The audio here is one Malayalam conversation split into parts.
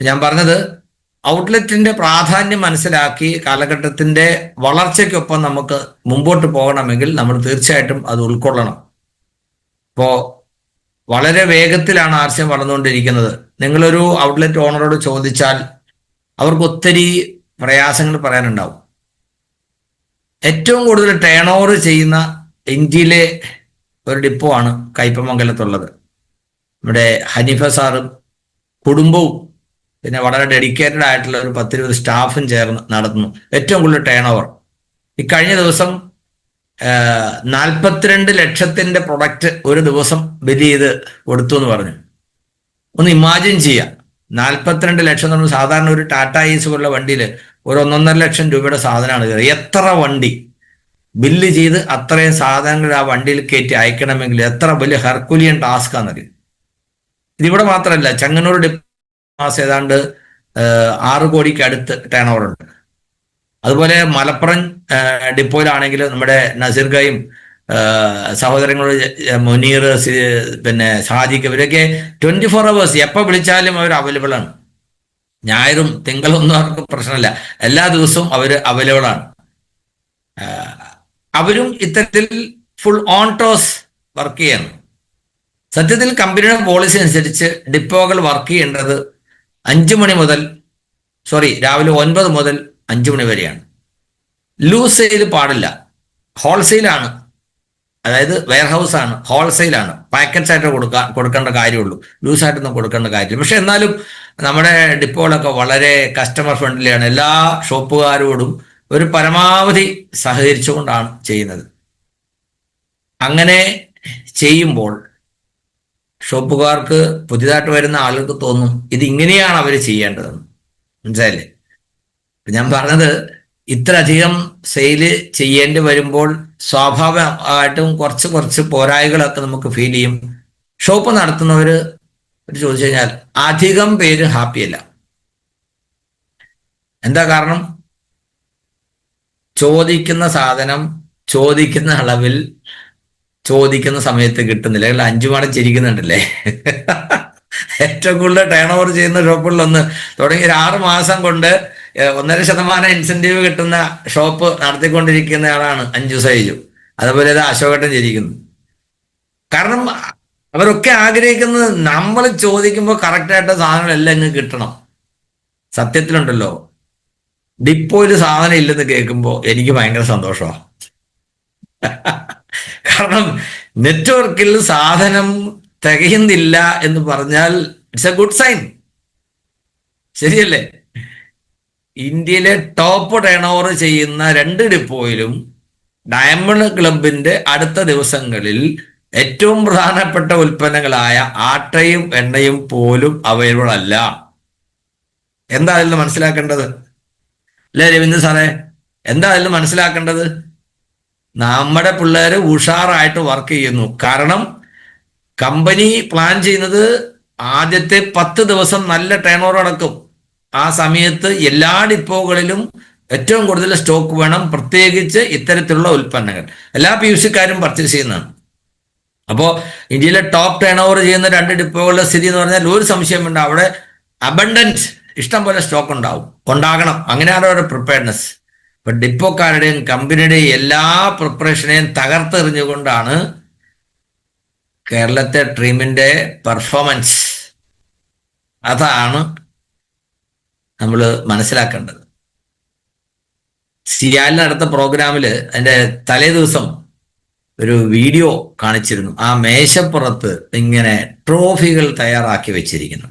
ഞാൻ പറഞ്ഞത് ഔട്ട്ലെറ്റിന്റെ പ്രാധാന്യം മനസ്സിലാക്കി കാലഘട്ടത്തിന്റെ വളർച്ചയ്ക്കൊപ്പം നമുക്ക് മുമ്പോട്ട് പോകണമെങ്കിൽ നമ്മൾ തീർച്ചയായിട്ടും അത് ഉൾക്കൊള്ളണം. ഇപ്പോ വളരെ വേഗത്തിലാണ് ആർസ്യം വളർന്നുകൊണ്ടിരിക്കുന്നത്. നിങ്ങളൊരു ഔട്ട്ലെറ്റ് ഓണറോട് ചോദിച്ചാൽ അവർക്ക് ഒത്തിരി പ്രയാസങ്ങൾ പറയാനുണ്ടാവും. ഏറ്റവും കൂടുതൽ ടേൺ ഓവർ ചെയ്യുന്ന ഇന്ത്യയിലെ ഒരു ഡിപ്പോ ആണ് കയ്പമംഗലത്തുള്ളത്. നമ്മുടെ ഹനീഫ സാറും കുടുംബവും പിന്നെ വളരെ ഡെഡിക്കേറ്റഡ് ആയിട്ടുള്ള ഒരു 10-20 സ്റ്റാഫും ചേർന്ന് നടത്തുന്നു ഏറ്റവും കൂടുതൽ ടേൺ ഓവർ. ഇക്കഴിഞ്ഞ ദിവസം 42 ലക്ഷത്തിന്റെ പ്രൊഡക്റ്റ് ഒരു ദിവസം ബിൽ ചെയ്ത് കൊടുത്തു എന്ന് പറഞ്ഞു. ഒന്ന് ഇമാജിൻ ചെയ്യാം, 42 ലക്ഷം എന്ന് പറഞ്ഞാൽ സാധാരണ ഒരു ടാറ്റ ഈസ് പോലുള്ള വണ്ടിയിൽ ഒരു 1.5 ലക്ഷം രൂപയുടെ സാധനമാണ് കയറി. എത്ര വണ്ടി ബില്ല് ചെയ്ത് അത്രയും സാധനങ്ങൾ ആ വണ്ടിയിൽ കയറ്റി അയക്കണമെങ്കിൽ എത്ര വലിയ ഹെർക്കുലിയൻ ടാസ്ക് ആണെന്നറിയാം. ഇതിവിടെ മാത്രമല്ല, ചെങ്ങന്നൂർ ഡിപ്പോ മാസം ഏതാണ്ട് 6 കോടിക്ക് അടുത്ത് ടേൺ ഓവർ ഉണ്ട്. അതുപോലെ മലപ്പുറം ഡിപ്പോയിലാണെങ്കിൽ നമ്മുടെ നസീർഗയും സഹോദരങ്ങളോട് മുനീർ പിന്നെ സാദിഖ് ഇവരൊക്കെ 24 hours എപ്പോൾ വിളിച്ചാലും അവർ അവൈലബിൾ ആണ്. ഞായറും തിങ്കളൊന്നും അവർക്ക് പ്രശ്നമില്ല, എല്ലാ ദിവസവും അവർ അവൈലബിൾ ആണ്. അവരും ഇത്തരത്തിൽ ഫുൾ ഓൺ ടോസ് വർക്ക് ചെയ്യണം. സത്യത്തിൽ കമ്പനിയുടെ പോളിസി അനുസരിച്ച് ഡിപ്പോകൾ വർക്ക് ചെയ്യേണ്ടത് 5 മണി മുതൽ രാവിലെ 9 മുതൽ 5 മണി വരെയാണ്. ലൂസ് സെയിൽ പാടില്ല. ഹോൾസെയിലാണ്, അതായത് വെയർഹൗസ് ആണ്, ഹോൾസെയിലാണ്, പാക്കറ്റ്സ് ആയിട്ട് കൊടുക്കേണ്ട കാര്യമുള്ളൂ, ലൂസായിട്ടൊന്നും കൊടുക്കേണ്ട കാര്യമില്ല. പക്ഷെ എന്നാലും നമ്മുടെ ഡിപ്പോകളൊക്കെ വളരെ കസ്റ്റമർ ഫ്രണ്ട്ലിയാണ്. എല്ലാ ഷോപ്പുകാരോടും ഒരു പരമാവധി സഹകരിച്ചുകൊണ്ടാണ് ചെയ്യുന്നത്. അങ്ങനെ ചെയ്യുമ്പോൾ ഷോപ്പുകാർക്ക് പുതിയതായിട്ട് വരുന്ന ആളുകൾക്ക് തോന്നും ഇത് ഇങ്ങനെയാണ് അവർ ചെയ്യേണ്ടതെന്ന്. മനസ്സിലായില്ലേ? ഞാൻ പറഞ്ഞത് ഇത്രയധികം സെയില് ചെയ്യേണ്ടി വരുമ്പോൾ സ്വാഭാവികമായിട്ടും കുറച്ച് പോരായ്കളൊക്കെ നമുക്ക് ഫീൽ ചെയ്യും. ഷോപ്പ് നടത്തുന്നവർ ചോദിച്ചു കഴിഞ്ഞാൽ അധികം പേര് ഹാപ്പിയല്ല. എന്താ കാരണം? ചോദിക്കുന്ന സാധനം ചോദിക്കുന്ന അളവിൽ ചോദിക്കുന്ന സമയത്ത് കിട്ടുന്നില്ല. 5 മടം ചിരിക്കുന്നുണ്ടല്ലേ? ഏറ്റവും കൂടുതൽ ടേൺ ഓവർ ചെയ്യുന്ന ഷോപ്പുകളിലൊന്ന് തുടങ്ങി 6 മാസം കൊണ്ട് 1.5% ഇൻസെന്റീവ് കിട്ടുന്ന ഷോപ്പ് നടത്തിക്കൊണ്ടിരിക്കുന്ന ആളാണ് അഞ്ജു സൈജു. അതുപോലെ അശോകട്ടൻ ചിരിക്കുന്നു. കാരണം അവരൊക്കെ ആഗ്രഹിക്കുന്നത് നമ്മൾ ചോദിക്കുമ്പോൾ കറക്റ്റായിട്ട് സാധനങ്ങളെല്ലാം ഇങ്ങ് കിട്ടണം. സത്യത്തിലുണ്ടല്ലോ, ഡിപ്പോയിൽ സാധനം ഇല്ലെന്ന് കേൾക്കുമ്പോൾ എനിക്ക് ഭയങ്കര സന്തോഷമാണ്. കാരണം നെറ്റ്വർക്കിൽ സാധനം തികയുന്നില്ല എന്ന് പറഞ്ഞാൽ ഇറ്റ്സ് എ ഗുഡ് സൈൻ. ശരിയല്ലേ? ഇന്ത്യയിലെ ടോപ്പ് ടേൺ ഓവർ ചെയ്യുന്ന 2 ഡിപ്പോയിലും ഡയമണ്ട് ക്ലബിന്റെ അടുത്ത ദിവസങ്ങളിൽ ഏറ്റവും പ്രധാനപ്പെട്ട ഉൽപ്പന്നങ്ങളായ ആട്ടയും എണ്ണയും പോലും അവൈലബിൾ അല്ല. എന്താ അതിൽ മനസ്സിലാക്കേണ്ടത്? അല്ലേ രവീന്ദ്ര സാറേ? എന്താ അതിൽ മനസ്സിലാക്കേണ്ടത്? നമ്മുടെ പിള്ളേർ ഉഷാറായിട്ട് വർക്ക് ചെയ്യുന്നു. കാരണം കമ്പനി പ്ലാൻ ചെയ്യുന്നത് ആദ്യത്തെ 10 ദിവസം നല്ല ടേൺ ഓവർ നടക്കും. ആ സമയത്ത് എല്ലാ ഡിപ്പോകളിലും ഏറ്റവും കൂടുതൽ സ്റ്റോക്ക് വേണം, പ്രത്യേകിച്ച് ഇത്തരത്തിലുള്ള ഉൽപ്പന്നങ്ങൾ എല്ലാ PUCക്കാരും പർച്ചേസ് ചെയ്യുന്നതാണ്. അപ്പോൾ ഇന്ത്യയിലെ ടോപ്പ് ടേൺ ഓവർ ചെയ്യുന്ന 2 ഡിപ്പോകളുടെ സ്ഥിതി എന്ന് പറഞ്ഞാൽ ഒരു സംശയം വേണ്ട, അവിടെ അബണ്ടൻറ്റ് ഇഷ്ടം പോലെ സ്റ്റോക്ക് ഉണ്ടാകണം. അങ്ങനെയാണ് അവരുടെ പ്രിപ്പയർനെസ്. ഇപ്പൊ ഡിപ്പോക്കാരുടെയും കമ്പനിയുടെയും എല്ലാ പ്രിപ്പറേഷനെയും തകർത്തെറിഞ്ഞുകൊണ്ടാണ് കേരളത്തെ ടീമിന്റെ പെർഫോമൻസ്. അതാണ് നമ്മൾ മനസ്സിലാക്കേണ്ടത്. സിയാലിൽ നടത്ത പ്രോഗ്രാമില് അതിന്റെ തലേ ദിവസം ഒരു വീഡിയോ കാണിച്ചിരുന്നു. ആ മേശപ്പുറത്ത് ഇങ്ങനെ ട്രോഫികൾ തയ്യാറാക്കി വെച്ചിരിക്കുന്നു.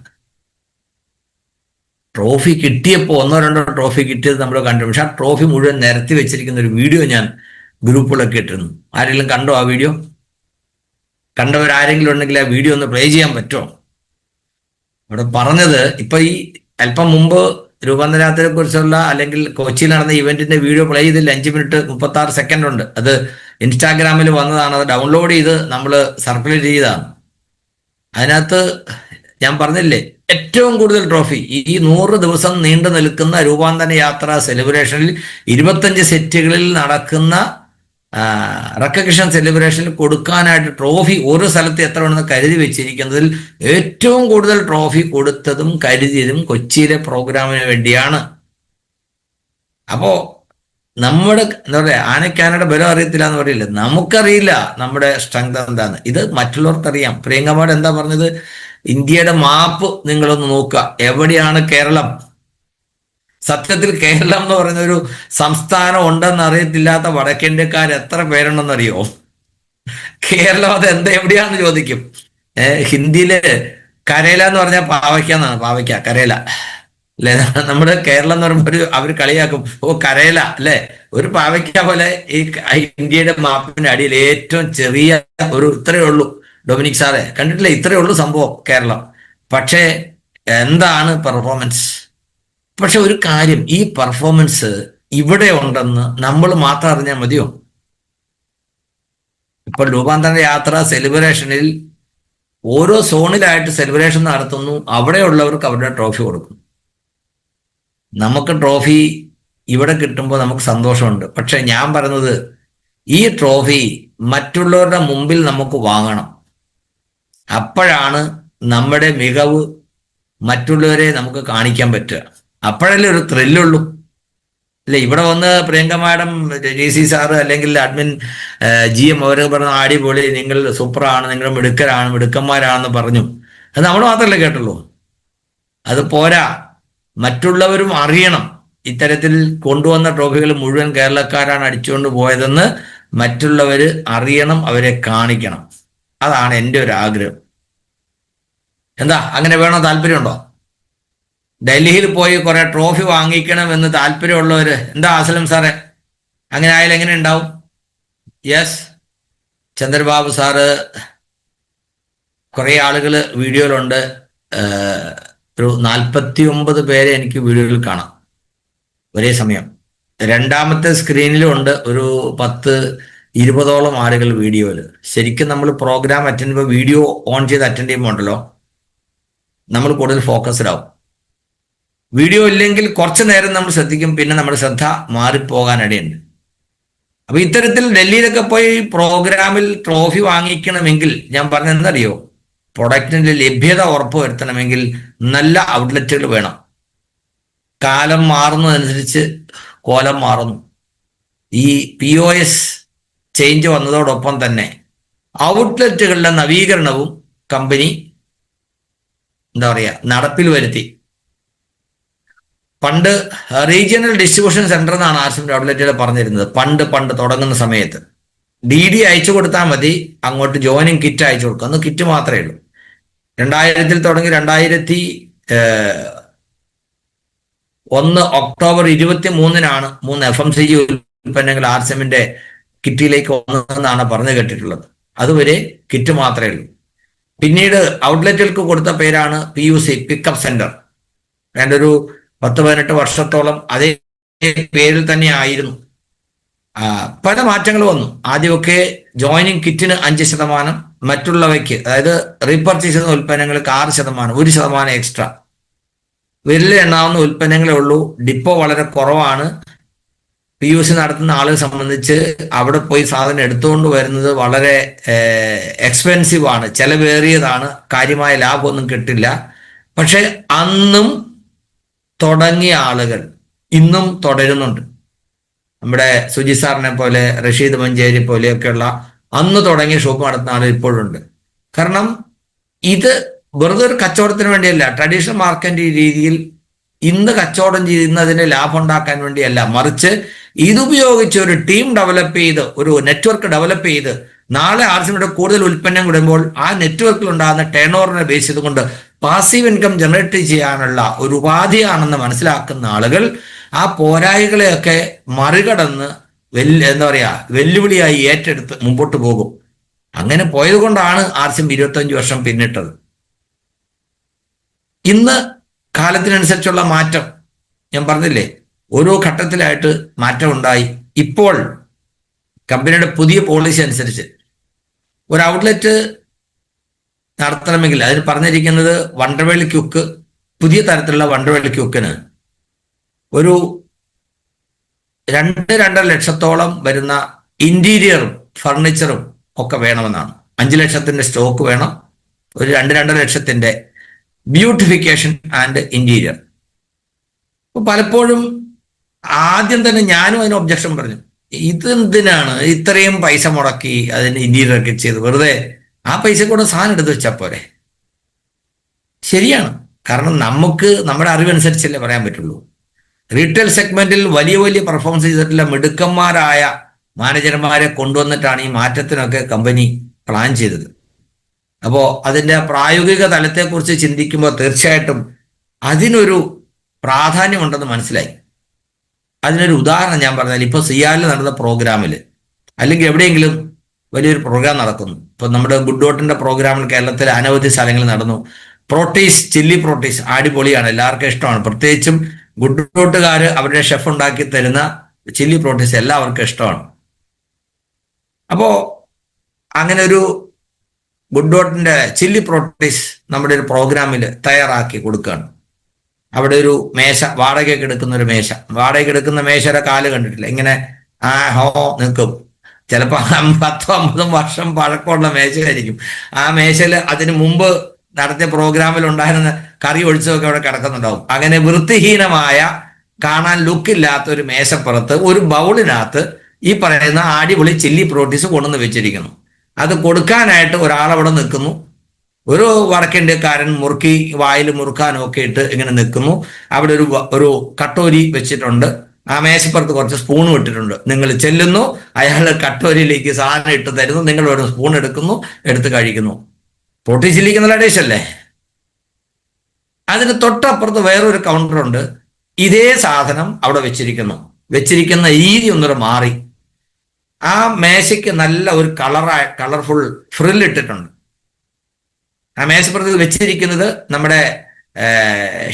ട്രോഫി കിട്ടിയപ്പോൾ 1-2 ട്രോഫി കിട്ടിയത് നമ്മൾ കണ്ടു. പക്ഷെ ആ ട്രോഫി മുഴുവൻ നിരത്തി വെച്ചിരിക്കുന്ന ഒരു വീഡിയോ ഞാൻ ഗ്രൂപ്പുകളൊക്കെ ഇട്ടിരുന്നു. ആരെങ്കിലും കണ്ടോ ആ വീഡിയോ? കണ്ടവരാരെങ്കിലും ഉണ്ടെങ്കിൽ ആ വീഡിയോ ഒന്ന് പ്ലേ ചെയ്യാൻ പറ്റുമോ? അവിടെ പറഞ്ഞത് ഇപ്പൊ ഈ അല്പം മുമ്പ് രൂപാന്തരയാത്രയെ കുറിച്ചുള്ള അല്ലെങ്കിൽ കൊച്ചിയിൽ നടന്ന ഇവന്റിന്റെ വീഡിയോ പ്ലേ ചെയ്തില്ല. 5 മിനിറ്റ് 36 സെക്കൻഡ് ഉണ്ട്. അത് ഇൻസ്റ്റാഗ്രാമിൽ വന്നതാണ്. അത് ഡൗൺലോഡ് ചെയ്ത് നമ്മൾ സർക്കുലേറ്റ് ചെയ്തതാണ്. അതിനകത്ത് ഞാൻ പറഞ്ഞില്ലേ, ഏറ്റവും കൂടുതൽ ട്രോഫി ഈ 100 ദിവസം നീണ്ടു നിൽക്കുന്ന രൂപാന്തര യാത്ര സെലിബ്രേഷനിൽ 25 സെറ്റുകളിൽ നടക്കുന്ന റെക്കഗ്നിഷൻ സെലിബ്രേഷനിൽ കൊടുക്കാനായിട്ട് ട്രോഫി ഓരോ സ്ഥലത്ത് എത്ര വേണമെന്ന് കരുതി വെച്ചിരിക്കുന്നതിൽ ഏറ്റവും കൂടുതൽ ട്രോഫി കൊടുത്തതും കരുതിയതും കൊച്ചിയിലെ പ്രോഗ്രാമിന് വേണ്ടിയാണ്. അപ്പോ നമ്മുടെ എന്താ പറയുക, ആനയ്ക്കാനയുടെ ബലം അറിയത്തില്ല എന്ന് പറയില്ല, നമുക്കറിയില്ല നമ്മുടെ സ്ട്രെങ്ത് എന്താന്ന്. ഇത് മറ്റുള്ളവർക്കറിയാം. പ്രിയങ്കമാട് എന്താ പറഞ്ഞത്? ഇന്ത്യയുടെ മാപ്പ് നിങ്ങളൊന്ന് നോക്കുക, എവിടെയാണ് കേരളം? സത്യത്തിൽ കേരളം എന്ന് പറയുന്ന ഒരു സംസ്ഥാനം ഉണ്ടെന്ന് അറിയത്തില്ലാത്ത വടക്കേന്ത്യക്കാർ എത്ര പേരുണ്ടെന്നറിയോ? കേരളം അത് എന്താ എവിടെയാണെന്ന് ചോദിക്കും. ഹിന്ദിയില് കരേല എന്ന് പറഞ്ഞാൽ പാവയ്ക്ക എന്നാണ്. പാവയ്ക്ക, കരേല അല്ലെ? നമ്മുടെ കേരളം എന്ന് പറയുമ്പോൾ അവർ കളിയാക്കും, ഓ കരേല അല്ലെ? ഒരു പാവയ്ക്ക പോലെ ഈ ഇന്ത്യയുടെ മാപ്പിന്റെ അടിയിൽ ഏറ്റവും ചെറിയ ഒരു ഇത്രയേ ഉള്ളൂ. ഡൊമിനിക് സാറെ കണ്ടിട്ടില്ലേ? ഇത്രയേ ഉള്ളൂ സംഭവം കേരളം. പക്ഷേ എന്താണ് പെർഫോമൻസ്? പക്ഷെ ഒരു കാര്യം, ഈ പെർഫോമൻസ് ഇവിടെ ഉണ്ടെന്ന് നമ്മൾ മാത്രം അറിഞ്ഞാൽ മതിയോ? ഇപ്പോൾ രൂപാന്തര യാത്ര സെലിബ്രേഷനിൽ ഓരോ സോണിലായിട്ട് സെലിബ്രേഷൻ നടത്തുന്നു. അവിടെയുള്ളവർക്ക് അവരുടെ ട്രോഫി കൊടുക്കും. നമുക്ക് ട്രോഫി ഇവിടെ കിട്ടുമ്പോൾ നമുക്ക് സന്തോഷമുണ്ട്. പക്ഷെ ഞാൻ പറയുന്നത്, ഈ ട്രോഫി മറ്റുള്ളവരുടെ മുമ്പിൽ നമുക്ക് വാങ്ങണം. അപ്പോഴാണ് നമ്മുടെ മികവ് മറ്റുള്ളവരെ നമുക്ക് കാണിക്കാൻ പറ്റുക. അപ്പോഴല്ലേ ഒരു ത്രില്ലുള്ളൂ അല്ലെ? ഇവിടെ വന്ന് പ്രിയങ്ക മാഡം, JC സാറ് അല്ലെങ്കിൽ അഡ്മിൻ GM അവർ പറഞ്ഞ അടിപൊളി, നിങ്ങൾ സൂപ്പറാണ്, നിങ്ങൾ മിടുക്കന്മാരാണെന്ന് പറഞ്ഞു. അത് നമ്മൾ മാത്രമല്ലേ കേട്ടുള്ളൂ. അത് പോരാ, മറ്റുള്ളവരും അറിയണം ഇത്തരത്തിൽ കൊണ്ടുവന്ന ട്രോഫികൾ മുഴുവൻ കേരളക്കാരാണ് അടിച്ചുകൊണ്ട് പോയതെന്ന് മറ്റുള്ളവർ അറിയണം, അവരെ കാണിക്കണം. അതാണ് എൻ്റെ ഒരു ആഗ്രഹം. എന്താ, അങ്ങനെ വേണോ? താല്പര്യമുണ്ടോ? ഡൽഹിയിൽ പോയി കുറെ ട്രോഫി വാങ്ങിക്കണം എന്ന് താല്പര്യമുള്ളവര് എന്താ അസ്ലം സാറേ, അങ്ങനെ ആയാലും എങ്ങനെ ഉണ്ടാവും? യെസ്, ചന്ദ്രബാബു സാറ്, കുറെ ആളുകൾ വീഡിയോയിലുണ്ട്. ഒരു 49 പേരെ എനിക്ക് വീഡിയോയിൽ കാണാം ഒരേ സമയം. രണ്ടാമത്തെ സ്ക്രീനിലും ഉണ്ട് ഒരു 10-20ഓളം ആളുകൾ വീഡിയോയിൽ. ശരിക്കും നമ്മൾ പ്രോഗ്രാം അറ്റൻഡ് ചെയ്യുമ്പോൾ, വീഡിയോ ഓൺ ചെയ്ത് അറ്റൻഡ് ചെയ്യുമ്പോൾ ഉണ്ടല്ലോ, നമ്മൾ കൂടുതൽ ഫോക്കസ്ഡ് ആവും. വീഡിയോ ഇല്ലെങ്കിൽ കുറച്ചു നേരം നമ്മൾ ശ്രദ്ധിക്കും, പിന്നെ നമ്മുടെ ശ്രദ്ധ മാറിപ്പോകാനിടയുണ്ട്. അപ്പൊ ഇത്തരത്തിൽ ഡൽഹിയിലൊക്കെ പോയി പ്രോഗ്രാമിൽ ട്രോഫി വാങ്ങിക്കണമെങ്കിൽ ഞാൻ പറഞ്ഞെന്തറിയോ, പ്രൊഡക്റ്റിന്റെ ലഭ്യത ഉറപ്പുവരുത്തണമെങ്കിൽ നല്ല ഔട്ട്ലെറ്റുകൾ വേണം. കാലം മാറുന്നതനുസരിച്ച് കോലം മാറുന്നു. ഈ POS ചേഞ്ച് വന്നതോടൊപ്പം തന്നെ ഔട്ട്ലെറ്റുകളുടെ നവീകരണവും കമ്പനി എന്താ പറയുക നടപ്പിൽ വരുത്തി. പണ്ട് റീജിയണൽ ഡിസ്ട്രിബ്യൂഷൻ സെന്റർ എന്നാണ് ആർസിഎം ഔട്ട്ലെറ്റുകൾ പറഞ്ഞിരുന്നത്. പണ്ട് തുടങ്ങുന്ന സമയത്ത് DD അയച്ചു കൊടുത്താൽ മതി, അങ്ങോട്ട് ജോയിനിങ് കിറ്റ് അയച്ചു കൊടുക്കും. അന്ന് കിറ്റ് മാത്രമേ ഉള്ളൂ. 2000 തുടങ്ങി 2001 ഒക്ടോബർ 23-നാണ് 3 FMCG ഉൽപ്പന്നങ്ങൾ ആർസിഎമ്മിന്റെ കിറ്റിലേക്ക് വന്നതെന്നാണ് പറഞ്ഞു കേട്ടിട്ടുള്ളത്. അതുവരെ കിറ്റ് മാത്രമേ ഉള്ളൂ. പിന്നീട് ഔട്ട്ലെറ്റുകൾക്ക് കൊടുത്ത പേരാണ് PUC, പിക്കപ്പ് സെന്റർ. അതിൻ്റെ ഒരു 10-18 വർഷത്തോളം അതേ പേരിൽ തന്നെ ആയിരുന്നു. പല മാറ്റങ്ങൾ വന്നു. ആദ്യമൊക്കെ ജോയിനിങ് കിറ്റിന് 5%, മറ്റുള്ളവയ്ക്ക് അതായത് റീപർച്ചേസ് ചെയ്യുന്ന ഉൽപ്പന്നങ്ങൾക്ക് 6%, 1% എക്സ്ട്രാ. വിരലിൽ എണ്ണാവുന്ന ഉൽപ്പന്നങ്ങളേ ഉള്ളൂ. ഡിപ്പോ വളരെ കുറവാണ്. PUC നടത്തുന്ന ആളുകളെ സംബന്ധിച്ച് അവിടെ പോയി സാധനം എടുത്തുകൊണ്ട് വരുന്നത് വളരെ എക്സ്പെൻസീവ് ആണ്, ചെലവേറിയതാണ്, കാര്യമായ ലാഭമൊന്നും കിട്ടില്ല. പക്ഷെ അന്നും തുടങ്ങിയ ആളുകൾ ഇന്നും തുടരുന്നുണ്ട്. നമ്മുടെ സുജി സാറിനെ പോലെ, റഷീദ് മഞ്ചേരി പോലെയൊക്കെയുള്ള അന്ന് തുടങ്ങിയ ഷോപ്പ് നടത്തുന്ന ആളുകൾ ഇപ്പോഴുണ്ട്. കാരണം ഇത് വെറുതെ ഒരു കച്ചവടത്തിന് വേണ്ടിയല്ല, ട്രഡീഷണൽ മാർക്കറ്റ് രീതിയിൽ ഇന്ന് കച്ചവടം ചെയ്യുന്നതിന് ലാഭം ഉണ്ടാക്കാൻ വേണ്ടിയല്ല, മറിച്ച് ഇതുപയോഗിച്ച് ഒരു ടീം ഡെവലപ്പ് ചെയ്ത്, ഒരു നെറ്റ്വർക്ക് ഡെവലപ്പ് ചെയ്ത്, നാളെ ആർസിഎമ്മിന്റെ കൂടുതൽ ഉൽപ്പന്നം കൂടുമ്പോൾ ആ നെറ്റ്വർക്കിൽ ഉണ്ടാകുന്ന ടേൺ ഓവറിനെ ബേസ് ചെയ്തുകൊണ്ട് പാസീവ് ഇൻകം ജനറേറ്റ് ചെയ്യാനുള്ള ഒരു ഉപാധിയാണെന്ന് മനസ്സിലാക്കുന്ന ആളുകൾ ആ പോരായികളെയൊക്കെ മറികടന്ന് എന്താ പറയാ വെല്ലുവിളിയായി ഏറ്റെടുത്ത് മുമ്പോട്ട് പോകും. അങ്ങനെ പോയത് കൊണ്ടാണ് ആർസിഎം 25 വർഷം പിന്നിട്ടത്. ഇന്ന് കാലത്തിനനുസരിച്ചുള്ള മാറ്റം ഞാൻ പറഞ്ഞില്ലേ, ഓരോ ഘട്ടത്തിലായിട്ട് മാറ്റം ഉണ്ടായി. ഇപ്പോൾ കമ്പനിയുടെ പുതിയ പോളിസി അനുസരിച്ച് ഒരു ഔട്ട്ലെറ്റ് നടത്തണമെങ്കിൽ അതിന് പറഞ്ഞിരിക്കുന്നത് വണ്ടർവേൾ ക്യുക്ക്, പുതിയ തരത്തിലുള്ള വണ്ടർവേൾ ക്യുക്കിന് ഒരു 2-2.5 ലക്ഷത്തോളം വരുന്ന ഇന്റീരിയറും ഫർണിച്ചറും ഒക്കെ വേണമെന്നാണ്. 5 ലക്ഷത്തിന്റെ സ്റ്റോക്ക് വേണം, ഒരു 2-2.5 ലക്ഷത്തിന്റെ ബ്യൂട്ടിഫിക്കേഷൻ ആൻഡ് ഇന്റീരിയർ. അപ്പൊ പലപ്പോഴും ആദ്യം തന്നെ ഞാനും അതിന് ഒബ്ജക്ഷൻ പറഞ്ഞു. ഇതെന്തിനാണ് ഇത്രയും പൈസ മുടക്കി അതിന് ഇന്റീരിയർ ഒക്കെ ചെയ്ത്, വെറുതെ ആ പൈസ കൂടെ സാധനം എടുത്ത് വെച്ചാൽ പോരെ. ശരിയാണ്, കാരണം നമുക്ക് നമ്മുടെ അറിവനുസരിച്ചല്ലേ പറയാൻ പറ്റുള്ളൂ. റീറ്റെയിൽ സെഗ്മെന്റിൽ വലിയ വലിയ പെർഫോമൻസ് ചെയ്തിട്ടുള്ള മിടുക്കന്മാരായ മാനേജർമാരെ കൊണ്ടുവന്നിട്ടാണ് ഈ മാറ്റത്തിനൊക്കെ കമ്പനി പ്ലാൻ ചെയ്തത്. അപ്പോൾ അതിൻ്റെ പ്രായോഗിക തലത്തെക്കുറിച്ച് ചിന്തിക്കുമ്പോൾ തീർച്ചയായിട്ടും അതിനൊരു പ്രാധാന്യമുണ്ടെന്ന് മനസ്സിലായി. അതിനൊരു ഉദാഹരണം ഞാൻ പറഞ്ഞാൽ, ഇപ്പോൾ സിയാലിൽ നടന്ന പ്രോഗ്രാമിൽ അല്ലെങ്കിൽ എവിടെയെങ്കിലും വലിയൊരു പ്രോഗ്രാം നടക്കുന്നു. ഇപ്പം നമ്മുടെ ഗുഡ് ഡോട്ടിൻ്റെ പ്രോഗ്രാമിൽ കേരളത്തിലെ അനവധി സ്ഥലങ്ങളിൽ നടന്നു. പ്രോട്ടീസ്, ചില്ലി പ്രോട്ടീസ് അടിപൊളിയാണ്, എല്ലാവർക്കും ഇഷ്ടമാണ്. പ്രത്യേകിച്ചും ഗുഡ് ഡോട്ടുകാർ അവരുടെ ഷെഫ് ഉണ്ടാക്കി തരുന്ന ചില്ലി പ്രോട്ടീസ് എല്ലാവർക്കും ഇഷ്ടമാണ്. അപ്പോൾ അങ്ങനെ ഒരു ഗുഡ് ഡോട്ടിൻ്റെ ചില്ലി പ്രോട്ടീസ് നമ്മുടെ ഒരു പ്രോഗ്രാമിൽ തയ്യാറാക്കി കൊടുക്കുകയാണ്. അവിടെ ഒരു മേശ, വാടകയ്ക്ക് എടുക്കുന്ന ഒരു മേശ, വാടകയ്ക്ക് എടുക്കുന്ന മേശയുടെ കാല് കണ്ടിട്ടില്ല, ഇങ്ങനെ നിൽക്കും. ചിലപ്പോൾ 10-50 വർഷം പഴക്കമുള്ള മേശയായിരിക്കും. ആ മേശയിൽ അതിന് മുമ്പ് നടത്തിയ പ്രോഗ്രാമിൽ ഉണ്ടായിരുന്ന കറി ഒഴിച്ചതൊക്കെ അവിടെ കിടക്കുന്നുണ്ടാവും. അങ്ങനെ വൃത്തിഹീനമായ, കാണാൻ ലുക്കില്ലാത്ത ഒരു മേശപ്പുറത്ത് ഒരു ബൗളിനകത്ത് ഈ പറയുന്ന അടിപൊളി ചില്ലി പ്രോട്ടീസ് കൊണ്ടുവന്ന് വെച്ചിരിക്കുന്നു. അത് കൊടുക്കാനായിട്ട് ഒരാളവിടെ നിൽക്കുന്നു. ഒരു വടക്കേന്ത്യക്കാരൻ മുറുക്കി വായിൽ മുറുക്കാനും ഒക്കെ ഇട്ട് ഇങ്ങനെ നിൽക്കുന്നു. അവിടെ ഒരു കട്ടോരി വെച്ചിട്ടുണ്ട്. ആ മേശപ്പുറത്ത് കുറച്ച് സ്പൂണും ഇട്ടിട്ടുണ്ട്. നിങ്ങൾ ചെല്ലുന്നു, അയാൾ കട്ടോരിയിലേക്ക് സാധനം ഇട്ട് തരുന്നു, നിങ്ങൾ ഒരു സ്പൂൺ എടുക്കുന്നു, എടുത്ത് കഴിക്കുന്നു. പ്രോട്ടീൻ ചില്ലിക്ക് നല്ല ടേസ്റ്റ് അല്ലേ? അതിന് തൊട്ടപ്പുറത്ത് വേറൊരു കൗണ്ടറുണ്ട്. ഇതേ സാധനം അവിടെ വെച്ചിരിക്കുന്ന രീതി ഒന്നൊരു മാറി. ആ മേശയ്ക്ക് നല്ല ഒരു കളർഫുൾ ഫ്രിൽ ഇട്ടിട്ടുണ്ട്. ആ മേശപ്പുറത്ത് വെച്ചിരിക്കുന്നത് നമ്മുടെ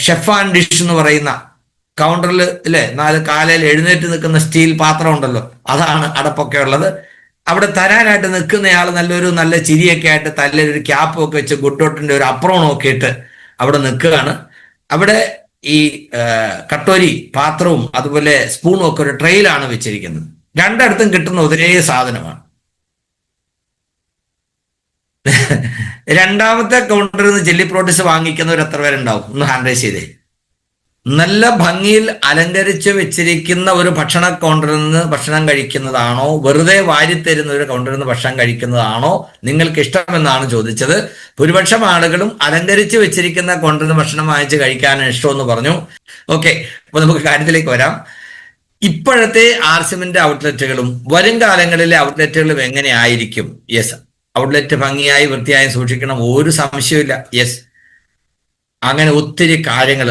ഷെഫ് ആൻഡ് ഡിഷ് എന്ന് പറയുന്ന കൗണ്ടറിൽ ഇല്ലേ 4 കാലയിൽ എഴുന്നേറ്റ് നിൽക്കുന്ന സ്റ്റീൽ പാത്രം ഉണ്ടല്ലോ, അതാണ് അടപ്പൊക്കെ ഉള്ളത്. അവിടെ തരാനായിട്ട് നിൽക്കുന്നയാൾ നല്ല ചിരിയൊക്കെ ആയിട്ട് തലയിൽ ഒരു ക്യാപ്പും ഒക്കെ വെച്ച് ഗുഡ് ഡോട്ടിന്റെ ഒരു അപ്രോണും ഒക്കെ ഇട്ട് അവിടെ നിൽക്കുകയാണ്. അവിടെ ഈ കട്ടോരി പാത്രവും അതുപോലെ സ്പൂണും ഒക്കെ ഒരു ട്രെയിലാണ് വെച്ചിരിക്കുന്നത്. രണ്ടിടത്തും കിട്ടുന്ന ഒരേ സാധനമാണ്. രണ്ടാമത്തെ കൗണ്ടറിൽ നിന്ന് ചില്ലി പ്രോട്ടീസ് വാങ്ങിക്കുന്നവർ എത്ര പേരുണ്ടാവും? ഒന്ന് ഹാൻഡ് റൈസ് ചെയ്തേ. നല്ല ഭംഗിയിൽ അലങ്കരിച്ച് വെച്ചിരിക്കുന്ന ഒരു ഭക്ഷണ കൗണ്ടറിൽ നിന്ന് ഭക്ഷണം കഴിക്കുന്നതാണോ, വെറുതെ വാരിത്തരുന്ന ഒരു കൗണ്ടറിൽ നിന്ന് ഭക്ഷണം കഴിക്കുന്നതാണോ നിങ്ങൾക്ക് ഇഷ്ടമെന്നാണ് ചോദിച്ചത്. ഭൂരിപക്ഷം ആളുകളും അലങ്കരിച്ച് വെച്ചിരിക്കുന്ന കൗണ്ടറിൽ നിന്ന് ഭക്ഷണം വാങ്ങിച്ച് കഴിക്കാനാണ് ഇഷ്ടമെന്ന് പറഞ്ഞു. ഓക്കെ, അപ്പൊ നമുക്ക് കാര്യത്തിലേക്ക് വരാം. ഇപ്പോഴത്തെ ആർസിഎമ്മിന്റെ ഔട്ട്ലെറ്റുകളും വരും കാലങ്ങളിലെ ഔട്ട്ലെറ്റുകളും എങ്ങനെയായിരിക്കും? യെസ്, ഔട്ട്ലെറ്റ് ഭംഗിയായി വൃത്തിയായി സൂക്ഷിക്കണം, ഒരു സംശയമില്ല. യെസ്, അങ്ങനെ ഒത്തിരി കാര്യങ്ങൾ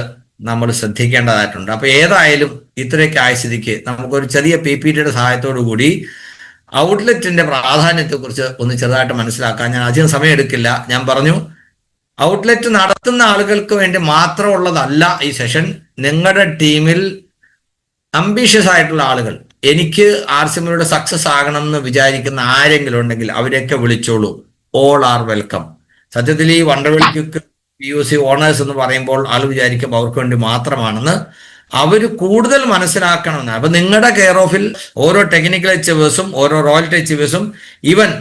നമ്മൾ ശ്രദ്ധിക്കേണ്ടതായിട്ടുണ്ട്. അപ്പൊ ഏതായാലും ഇത്രയൊക്കെ ആയ സ്ഥിതിക്ക് നമുക്കൊരു ചെറിയ PPTയുടെ സഹായത്തോടു കൂടി ഔട്ട്ലെറ്റിന്റെ പ്രാധാന്യത്തെക്കുറിച്ച് ഒന്ന് ചെറുതായിട്ട് മനസ്സിലാക്കാൻ ഞാൻ അധികം സമയം എടുക്കില്ല. ഞാൻ പറഞ്ഞു, ഔട്ട്ലെറ്റ് നടത്തുന്ന ആളുകൾക്ക് വേണ്ടി മാത്രമുള്ളതല്ല ഈ സെഷൻ. നിങ്ങളുടെ ടീമിൽ അംബീഷ്യസ് ആയിട്ടുള്ള ആളുകൾ, എനിക്ക് ആർസിഎമ്മിലൂടെ സക്സസ് ആകണം എന്ന് വിചാരിക്കുന്ന ആരെങ്കിലും ഉണ്ടെങ്കിൽ അവരെയൊക്കെ വിളിച്ചോളൂ. All are welcome. സത്യത്തിൽ ഈ വണ്ടർവെൽക്ക് POC ഓണേഴ്സ് എന്ന് പറയുമ്പോൾ ആൾ വിചാരിക്കും അവർക്ക് വേണ്ടി മാത്രമാണെന്ന്. അവർ കൂടുതൽ മനസ്സിലാക്കണമെന്ന്. അപ്പൊ നിങ്ങളുടെ കെയർ ഓഫിൽ ഓരോ ടെക്നിക്കൽ അച്ചീവേഴ്സും ഓരോ റോയൽറ്റി അച്ചീവേഴ്സും ഈവൻ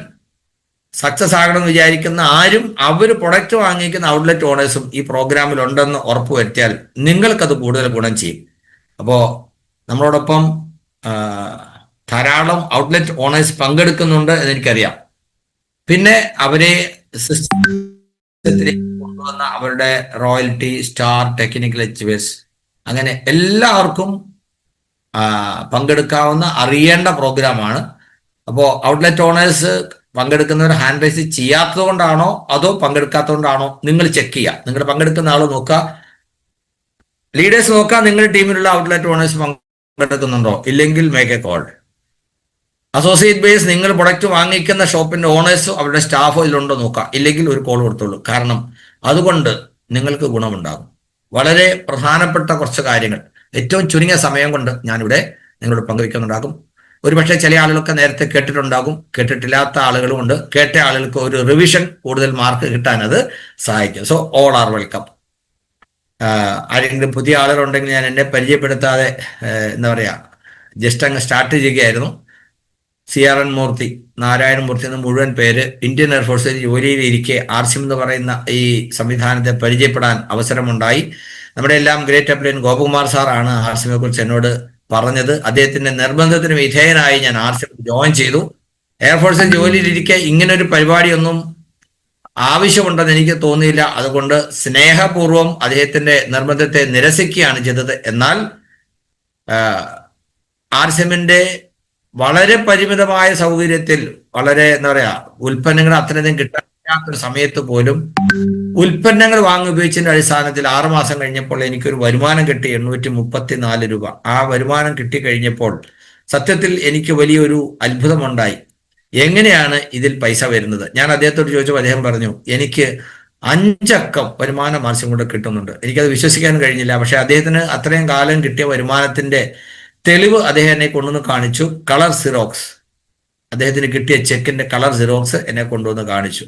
സക്സസ് ആകണമെന്ന് വിചാരിക്കുന്ന ആരും അവർ പ്രൊഡക്റ്റ് വാങ്ങിക്കുന്ന ഔട്ട്ലെറ്റ് ഓണേഴ്സും ഈ പ്രോഗ്രാമിൽ ഉണ്ടെന്ന് ഉറപ്പുവരുത്തിയാൽ നിങ്ങൾക്കത് കൂടുതൽ ഗുണം ചെയ്യും. അപ്പോൾ നമ്മളോടൊപ്പം ധാരാളം ഔട്ട്ലെറ്റ് ഓണേഴ്സ് പങ്കെടുക്കുന്നുണ്ട് എന്നെനിക്കറിയാം. പിന്നെ അവരെ സിസ്റ്റത്തിലേക്ക് കൊണ്ടുവന്ന അവരുടെ റോയൽറ്റി, സ്റ്റാർ, ടെക്നിക്കൽ അച്ചീവേഴ്സ്, അങ്ങനെ എല്ലാവർക്കും പങ്കെടുക്കാവുന്ന അറിയേണ്ട പ്രോഗ്രാമാണ്. അപ്പോൾ ഔട്ട്ലെറ്റ് ഓണേഴ്സ് പങ്കെടുക്കുന്നവർ ഹാൻഡ് റൈസ് ചെയ്യാത്തത് കൊണ്ടാണോ അതോ പങ്കെടുക്കാത്തത് കൊണ്ടാണോ നിങ്ങൾ ചെക്ക് ചെയ്യുക. നിങ്ങൾ പങ്കെടുക്കുന്ന ആൾ നോക്കുക, ലീഡേഴ്സ് നോക്കുക, നിങ്ങളുടെ ടീമിലുള്ള ഔട്ട്ലെറ്റ് ഓണേഴ്സ് പങ്കെടുക്കുന്നുണ്ടോ. ഇല്ലെങ്കിൽ make a call. Associate base നിങ്ങൾ പ്രൊഡക്റ്റ് വാങ്ങിക്കുന്ന ഷോപ്പിന്റെ ഓണേഴ്സോ അവരുടെ സ്റ്റാഫോ ഇതിലുണ്ടോ നോക്കുക. ഇല്ലെങ്കിൽ ഒരു കോൾ കൊടുത്തോളൂ. കാരണം അതുകൊണ്ട് നിങ്ങൾക്ക് ഗുണമുണ്ടാകും. വളരെ പ്രധാനപ്പെട്ട കുറച്ച് കാര്യങ്ങൾ ഏറ്റവും ചുരുങ്ങിയ സമയം കൊണ്ട് ഞാനിവിടെ നിങ്ങളോട് പങ്കുവയ്ക്കുന്നുണ്ടാകും. ഒരുപക്ഷെ ചില ആളുകളൊക്കെ നേരത്തെ കേട്ടിട്ടുണ്ടാകും, കേട്ടിട്ടില്ലാത്ത ആളുകളും ഉണ്ട്. കേട്ട ആളുകൾക്ക് ഒരു റിവിഷൻ, കൂടുതൽ മാർക്ക് കിട്ടാൻ അത് സഹായിക്കും. So all are welcome. ആരെങ്കിലും പുതിയ ആളുകളുണ്ടെങ്കിൽ ഞാൻ എന്നെ പരിചയപ്പെടുത്താതെ എന്താ പറയുക, ജസ്റ്റ് അങ്ങ് സ്റ്റാർട്ട് ചെയ്യുകയായിരുന്നു. CRN മൂർത്തി, നാരായണ മൂർത്തി എന്ന മുഴുവൻ പേര്, ഇന്ത്യൻ എയർഫോഴ്സിൽ ജോലിയിലിരിക്കെ ആർസിം എന്ന് പറയുന്ന ഈ സംവിധാനത്തെ പരിചയപ്പെടാൻ അവസരമുണ്ടായി. നമ്മുടെ എല്ലാം ഗ്രേറ്റ് അപ്ലൈൻ ഗോപകുമാർ സാറാണ് ആർസിമിനെ കുറിച്ച് എന്നോട് പറഞ്ഞത്. അദ്ദേഹത്തിന്റെ നിർബന്ധത്തിന് വിധേയനായി ഞാൻ ആർസിം ജോയിൻ ചെയ്തു. എയർഫോഴ്സിൽ ജോലിയിലിരിക്കെ ഇങ്ങനൊരു പരിപാടിയൊന്നും ആവശ്യമുണ്ടെന്ന് എനിക്ക് തോന്നിയില്ല. അതുകൊണ്ട് സ്നേഹപൂർവം അദ്ദേഹത്തിന്റെ നിർബന്ധത്തെ നിരസിക്കുകയാണ് ചെയ്തത്. എന്നാൽ ആർസിമിന്റെ വളരെ പരിമിതമായ സൗകര്യത്തിൽ, വളരെ എന്താ പറയാ, ഉൽപ്പന്നങ്ങൾ അത്രയധികം കിട്ടാത്തൊരു സമയത്ത് പോലും ഉൽപ്പന്നങ്ങൾ വാങ്ങി ഉപയോഗിച്ചതിന്റെ അടിസ്ഥാനത്തിൽ 6 മാസം കഴിഞ്ഞപ്പോൾ എനിക്കൊരു വരുമാനം കിട്ടി, 834 രൂപ. ആ വരുമാനം കിട്ടിക്കഴിഞ്ഞപ്പോൾ സത്യത്തിൽ എനിക്ക് വലിയൊരു അത്ഭുതമുണ്ടായി. എങ്ങനെയാണ് ഇതിൽ പൈസ വരുന്നത്? ഞാൻ അദ്ദേഹത്തോട് ചോദിച്ചപ്പോൾ അദ്ദേഹം പറഞ്ഞു, എനിക്ക് 5 അക്കം വരുമാനം മാസം കൊണ്ട് കിട്ടുന്നുണ്ട്. എനിക്കത് വിശ്വസിക്കാൻ കഴിഞ്ഞില്ല. പക്ഷെ അദ്ദേഹത്തിന് അത്രയും കാലം കിട്ടിയ വരുമാനത്തിന്റെ തെളിവ് അദ്ദേഹം എന്നെ കൊണ്ടുവന്ന് കാണിച്ചു. കളർ സിറോക്സ്, അദ്ദേഹത്തിന് കിട്ടിയ ചെക്കിന്റെ കളർ സിറോക്സ് എന്നെ കൊണ്ടുവന്ന് കാണിച്ചു.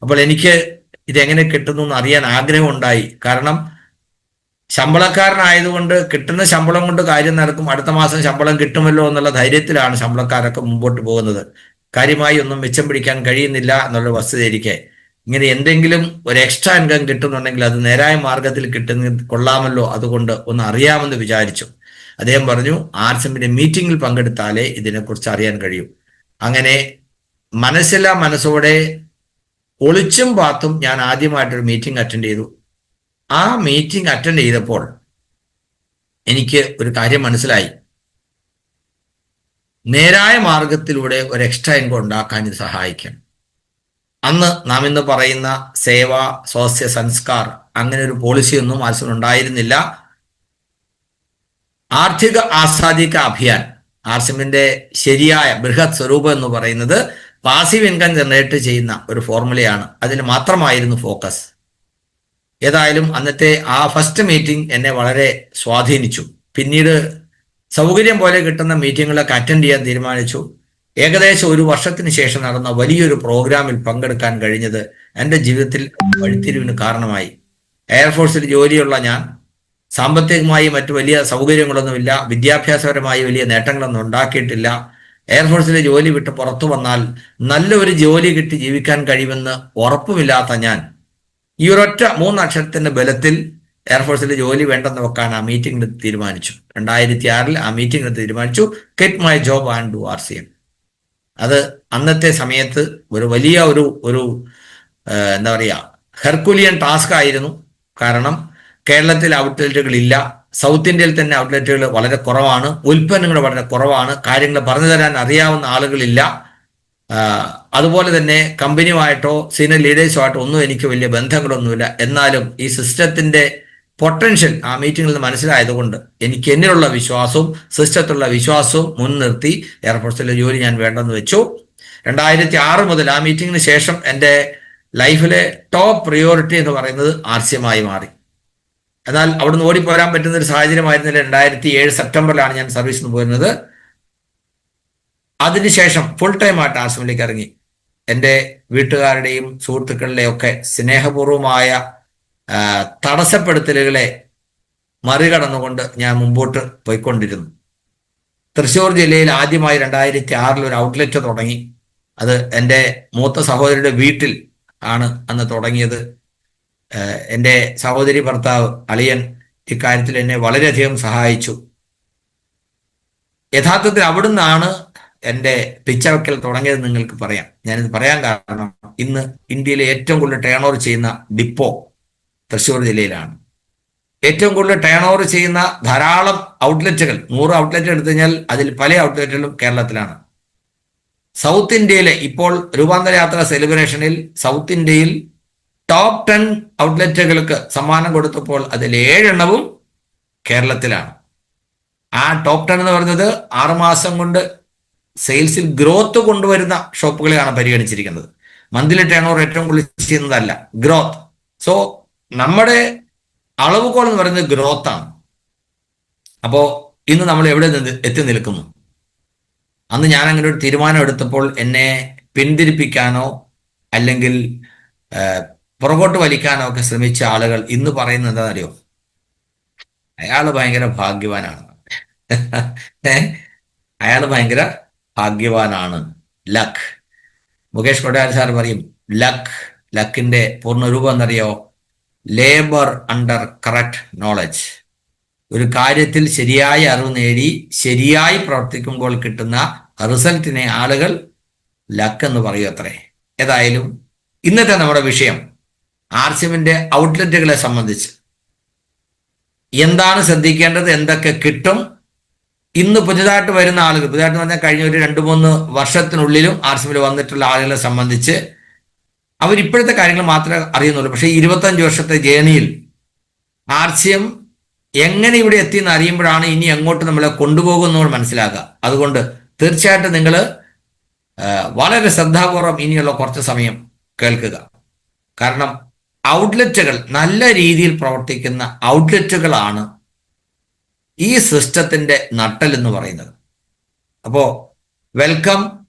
അപ്പോൾ എനിക്ക് ഇതെങ്ങനെ കിട്ടുന്നു എന്ന് അറിയാൻ ആഗ്രഹമുണ്ടായി. കാരണം ശമ്പളക്കാരനായതുകൊണ്ട് കിട്ടുന്ന ശമ്പളം കൊണ്ട് കാര്യം നടക്കും, അടുത്ത മാസം ശമ്പളം കിട്ടുമല്ലോ എന്നുള്ള ധൈര്യത്തിലാണ് ശമ്പളക്കാരൊക്കെ മുമ്പോട്ട് പോകുന്നത്. കാര്യമായി ഒന്നും മിച്ചം പിടിക്കാൻ കഴിയുന്നില്ല എന്നുള്ള വസ്തുതയിരിക്കെ ഇങ്ങനെ എന്തെങ്കിലും ഒരു എക്സ്ട്രാ ഇൻകം കിട്ടുന്നുണ്ടെങ്കിൽ അത് നേരായ മാർഗത്തിൽ കിട്ടുന്ന കൊള്ളാമല്ലോ, അതുകൊണ്ട് ഒന്ന് അറിയാമെന്ന് വിചാരിച്ചു. അദ്ദേഹം പറഞ്ഞു, ആർസിമിന്റെ മീറ്റിംഗിൽ പങ്കെടുത്താലേ ഇതിനെക്കുറിച്ച് അറിയാൻ കഴിയും. അങ്ങനെ മനസ്സോടെ ഒളിച്ചും പാത്തും ഞാൻ ആദ്യമായിട്ടൊരു മീറ്റിംഗ് അറ്റൻഡ് ചെയ്തു. ആ മീറ്റിംഗ് അറ്റൻഡ് ചെയ്തപ്പോൾ എനിക്ക് ഒരു കാര്യം മനസ്സിലായി. നേരായ മാർഗത്തിലൂടെ ഒരു എക്സ്ട്രാ ഇൻകം ഉണ്ടാക്കാൻ ഇത് സഹായിക്കും. അന്ന് നാം ഇന്ന് പറയുന്ന സേവ, സ്വാസ്ഥ്യ, സംസ്കാർ, അങ്ങനെ ഒരു പോളിസിയൊന്നും ആർസിമിന് ഉണ്ടായിരുന്നില്ല. ആർത്ഥിക ആസാദിക അഭിയാൻ, ആർസിമിന്റെ ശരിയായ ബൃഹത് സ്വരൂപം എന്ന് പറയുന്നത് പാസീവ് ഇൻകം ജനറേറ്റ് ചെയ്യുന്ന ഒരു ഫോർമുലയാണ്. അതിൽ മാത്രമായിരുന്നു ഫോക്കസ്. ഏതായാലും അന്നത്തെ ആ ഫസ്റ്റ് മീറ്റിംഗ് എന്നെ വളരെ സ്വാധീനിച്ചു. പിന്നീട് സൗകര്യം പോലെ കിട്ടുന്ന മീറ്റിങ്ങുകളൊക്കെ അറ്റൻഡ് ചെയ്യാൻ തീരുമാനിച്ചു. ഏകദേശം 1 വർഷത്തിന് ശേഷം നടന്ന വലിയൊരു പ്രോഗ്രാമിൽ പങ്കെടുക്കാൻ കഴിഞ്ഞത് എൻ്റെ ജീവിതത്തിൽ വഴിത്തിരിവിന് കാരണമായി. എയർഫോഴ്സിൽ ജോലിയുള്ള ഞാൻ സാമ്പത്തികമായി മറ്റു വലിയ സൗകര്യങ്ങളൊന്നുമില്ല, വിദ്യാഭ്യാസപരമായി വലിയ നേട്ടങ്ങളൊന്നും ഉണ്ടാക്കിയിട്ടില്ല. എയർഫോഴ്സിലെ ജോലി വിട്ട് പുറത്തു വന്നാൽ നല്ലൊരു ജോലി കിട്ടി ജീവിക്കാൻ കഴിയുമെന്ന് ഉറപ്പുമില്ലാത്ത ഞാൻ ഈ ഒരൊറ്റ 3 അക്ഷരത്തിന്റെ ബലത്തിൽ എയർഫോഴ്സിലെ ജോലി വേണ്ടെന്ന് വെക്കാൻ ആ മീറ്റിംഗിൽ തീരുമാനിച്ചു. 2006 ആ മീറ്റിംഗിൽ തീരുമാനിച്ചു, get my job and do RCM. അത് അന്നത്തെ സമയത്ത് ഒരു വലിയ ഒരു എന്താ പറയുക, ഹെർക്കുലിയൻ ടാസ്ക് ആയിരുന്നു. കാരണം കേരളത്തിൽ ഔട്ട്ലെറ്റുകൾ ഇല്ല, സൗത്ത് ഇന്ത്യയിൽ തന്നെ ഔട്ട്ലെറ്റുകൾ വളരെ കുറവാണ്, ഉൽപ്പന്നങ്ങൾ വളരെ കുറവാണ്, കാര്യങ്ങൾ പറഞ്ഞു തരാൻ അറിയാവുന്ന ആളുകളില്ല. അതുപോലെ തന്നെ കമ്പനിയുമായിട്ടോ സീനിയർ ലീഡേഴ്സുമായിട്ടോ ഒന്നും എനിക്ക് വലിയ ബന്ധങ്ങളൊന്നുമില്ല. എന്നാലും ഈ സിസ്റ്റത്തിന്റെ പൊട്ടൻഷ്യൽ ആ മീറ്റിംഗിൽ നിന്ന് മനസ്സിലായതുകൊണ്ട് എനിക്ക് എന്നിലുള്ള വിശ്വാസവും സിസ്റ്റത്തിലുള്ള വിശ്വാസവും മുൻനിർത്തി എയർഫോഴ്സിലെ ജോലി ഞാൻ വേണ്ടെന്ന് വെച്ചു. 2006 മുതൽ ആ മീറ്റിംഗിന് ശേഷം എൻ്റെ ലൈഫിലെ ടോപ്പ് പ്രിയോറിറ്റി എന്ന് പറയുന്നത് RCM ആയി മാറി. എന്നാൽ അവിടുന്ന് ഓടിപ്പോരാൻ പറ്റുന്ന ഒരു സാഹചര്യമായിരുന്നില്ല. 2007 സെപ്റ്റംബറിലാണ് ഞാൻ സർവീസിന് പോയിരുന്നത്. അതിനുശേഷം ഫുൾ ടൈം ആയിട്ട് RCMലേക്ക് ഇറങ്ങി. എൻ്റെ വീട്ടുകാരുടെയും സുഹൃത്തുക്കളുടെയും ഒക്കെ സ്നേഹപൂർവമായ തടസ്സപ്പെടുത്തലുകളെ മറികടന്നുകൊണ്ട് ഞാൻ മുമ്പോട്ട് പോയിക്കൊണ്ടിരുന്നു. തൃശ്ശൂർ ജില്ലയിൽ ആദ്യമായി 2006 ഒരു ഔട്ട്ലെറ്റ് തുടങ്ങി. അത് എൻ്റെ മൂത്ത സഹോദരിയുടെ വീട്ടിൽ ആണ് അന്ന് തുടങ്ങിയത്. എൻ്റെ സഹോദരി ഭർത്താവ് അളിയൻ ഇക്കാര്യത്തിൽ എന്നെ വളരെയധികം സഹായിച്ചു. യഥാർത്ഥത്തിൽ അവിടുന്നാണ് എൻ്റെ പിച്ചവയ്ക്കൽ തുടങ്ങിയത് നിങ്ങൾക്ക് പറയാം. ഞാനിത് പറയാൻ കാരണം ഇന്ന് ഇന്ത്യയിലെ ഏറ്റവും കൂടുതൽ ടേൺ ഓവർ ചെയ്യുന്ന ഡിപ്പോ തൃശ്ശൂർ ജില്ലയിലാണ്. ഏറ്റവും കൂടുതൽ ടേൺ ഓവർ ചെയ്യുന്ന ധാരാളം ഔട്ട്ലെറ്റുകൾ, 100 ഔട്ട്ലെറ്റ് എടുത്തു കഴിഞ്ഞാൽ അതിൽ പല ഔട്ട്ലെറ്റുകളും കേരളത്തിലാണ്. സൗത്ത് ഇന്ത്യയിലെ ഇപ്പോൾ രൂപാന്തര യാത്ര സെലിബ്രേഷനിൽ സൗത്ത് ഇന്ത്യയിൽ ടോപ്പ് 10 ഔട്ട്ലെറ്റുകൾക്ക് സമ്മാനം കൊടുത്തപ്പോൾ അതിൽ 7 എണ്ണവും കേരളത്തിലാണ്. ആ ടോപ്പ് 10 എന്ന് പറയുന്നത് 6 മാസം കൊണ്ട് സെയിൽസിൽ ഗ്രോത്ത് കൊണ്ടുവരുന്ന ഷോപ്പുകളെയാണ് പരിഗണിച്ചിരിക്കുന്നത്. മന്ത്ലി ടേൺ ഓവർ ഏറ്റവും കൂടുതൽ ചെയ്യുന്നതല്ല, ഗ്രോത്ത്. സോ നമ്മുടെ അളവുകോൾ എന്ന് പറയുന്നത് ഗ്രോത്ത് ആണ്. അപ്പോ ഇന്ന് നമ്മൾ എവിടെ എത്തി നിൽക്കുന്നു? അന്ന് ഞാൻ അങ്ങനെ ഒരു തീരുമാനം എടുത്തപ്പോൾ എന്നെ പിന്തിരിപ്പിക്കാനോ അല്ലെങ്കിൽ പുറകോട്ട് വലിക്കാനോ ഒക്കെ ശ്രമിച്ച ആളുകൾ ഇന്ന് പറയുന്നത് എന്താണെന്നറിയോ? അയാൾ ഭയങ്കര ഭാഗ്യവാനാണ്, അയാൾ ഭയങ്കര ഭാഗ്യവാനാണ്. ലക്ക്. മുകേഷ് കൊട്ടാരി സാർ പറയും ലക്കിന്റെ പൂർണ്ണരൂപം എന്നറിയോ? Labour under correct knowledge. ഒരു കാര്യത്തിൽ ശരിയായ അറിവ് നേടി ശരിയായി പ്രവർത്തിക്കുമ്പോൾ കിട്ടുന്ന റിസൾട്ടിനെ ആളുകൾ ലക്ക് എന്ന് പറയൂ അത്രേ. ഏതായാലും ഇന്നത്തെ നമ്മുടെ വിഷയം ആർസിഎമ്മിന്റെ ഔട്ട്ലെറ്റുകളെ സംബന്ധിച്ച് എന്താണ് ശ്രദ്ധിക്കേണ്ടത്, എന്തൊക്കെ കിട്ടും, ഇന്ന് പുതിയതായിട്ട് വരുന്ന ആളുകൾ, പുതിയതായിട്ട് പറഞ്ഞാൽ കഴിഞ്ഞ ഒരു 2-3 വർഷത്തിനുള്ളിലും ആർസിഎമ്മിൽ വന്നിട്ടുള്ള ആളുകളെ സംബന്ധിച്ച് അവരിപ്പോഴത്തെ കാര്യങ്ങൾ മാത്രമേ അറിയുന്നുള്ളൂ. പക്ഷേ 25 വർഷത്തെ ജേണിയിൽ ആർസിഎം എങ്ങനെ ഇവിടെ എത്തിയെന്ന് അറിയുമ്പോഴാണ് ഇനി എങ്ങോട്ട് നമ്മളെ കൊണ്ടുപോകുന്നത് മനസ്സിലാക്കുക. അതുകൊണ്ട് തീർച്ചയായിട്ടും നിങ്ങൾ വളരെ ശ്രദ്ധാപൂർവം ഇനിയുള്ള കുറച്ച് സമയം കേൾക്കുക. കാരണം ഔട്ട്ലെറ്റുകൾ, നല്ല രീതിയിൽ പ്രവർത്തിക്കുന്ന ഔട്ട്ലെറ്റുകളാണ് ഈ സിസ്റ്റത്തിന്റെ നട്ടൽ എന്ന് പറയുന്നത്. അപ്പോ welcome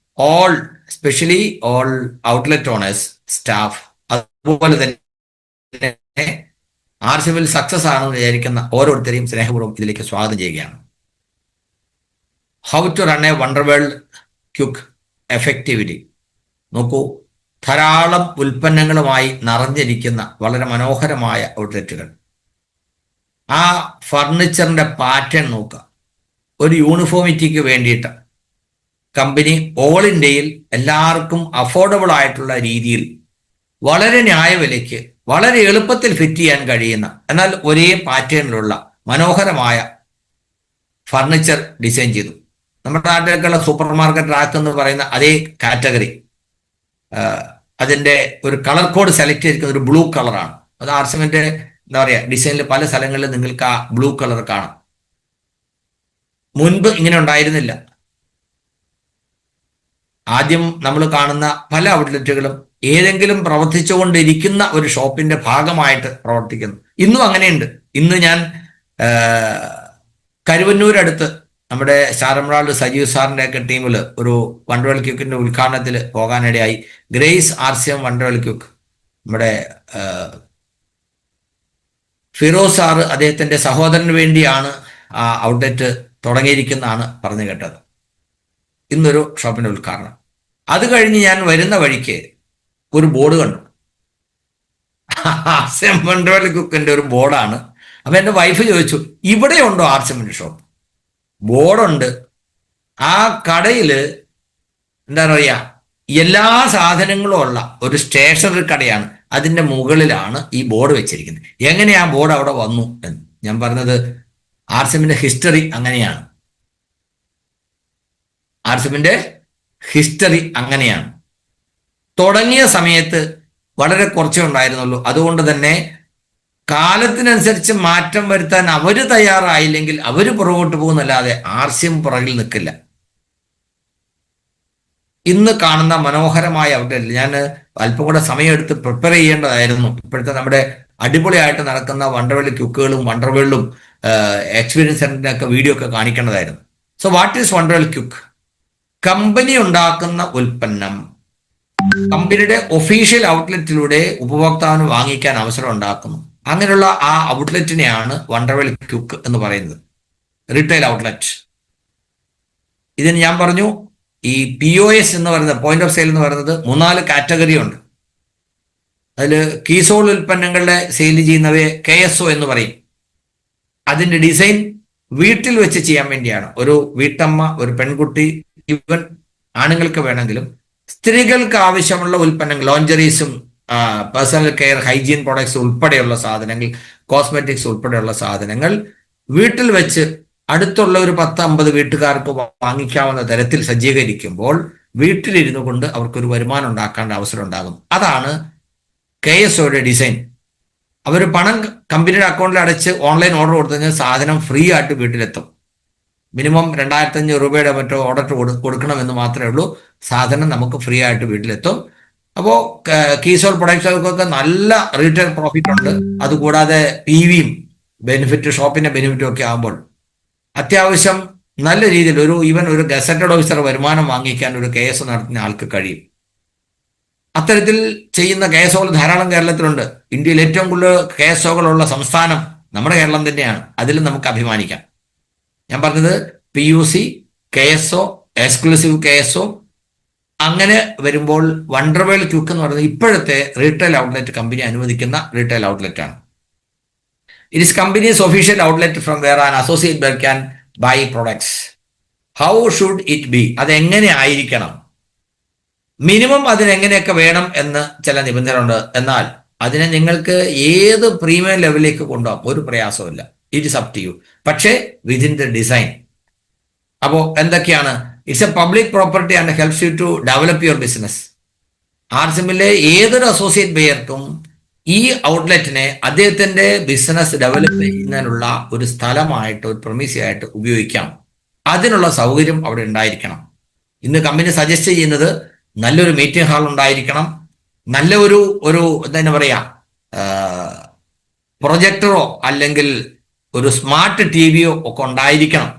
all, specially all outlet owners, staff, അതുപോലെ തന്നെ ആർസിഎമ്മിൽ സക്സസ് ആണെന്ന് വിചാരിക്കുന്ന ഓരോരുത്തരെയും സ്നേഹപൂർവ്വം ഇതിലേക്ക് സ്വാഗതം ചെയ്യുകയാണ്. How to run a wonder world quick effectively. നോക്കൂ, ധാരാളം ഉൽപ്പന്നങ്ങളുമായി നിറഞ്ഞിരിക്കുന്ന വളരെ മനോഹരമായ ഔട്ട്ലെറ്റുകൾ. ആ ഫർണിച്ചറിന്റെ പാറ്റേൺ നോക്കുക. ഒരു യൂണിഫോമിറ്റിക്ക് വേണ്ടിയിട്ട് കമ്പനി ഓൾ ഇന്ത്യയിൽ എല്ലാവർക്കും അഫോർഡബിൾ ആയിട്ടുള്ള രീതിയിൽ വളരെ ന്യായവിലയ്ക്ക് വളരെ എളുപ്പത്തിൽ ഫിറ്റ് ചെയ്യാൻ കഴിയുന്ന, എന്നാൽ ഒരേ പാറ്റേണിലുള്ള മനോഹരമായ ഫർണിച്ചർ ഡിസൈൻ ചെയ്തു. നമ്മുടെ നാട്ടിലേക്കുള്ള സൂപ്പർ മാർക്കറ്റ് റാക്ക് എന്ന് പറയുന്ന അതേ കാറ്റഗറി, അതിൻ്റെ ഒരു കളർ കോഡ് സെലക്ട് ചെയ്തിരിക്കുന്ന ഒരു ബ്ലൂ കളറാണ്. അത് ആർസിഎമ്മിന്റെ എന്താ പറയുക ഡിസൈനിൽ പല സ്ഥലങ്ങളിലും നിങ്ങൾക്ക് ആ ബ്ലൂ കളർ കാണാം. മുൻപ് ഇങ്ങനെ ഉണ്ടായിരുന്നില്ല. ആദ്യം നമ്മൾ കാണുന്ന പല ഔട്ട്ലെറ്റുകളും ഏതെങ്കിലും പ്രവർത്തിച്ചുകൊണ്ടിരിക്കുന്ന ഒരു ഷോപ്പിന്റെ ഭാഗമായിട്ട് പ്രവർത്തിക്കുന്നു. ഇന്നും അങ്ങനെയുണ്ട്. ഇന്ന് ഞാൻ കരുവന്നൂരടുത്ത് നമ്മുടെ ശാരംറാൾ സജീവ് സാറിന്റെ ഒക്കെ ടീമിൽ ഒരു വണ്ടർവേൾ ക്യൂക്കിന്റെ ഉദ്ഘാടനത്തിൽ പോകാനിടയായി. ഗ്രേസ് ആർസിഎം വണ്ടർവേൾ ക്യൂക്ക്, നമ്മുടെ ഫിറോസ് സാറ് അദ്ദേഹത്തിന്റെ സഹോദരന് വേണ്ടിയാണ് ആ ഔട്ട്ലെറ്റ് തുടങ്ങിയിരിക്കുന്നതാണ് പറഞ്ഞു കേട്ടത്. ഇന്നൊരു ഷോപ്പിന്റെ ഉദ്ഘാടനം. അത് കഴിഞ്ഞ് ഞാൻ വരുന്ന വഴിക്ക് ഒരു ബോർഡ് കണ്ടു. ആർസിഎം വണ്ടർവേൾ ക്യൂക്കിന്റെ ഒരു ബോർഡാണ്. അപ്പൊ എൻ്റെ വൈഫ് ചോദിച്ചു, ഇവിടെ ഉണ്ടോ ആർസിഎമ്മിന്റെ ഷോപ്പ്? ബോർഡുണ്ട്. ആ കടയിൽ എന്താ പറയുക, എല്ലാ സാധനങ്ങളും ഉള്ള ഒരു സ്റ്റേഷനറി കടയാണ്. അതിൻ്റെ മുകളിലാണ് ഈ ബോർഡ് വെച്ചിരിക്കുന്നത്. എങ്ങനെ ആ ബോർഡ് അവിടെ വന്നു എന്ന് ഞാൻ പറഞ്ഞത്, ആർസിഎമ്മിന്റെ ഹിസ്റ്ററി അങ്ങനെയാണ്. ആർസിഎമ്മിന്റെ ഹിസ്റ്ററി അങ്ങനെയാണ്. തുടങ്ങിയ സമയത്ത് വളരെ കുറച്ചേ ഉണ്ടായിരുന്നുള്ളൂ. അതുകൊണ്ട് തന്നെ കാലത്തിനനുസരിച്ച് മാറ്റം വരുത്താൻ അവർ തയ്യാറായില്ലെങ്കിൽ അവർ പുറകോട്ട് പോകുന്നല്ലാതെ ആർസിഎം പുറകിൽ നിൽക്കില്ല. ഇന്ന് കാണുന്ന മനോഹരമായ ഔട്ട്ലെറ്റിൽ ഞാൻ അല്പം കൂടെ സമയമെടുത്ത് പ്രിപ്പയർ ചെയ്യേണ്ടതായിരുന്നു. ഇപ്പോഴത്തെ നമ്മുടെ അടിപൊളിയായിട്ട് നടക്കുന്ന വണ്ടർവേൾഡ് ക്യൂക്കുകളും വണ്ടർവേൾഡും എക്സ്പീരിയൻസ് സെന്ററിന്റെ ഒക്കെ വീഡിയോ ഒക്കെ കാണിക്കേണ്ടതായിരുന്നു. So what is wonderworld quick? Company ഉണ്ടാക്കുന്ന ഉൽപ്പന്നം കമ്പനിയുടെ ഒഫീഷ്യൽ ഔട്ട്ലെറ്റിലൂടെ ഉപഭോക്താവിന് വാങ്ങിക്കാൻ അവസരം ഉണ്ടാക്കുന്നു. അങ്ങനെയുള്ള ആ ഔട്ട്ലെറ്റിനെയാണ് വണ്ടർവേൾഡ് ക്യൂക്ക് എന്ന് പറയുന്നത്, റീറ്റെയിൽ ഔട്ട്ലെറ്റ്. ഇതിന് ഞാൻ പറഞ്ഞു, ഈ POS എന്ന് പറയുന്നത്, പോയിന്റ് ഓഫ് സെയിൽ എന്ന് പറയുന്നത് 3-4 കാറ്റഗറി ഉണ്ട്. അതിൽ കീസോൾ ഉൽപ്പന്നങ്ങളുടെ സെയിൽ ചെയ്യുന്നവയെ KSO എന്ന് പറയും. അതിന്റെ ഡിസൈൻ വീട്ടിൽ വെച്ച് ചെയ്യാൻ വേണ്ടിയാണ്. ഒരു വീട്ടമ്മ, ഒരു പെൺകുട്ടി, ഈവൻ ആണുങ്ങൾക്ക് വേണമെങ്കിലും സ്ത്രീകൾക്ക് ആവശ്യമുള്ള ഉൽപ്പന്നങ്ങൾ, ലോഞ്ചറീസും പേഴ്സണൽ കെയർ, ഹൈജീൻ പ്രോഡക്ട്സ് ഉൾപ്പെടെയുള്ള സാധനങ്ങൾ, കോസ്മെറ്റിക്സ് ഉൾപ്പെടെയുള്ള സാധനങ്ങൾ വീട്ടിൽ വെച്ച് അടുത്തുള്ള ഒരു 10-50 വീട്ടുകാർക്ക് വാങ്ങിക്കാവുന്ന തരത്തിൽ സജ്ജീകരിക്കുമ്പോൾ വീട്ടിലിരുന്നു കൊണ്ട് അവർക്കൊരു വരുമാനം ഉണ്ടാക്കേണ്ട അവസരം ഉണ്ടാകും. അതാണ് KSOയുടെ ഡിസൈൻ. അവർ പണം കമ്പനിയുടെ അക്കൗണ്ടിൽ അടച്ച് ഓൺലൈൻ ഓർഡർ കൊടുത്തു കഴിഞ്ഞാൽ സാധനം ഫ്രീ ആയിട്ട് വീട്ടിലെത്തും. മിനിമം 2500 രൂപയുടെ മറ്റോ ഓർഡർ കൊടുക്കണമെന്ന് മാത്രമേ ഉള്ളൂ. സാധനം നമുക്ക് ഫ്രീ ആയിട്ട് വീട്ടിലെത്തും. അപ്പോൾ കീസോൾ പ്രൊഡക്ട്സുകൾക്കൊക്കെ നല്ല റീറ്റെയിൽ പ്രോഫിറ്റ് ഉണ്ട്. അതുകൂടാതെ PVയും ബെനിഫിറ്റ്, ഷോപ്പിന്റെ ബെനിഫിറ്റും ഒക്കെ ആകുമ്പോൾ അത്യാവശ്യം നല്ല രീതിയിൽ ഒരു ഗസറ്റഡ് ഓഫീസർ വരുമാനം വാങ്ങിക്കാൻ ഒരു KSO നടത്തുന്ന ആൾക്ക് കഴിയും. അത്തരത്തിൽ ചെയ്യുന്ന KSOകൾ ധാരാളം കേരളത്തിലുണ്ട്. ഇന്ത്യയിൽ ഏറ്റവും കൂടുതൽ KSOകളുള്ള സംസ്ഥാനം നമ്മുടെ കേരളം തന്നെയാണ്. അതിൽ നമുക്ക് അഭിമാനിക്കാം. ഞാൻ പറഞ്ഞത് PUC, KSO, എക്സ്ക്ലൂസീവ് കേസോ. അങ്ങനെ വരുമ്പോൾ വണ്ടർവേൾ ക്യുക്ക് എന്ന് പറയുന്നത് ഇപ്പോഴത്തെ റീറ്റെയിൽ ഔട്ട്ലെറ്റ് കമ്പനി അനുവദിക്കുന്ന റീറ്റെയിൽ ഔട്ട്ലെറ്റ് ആണ്. It is companies official outlet from where an associate buyer can buy products. How should it be? അതെങ്ങനെ ആയിരിക്കണം? മിനിമം അതിനെങ്ങനെയൊക്കെ വേണം എന്ന് ചില നിബന്ധന ഉണ്ട്. എന്നാൽ അതിനെ നിങ്ങൾക്ക് ഏത് പ്രീമിയം ലെവലിലേക്ക് കൊണ്ടുപോകാം, ഒരു പ്രയാസമില്ല. It is up to you. പക്ഷേ വിതിൻ ദ ഡിസൈൻ. അപ്പോൾ എന്തൊക്കെയാണ്? It's a public property and helps you to develop your business. ആർസിഎമ്മിലെ ഏതൊരു അസോസിയേറ്റ് ബെയർക്കും ഈ ഔട്ട്ലെറ്റിനെ അദ്ദേഹത്തിന്റെ ബിസിനസ് ഡെവലപ്പ് ചെയ്യുന്നതിനുള്ള ഒരു സ്ഥലമായിട്ട്, ഒരു പ്രൊമിസി ആയിട്ട് ഉപയോഗിക്കാം. അതിനുള്ള സൗകര്യം അവിടെ ഉണ്ടായിരിക്കണം. ഇന്ന് കമ്പനി സജസ്റ്റ് ചെയ്യുന്നത് നല്ലൊരു മീറ്റിംഗ് ഹാൾ ഉണ്ടായിരിക്കണം, നല്ല ഒരു എന്താ പറയാ, പ്രൊജക്ടറോ അല്ലെങ്കിൽ ഒരു സ്മാർട്ട് ടിവിയോ ഒക്കെ ഉണ്ടായിരിക്കണം.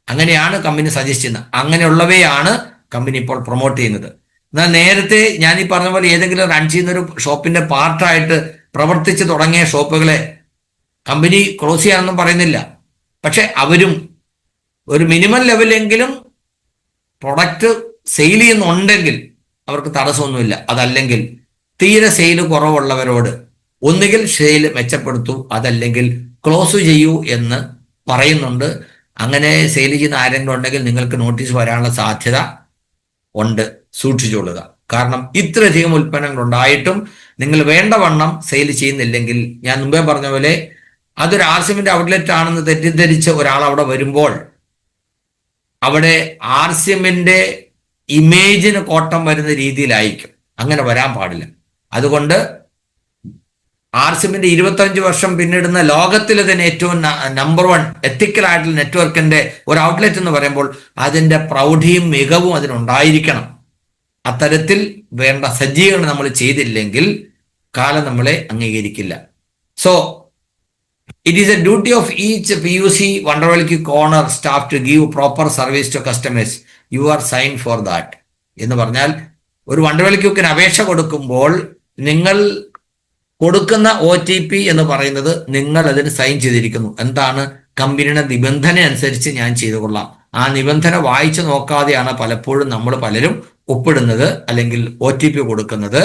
അങ്ങനെയാണ് കമ്പനി സജസ്റ്റ് ചെയ്യുന്നത്. അങ്ങനെയുള്ളവയാണ് കമ്പനി ഇപ്പോൾ പ്രൊമോട്ട് ചെയ്യുന്നത്. എന്നാൽ നേരത്തെ ഞാൻ ഈ പറഞ്ഞ പോലെ ഏതെങ്കിലും റൺ ചെയ്യുന്ന ഒരു ഷോപ്പിന്റെ പാർട്ടായിട്ട് പ്രവർത്തിച്ച് തുടങ്ങിയ ഷോപ്പുകളെ കമ്പനി ക്ലോസ് ചെയ്യാനൊന്നും പറയുന്നില്ല. പക്ഷെ അവരും ഒരു മിനിമം ലെവലെങ്കിലും പ്രൊഡക്റ്റ് സെയിൽ ചെയ്യുന്നുണ്ടെങ്കിൽ അവർക്ക് തടസ്സമൊന്നുമില്ല. അതല്ലെങ്കിൽ തീരെ സെയിൽ കുറവുള്ളവരോട് ഒന്നുകിൽ സെയിൽ മെച്ചപ്പെടുത്തൂ, അതല്ലെങ്കിൽ ക്ലോസ് ചെയ്യൂ എന്ന് പറയുന്നുണ്ട്. അങ്ങനെ സെയിൽ ചെയ്യുന്ന ആരെങ്കിലും ഉണ്ടെങ്കിൽ നിങ്ങൾക്ക് നോട്ടീസ് വരാനുള്ള സാധ്യത ഉണ്ട്. സൂക്ഷിച്ചുകൊള്ളുക. കാരണം ഇത്രയധികം ഉൽപ്പന്നങ്ങൾ ഉണ്ടായിട്ടും നിങ്ങൾ വേണ്ടവണ്ണം സെയിൽ ചെയ്യുന്നില്ലെങ്കിൽ, ഞാൻ മുമ്പേ പറഞ്ഞ പോലെ അതൊരു ആർസിഎമ്മിന്റെ ഔട്ട്ലെറ്റ് ആണെന്ന് തെറ്റിദ്ധരിച്ച് ഒരാൾ അവിടെ വരുമ്പോൾ അവിടെ ആർസിഎമ്മിന്റെ ഇമേജിന് കോട്ടം വരുന്ന രീതിയിലായിരിക്കും. അങ്ങനെ വരാൻ പാടില്ല. അതുകൊണ്ട് ആർസിഎമ്മിന്റെ 25 വർഷം പിന്നിടുന്ന ലോകത്തിലെ തന്നെ ഏറ്റവും നമ്പർ 1 എത്തിക്കൽ ആയിട്ടുള്ള നെറ്റ്വർക്കിന്റെ ഒരു ഔട്ട്ലെറ്റ് എന്ന് പറയുമ്പോൾ അതിന്റെ പ്രൗഢിയും മികവും അതിനുണ്ടായിരിക്കണം. അത്തരത്തിൽ വേണ്ട സജ്ജീകരണം നമ്മൾ ചെയ്തില്ലെങ്കിൽ കാലം നമ്മളെ അംഗീകരിക്കില്ല. So it is a duty of each PUC wonder world quick owner staff to give proper service to customers. You are sign for that എന്ന് പറഞ്ഞാൽ, ഒരു വണ്ടർവേൾ ക്യുക്കിന് അപേക്ഷ കൊടുക്കുമ്പോൾ നിങ്ങൾ കൊടുക്കുന്ന OTP എന്ന് പറയുന്നത് നിങ്ങൾ അതിന് സൈൻ ചെയ്തിരിക്കുന്നു. എന്താണ്? കമ്പനിയുടെ നിബന്ധന അനുസരിച്ച് ഞാൻ ചെയ്തു കൊള്ളാം. ആ നിബന്ധന വായിച്ചു നോക്കാതെയാണ് പലപ്പോഴും നമ്മൾ പലരും ഒപ്പിടുന്നത് അല്ലെങ്കിൽ OTP കൊടുക്കുന്നത്.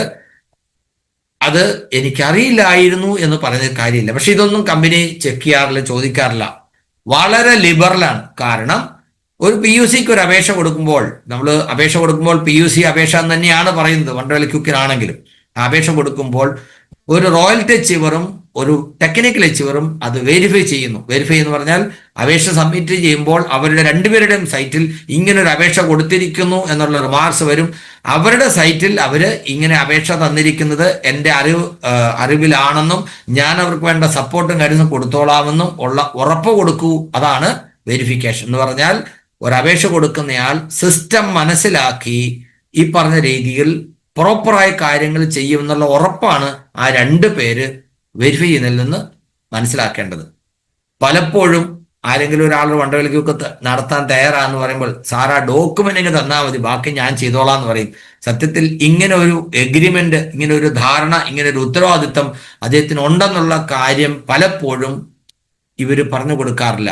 അത് എനിക്കറിയില്ലായിരുന്നു എന്ന് പറയുന്ന കാര്യമില്ല. പക്ഷെ ഇതൊന്നും കമ്പനി ചെക്ക് ചെയ്യാറില്ല, ചോദിക്കാറില്ല. വളരെ ലിബറലാണ്. കാരണം ഒരു PUCക്ക് ഒരു അപേക്ഷ കൊടുക്കുമ്പോൾ, നമ്മൾ അപേക്ഷ കൊടുക്കുമ്പോൾ PUC അപേക്ഷ എന്ന് തന്നെയാണ് പറയുന്നത് വണ്ടർവേൾ ക്യുക്കിനാണെങ്കിലും. അപേക്ഷ കൊടുക്കുമ്പോൾ ഒരു റോയൽറ്റി അച്ചീവറും ഒരു ടെക്നിക്കൽ അച്ചീവറും അത് വെരിഫൈ ചെയ്യുന്നു. വെരിഫൈ എന്ന് പറഞ്ഞാൽ അപേക്ഷ സബ്മിറ്റ് ചെയ്യുമ്പോൾ അവരുടെ രണ്ടുപേരുടെയും സൈറ്റിൽ ഇങ്ങനെ ഒരു അപേക്ഷ കൊടുത്തിരിക്കുന്നു എന്നുള്ള റിമാർക്സ് വരും. അവരുടെ സൈറ്റിൽ അവർ ഇങ്ങനെ അപേക്ഷ തന്നിരിക്കുന്നത് എൻ്റെ അറിവിലാണെന്നും ഞാൻ അവർക്ക് വേണ്ട സപ്പോർട്ടും കാര്യങ്ങളും കൊടുത്തോളാമെന്നും ഉള്ള ഉറപ്പ് കൊടുക്കൂ. അതാണ് വെരിഫിക്കേഷൻ എന്ന് പറഞ്ഞാൽ. ഒരു അപേക്ഷ കൊടുക്കുന്നയാൾ സിസ്റ്റം മനസ്സിലാക്കി ഈ പറഞ്ഞ രീതിയിൽ പ്രോപ്പറായ കാര്യങ്ങൾ ചെയ്യുമെന്നുള്ള ഉറപ്പാണ് ആ 2 പേര് വെരിഫൈ ചെയ്യുന്നതിൽ നിന്ന് മനസ്സിലാക്കേണ്ടത്. പലപ്പോഴും ആരെങ്കിലും ഒരാൾ വണ്ടർവേൾ ക്യുക്ക് നടത്താൻ തയ്യാറാന്ന് പറയുമ്പോൾ, സാറാ ഡോക്യുമെന്റ് തന്നാൽ മതി, ബാക്കി ഞാൻ ചെയ്തോളാം എന്ന് പറയും. സത്യത്തിൽ ഇങ്ങനെ ഒരു എഗ്രിമെന്റ്, ഇങ്ങനെ ഒരു ധാരണ, ഇങ്ങനെ ഒരു ഉത്തരവാദിത്തം അദ്ദേഹത്തിന് ഉണ്ടെന്നുള്ള കാര്യം പലപ്പോഴും ഇവർ പറഞ്ഞു കൊടുക്കാറില്ല.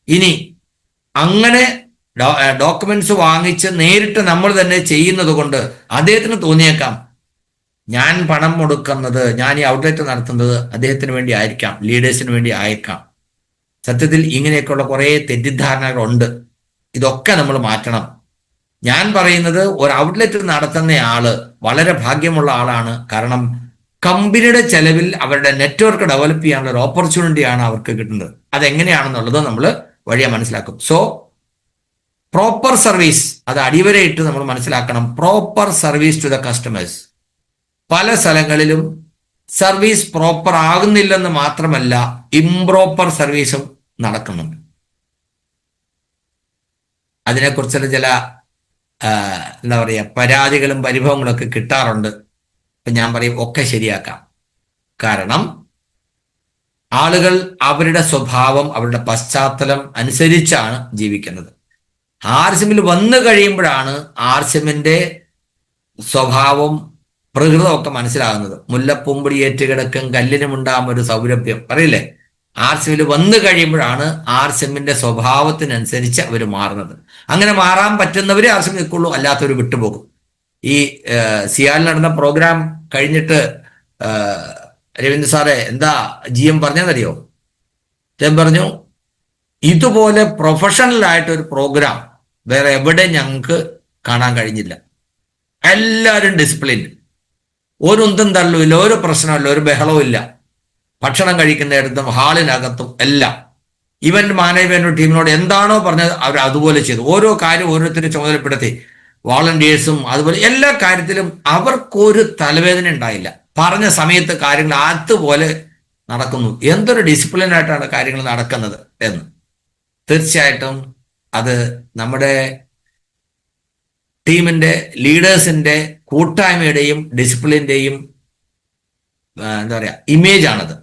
ഇനി അങ്ങനെ ഡോക്യുമെന്റ്സ് വാങ്ങിച്ച് നേരിട്ട് നമ്മൾ തന്നെ ചെയ്യുന്നത് കൊണ്ട് അദ്ദേഹത്തിന് തോന്നിയേക്കാം ഞാൻ പണം മുടക്കുന്നത്, ഞാൻ ഈ ഔട്ട്ലെറ്റ് നടത്തുന്നത് അദ്ദേഹത്തിന് വേണ്ടി ആയിരിക്കാം, ലീഡേഴ്സിന് വേണ്ടി ആയിരിക്കാം. സത്യത്തിൽ ഇങ്ങനെയൊക്കെയുള്ള കുറേ തെറ്റിദ്ധാരണകളുണ്ട്. ഇതൊക്കെ നമ്മൾ മാറ്റണം. ഞാൻ പറയുന്നത് ഒരു ഔട്ട്ലെറ്റ് നടത്തുന്ന ആള് വളരെ ഭാഗ്യമുള്ള ആളാണ്. കാരണം കമ്പനിയുടെ ചെലവിൽ അവരുടെ നെറ്റ്വർക്ക് ഡെവലപ്പ് ചെയ്യാനുള്ള ഒരു ഓപ്പർച്യൂണിറ്റിയാണ് അവർക്ക് കിട്ടുന്നത്. അതെങ്ങനെയാണെന്നുള്ളത് നമ്മൾ വഴിയെ മനസ്സിലാക്കും. സോ പ്രോപ്പർ സർവീസ്, അത് അടിവരയിട്ട് നമ്മൾ മനസ്സിലാക്കണം. Proper service to the customers. പല സ്ഥലങ്ങളിലും സർവീസ് പ്രോപ്പർ ആകുന്നില്ലെന്ന് മാത്രമല്ല, ഇംപ്രോപ്പർ സർവീസും നടക്കുന്നുണ്ട്. അതിനെക്കുറിച്ചുള്ള ചില എന്താ പറയുക പരാതികളും പരിഭവങ്ങളൊക്കെ കിട്ടാറുണ്ട്. ഇപ്പം ഞാൻ പറയും ഒക്കെ ശരിയാക്കാം. കാരണം ആളുകൾ അവരുടെ സ്വഭാവം, അവരുടെ പശ്ചാത്തലം അനുസരിച്ചാണ് ജീവിക്കുന്നത്. ആർസിഎമ്മിൽ വന്നു കഴിയുമ്പോഴാണ് ആർസിഎമ്മിന്റെ സ്വഭാവം, പ്രകൃതമൊക്കെ മനസ്സിലാകുന്നത്. മുല്ലപ്പൂമ്പൊടി ഏറ്റുകിടക്കും കല്ലിനുമുണ്ടാകും ഒരു സൗരഭ്യം പറയില്ലേ? RCMൽ വന്നു കഴിയുമ്പോഴാണ് RCMന്റെ സ്വഭാവത്തിനനുസരിച്ച് അവർ മാറുന്നത്. അങ്ങനെ മാറാൻ പറ്റുന്നവരെ RCM നിൽക്കുള്ളൂ, അല്ലാത്തവർ വിട്ടുപോകും. ഈ സിയാലിൽ നടന്ന പ്രോഗ്രാം കഴിഞ്ഞിട്ട് രവീന്ദ്ര സാറെ എന്താ GM പറഞ്ഞതെന്നറിയോ? അദ്ദേഹം പറഞ്ഞു, ഇതുപോലെ പ്രൊഫഷണൽ ആയിട്ടൊരു പ്രോഗ്രാം വേറെ എവിടെ ഞങ്ങൾക്ക് കാണാൻ കഴിഞ്ഞില്ല. എല്ലാവരും ഡിസിപ്ലിൻ, ഒരു ഉന്തും തള്ളുമില്ല, ഒരു പ്രശ്നമില്ല, ഒരു ബഹളവും ഇല്ല. ഭക്ഷണം കഴിക്കുന്നിടത്തും ഹാളിനകത്തും എല്ലാം ഇവന്റ് മാനേജ്മെന്റ് ടീമിനോട് എന്താണോ പറഞ്ഞത് അവർ അതുപോലെ ചെയ്തു. ഓരോ കാര്യം ഓരോരുത്തരെ ചുമതലപ്പെടുത്തി, വോളണ്ടിയേഴ്സും അതുപോലെ എല്ലാ കാര്യത്തിലും അവർക്കൊരു തലവേദന ഉണ്ടായില്ല. പറഞ്ഞ സമയത്ത് കാര്യങ്ങൾ അതുപോലെ നടക്കുന്നു. എന്തൊരു ഡിസിപ്ലിനായിട്ടാണ് കാര്യങ്ങൾ നടക്കുന്നത് എന്ന്. തീർച്ചയായിട്ടും അത് നമ്മുടെ ടീമിന്റെ ലീഡേഴ്സിന്റെ കൂട്ടായ്മയുടെയും ഡിസിപ്ലിന്റെയും എന്താ പറയാ ഇമേജ് ആണത്.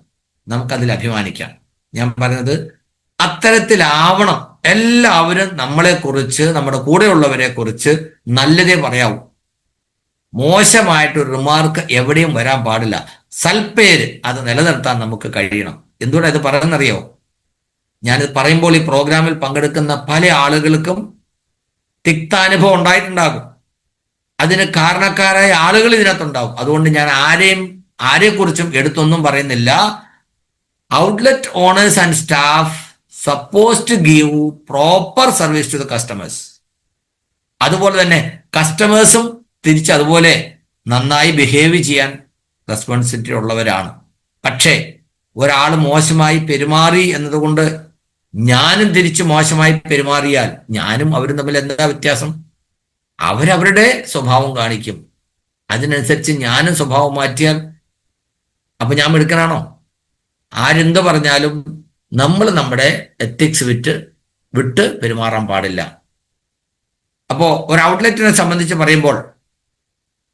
നമുക്കതിൽ അഭിമാനിക്കാം. ഞാൻ പറയുന്നത് അത്തരത്തിലാവണം. എല്ലാവരും നമ്മളെ കുറിച്ച്, നമ്മുടെ കൂടെയുള്ളവരെ കുറിച്ച് നല്ലതേ പറയാവൂ. മോശമായിട്ടൊരു റിമാർക്ക് എവിടെയും വരാൻ പാടില്ല. സൽപ്പേര് അത് നിലനിർത്താൻ നമുക്ക് കഴിയണം. എന്തുകൊണ്ടാണ് ഇത് പറയുന്നറിയോ? ഞാനിത് പറയുമ്പോൾ ഈ പ്രോഗ്രാമിൽ പങ്കെടുക്കുന്ന പല ആളുകൾക്കും തിക്താനുഭവം ഉണ്ടായിട്ടുണ്ടാകും. അതിന് കാരണക്കാരായ ആളുകൾ ഇതിനകത്തുണ്ടാവും. അതുകൊണ്ട് ഞാൻ ആരെക്കുറിച്ചും എടുത്തൊന്നും പറയുന്നില്ല. Outlet owners and staff suppose to give proper service to the customers. അതുപോലെ തന്നെ കസ്റ്റമേഴ്സും തിരിച്ച് അതുപോലെ നന്നായി ബിഹേവ് ചെയ്യാൻ റെസ്പോൺസിബിലിറ്റി ഉള്ളവരാണ്. പക്ഷേ ഒരാൾ മോശമായി പെരുമാറി എന്നതുകൊണ്ട് ഞാനും തിരിച്ച് മോശമായി പെരുമാറിയാൽ ഞാനും അവരും തമ്മിൽ എന്താ വ്യത്യാസം? അവരവരുടെ സ്വഭാവം കാണിക്കും, അതിനനുസരിച്ച് ഞാനും സ്വഭാവം മാറ്റിയാൽ അപ്പൊ ഞാൻ മിടുക്കനാണോ? ആരെന്ത് പറഞ്ഞാലും നമ്മൾ നമ്മുടെ എത്തിക്സ് വിട്ട് പെരുമാറാൻ പാടില്ല. അപ്പോ ഒരു ഔട്ട്ലെറ്റിനെ സംബന്ധിച്ച് പറയുമ്പോൾ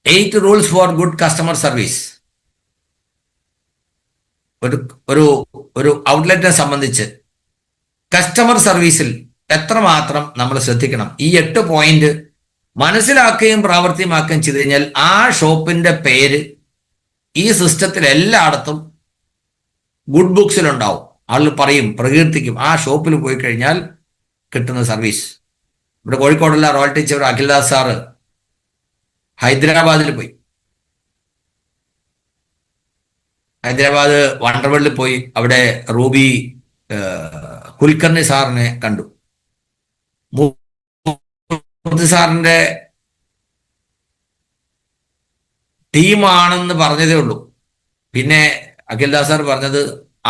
8 rules for good customer service. ഒരു ഔട്ട്ലെറ്റിനെ സംബന്ധിച്ച് കസ്റ്റമർ സർവീസിൽ എത്രമാത്രം നമ്മൾ ശ്രദ്ധിക്കണം. ഈ 8 പോയിന്റ് മനസ്സിലാക്കുകയും പ്രാവർത്തികമാക്കുകയും ചെയ്തു കഴിഞ്ഞാൽ ആ ഷോപ്പിന്റെ പേര് ഈ സിസ്റ്റത്തിൽ എല്ലായിടത്തും ഗുഡ് ബുക്സിലുണ്ടാവും. ആളുകൾ പറയും, പ്രകീർത്തിക്കും ആ ഷോപ്പിൽ പോയി കഴിഞ്ഞാൽ കിട്ടുന്ന സർവീസ്. ഇവിടെ കോഴിക്കോടുള്ള റോയൽ ടീച്ചർ അഖിൽദാസ് സാറ് ഹൈദരാബാദിൽ പോയി. ഹൈദരാബാദ് വണ്ടർവേൾഡിൽ പോയി. അവിടെ റൂബി കുൽക്കർണി സാറിനെ കണ്ടു. മൂർത്തി സാറിന്റെ ടീമാണെന്ന് പറഞ്ഞതേ ഉള്ളൂ. പിന്നെ അഖിൽദാസ് സാർ പറഞ്ഞത്